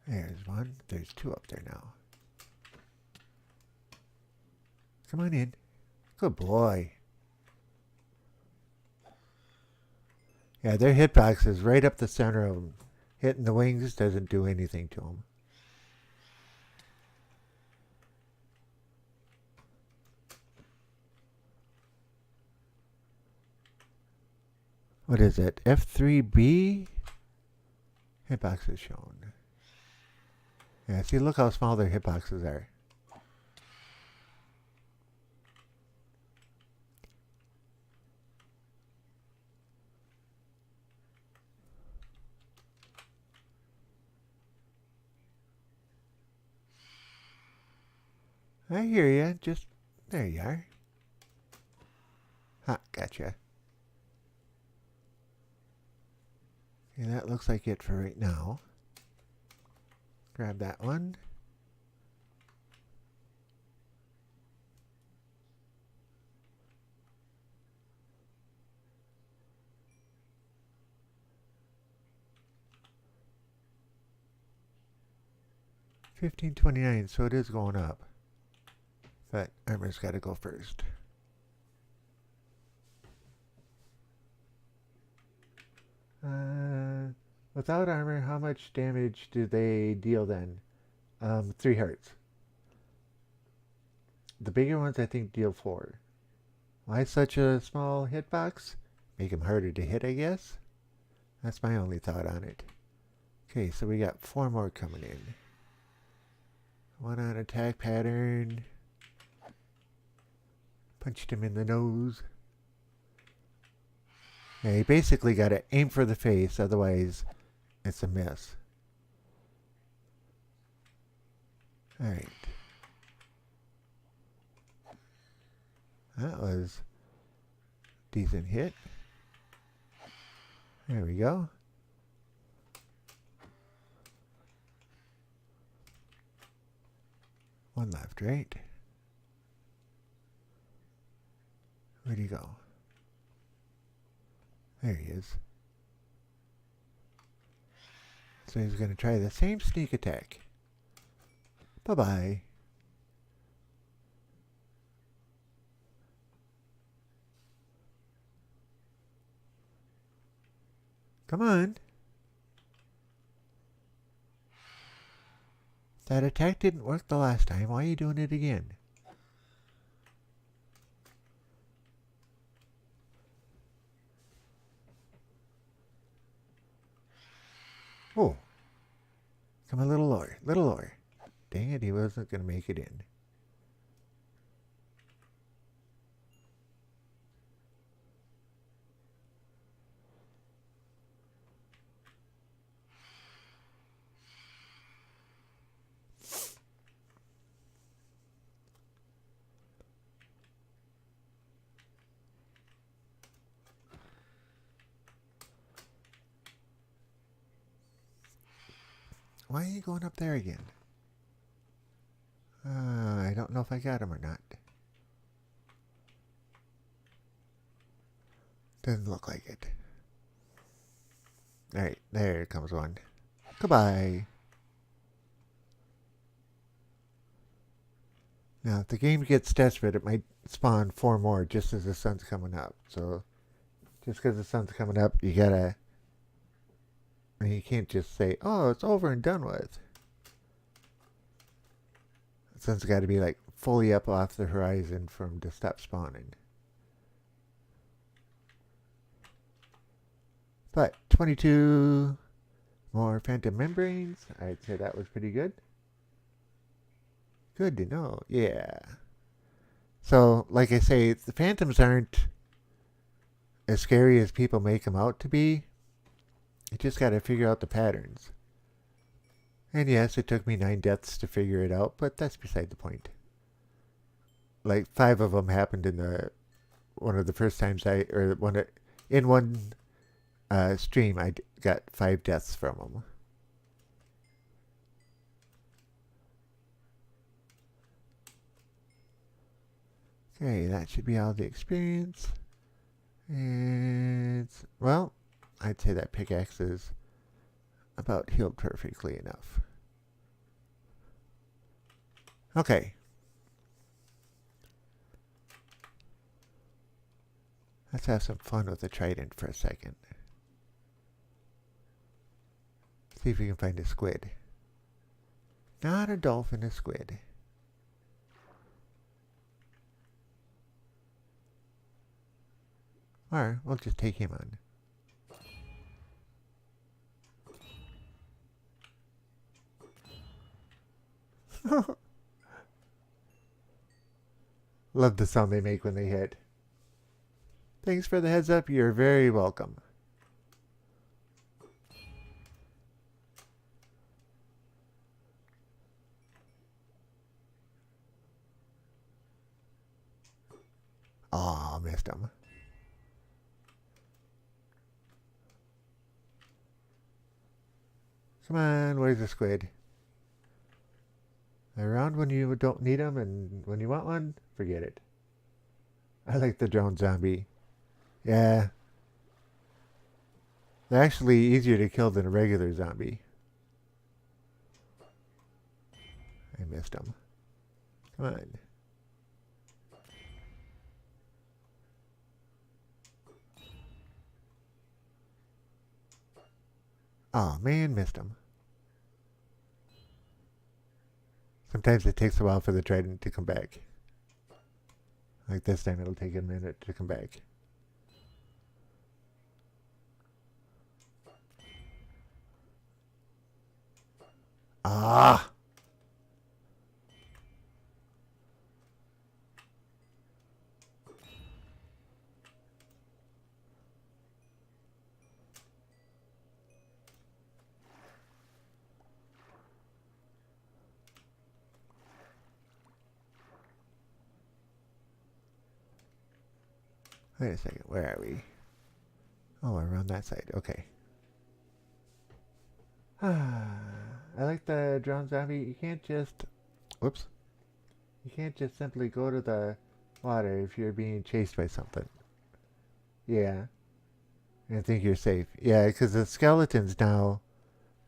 C: There's one. There's 2 up there now. Come on in. Good boy. Yeah, their hitbox is right up the center of them. Hitting the wings doesn't do anything to them. What is it? F3B? Hitbox is shown. Yeah, see, look how small their hitboxes are. I hear ya. Just, there you are. Ha, gotcha. Okay, that looks like it for right now. Grab that one. $15.29, so it is going up. But armor's got to go first. Without armor, how much damage do they deal then? 3 hearts. The bigger ones I think deal 4. Why such a small hitbox? Make them harder to hit, I guess? That's my only thought on it. Okay, so we got 4 more coming in. 1 on attack pattern. Punched him in the nose. Yeah, you basically got to aim for the face, otherwise it's a miss. Alright. That was a decent hit. There we go. One left, right? Where'd he go? There he is. So he's going to try the same sneak attack. Bye-bye. Come on. That attack didn't work the last time. Why are you doing it again? Oh. Come a little lower. Little lower. Dang it, he wasn't going to make it in. Why are you going up there again? I don't know if I got him or not. Doesn't look like it. Alright, there comes one. Goodbye. Now, if the game gets desperate, it might spawn 4 more just as the sun's coming up. So, just because the sun's coming up, you gotta... You can't just say, oh, it's over and done with. The sun's got to be like fully up off the horizon for him to stop spawning. But 22 more phantom membranes. I'd say that was pretty good. Good to know. Yeah. So, like I say, the phantoms aren't as scary as people make them out to be. You just got to figure out the patterns. And yes, it took me 9 deaths to figure it out, but that's beside the point. Like 5 of them happened in one of the first times in one stream I got 5 deaths from them. Okay, that should be all the experience. And well, I'd say that pickaxe is about healed perfectly enough. Okay. Let's have some fun with the trident for a second. See if we can find a squid. Not a dolphin, a squid. Or we'll just take him on. Love the sound they make when they hit. Thanks for the heads up. You're very welcome. Aw, missed him. Come on, where's the squid? They're around when you don't need them, and when you want one, forget it. I like the drone zombie. Yeah. They're actually easier to kill than a regular zombie. I missed them. Come on. Oh man, missed them. Sometimes it takes a while for the trident to come back. Like this time it'll take a minute to come back. Ah! Wait a second, where are we? Oh, we're on that side, okay. I like the drone zombie. You can't just... Whoops. You can't just simply go to the water if you're being chased by something. Yeah. And think you're safe. Yeah, because the skeletons now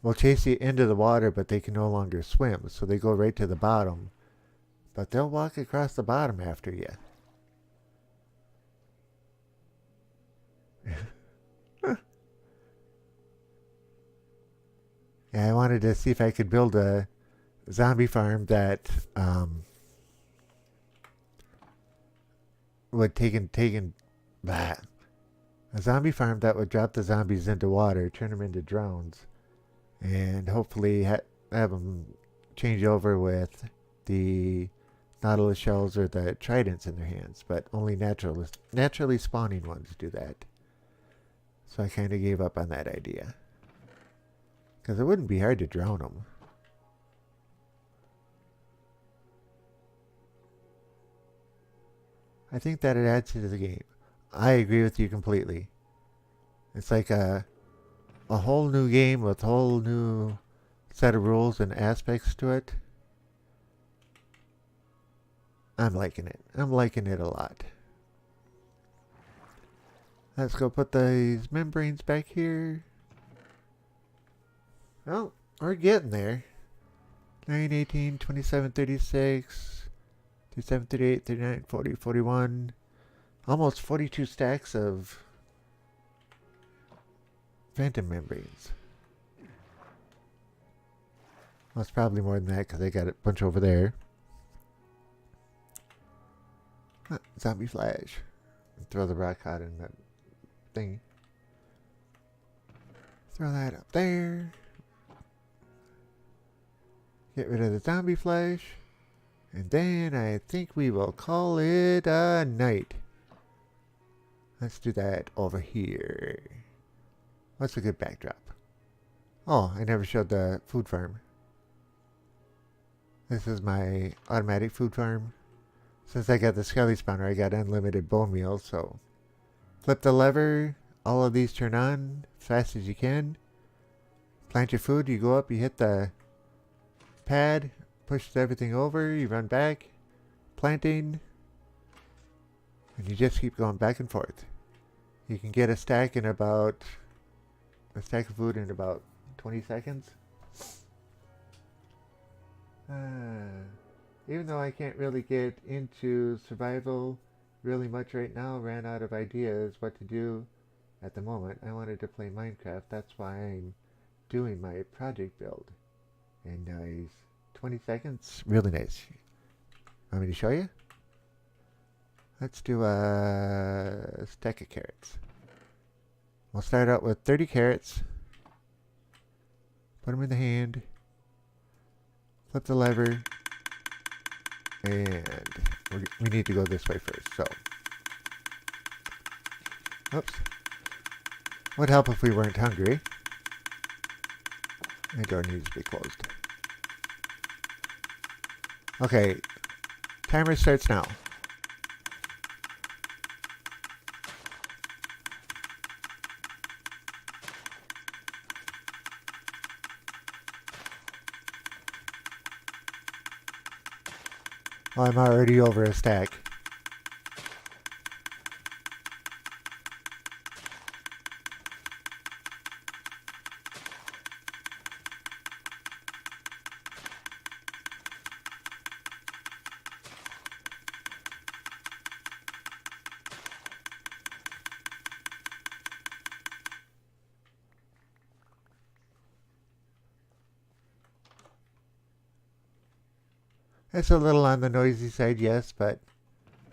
C: will chase you into the water, but they can no longer swim. So they go right to the bottom. But they'll walk across the bottom after you. Yeah, I wanted to see if I could build a zombie farm that would a zombie farm that would drop the zombies into water, turn them into drones, and hopefully have them change over with the nautilus shells or the tridents in their hands, but only naturally spawning ones do that. So I kind of gave up on that idea. Because it wouldn't be hard to drown them. I think that it adds to the game. I agree with you completely. It's like a whole new game with a whole new set of rules and aspects to it. I'm liking it. I'm liking it a lot. Let's go put these membranes back here. Well, we're getting there. 9, 18, 27, 36, 37, 38, 39, 40, 41. Almost 42 stacks of phantom membranes. Well, it's probably more than that because I got a bunch over there. Zombie flash. Throw the rock out in that thing. Throw that up there. Get rid of the zombie flesh. And then I think we will call it a night. Let's do that over here. What's a good backdrop? Oh, I never showed the food farm. This is my automatic food farm. Since I got the skelly spawner, I got unlimited bone meal, so flip the lever, all of these turn on as fast as you can. Plant your food, you go up, you hit the pad, pushes everything over, you run back, planting, and you just keep going back and forth. You can get a stack of food in about 20 seconds. Even though I can't really get into survival really much right now, ran out of ideas what to do at the moment. I wanted to play Minecraft, that's why I'm doing my project build. And nice. 20 seconds, really nice. Want me to show you? Let's do a stack of carrots. We'll start out with 30 carrots. Put them in the hand. Flip the lever. And we need to go this way first, so. Oops. Would help if we weren't hungry. The door needs to be closed. Okay. Timer starts now. Oh, I'm already over a stack. It's a little on the noisy side, yes, but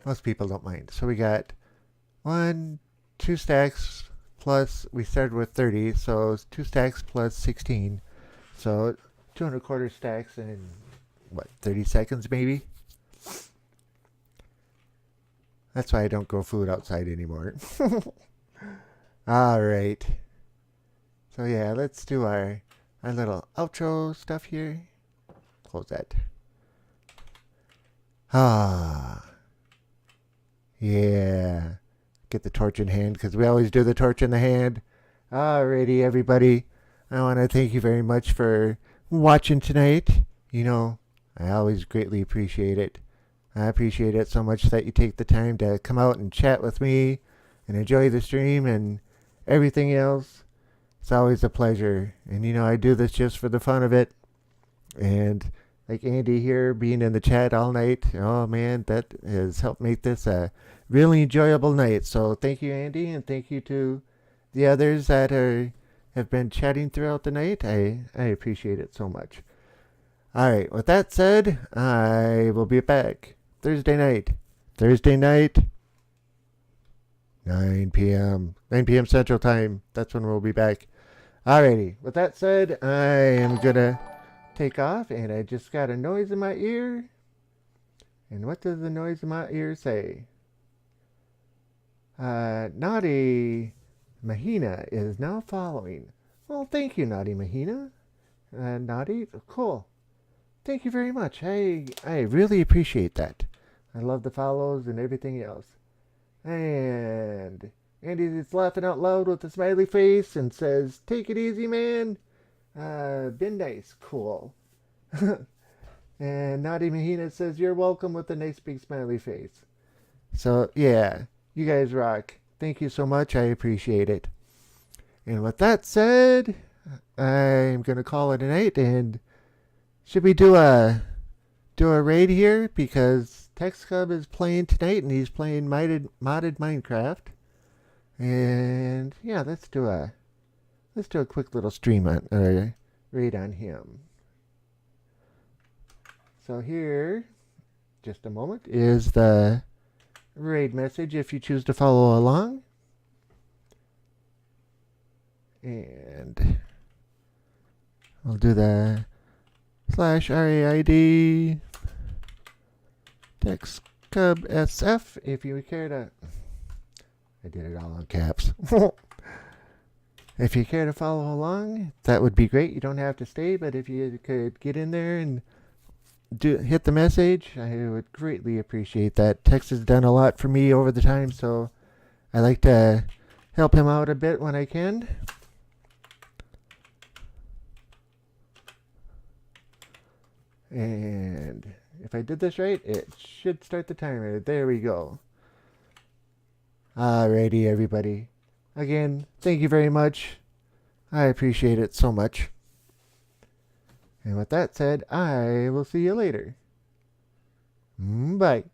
C: most people don't mind. So we got 2 stacks plus, we started with 30, so it's 2 stacks plus 16. So 2 1/4 stacks in, what, 30 seconds maybe? That's why I don't grow food outside anymore. All right. So yeah, let's do our little outro stuff here. Close that. Ah. Yeah. Get the torch in hand because we always do the torch in the hand. Alrighty, everybody. I want to thank you very much for watching tonight. You know, I always greatly appreciate it. I appreciate it so much that you take the time to come out and chat with me and enjoy the stream and everything else. It's always a pleasure. And you know, I do this just for the fun of it. And like Andy here being in the chat all night, oh man, that has helped make this a really enjoyable night. So thank you, Andy, and thank you to the others that have been chatting throughout the night. I appreciate it so much. All right, with that said, I will be back Thursday night, 9 p.m. Central Time. That's when we'll be back. Alrighty, with that said, I am going to take off, and I just got a noise in my ear. And what does the noise in my ear say? Naughty Mahina is now following. Well, thank you, Naughty Mahina. Naughty, cool. Thank you very much. I really appreciate that. I love the follows and everything else. And Andy's laughing out loud with a smiley face and says, "Take it easy, man. Been nice. Cool." And Naughty Mahina says, "You're welcome," with a nice big smiley face. So, yeah, you guys rock. Thank you so much. I appreciate it. And with that said, I'm going to call it a night. And should we do a raid here? Because Tex Cub is playing tonight, and he's playing modded Minecraft. And yeah, let's do a quick little stream on raid on him. So here, just a moment, is the raid message if you choose to follow along. And I'll do the /RAID TexCubSF if you care to. I did it all on caps. If you care to follow along, that would be great. You don't have to stay, but if you could get in there and hit the message, I would greatly appreciate that. Tex has done a lot for me over the time, so I like to help him out a bit when I can. And if I did this right, it should start the timer. There we go. Alrighty, everybody. Again, thank you very much. I appreciate it so much. And with that said, I will see you later. Bye.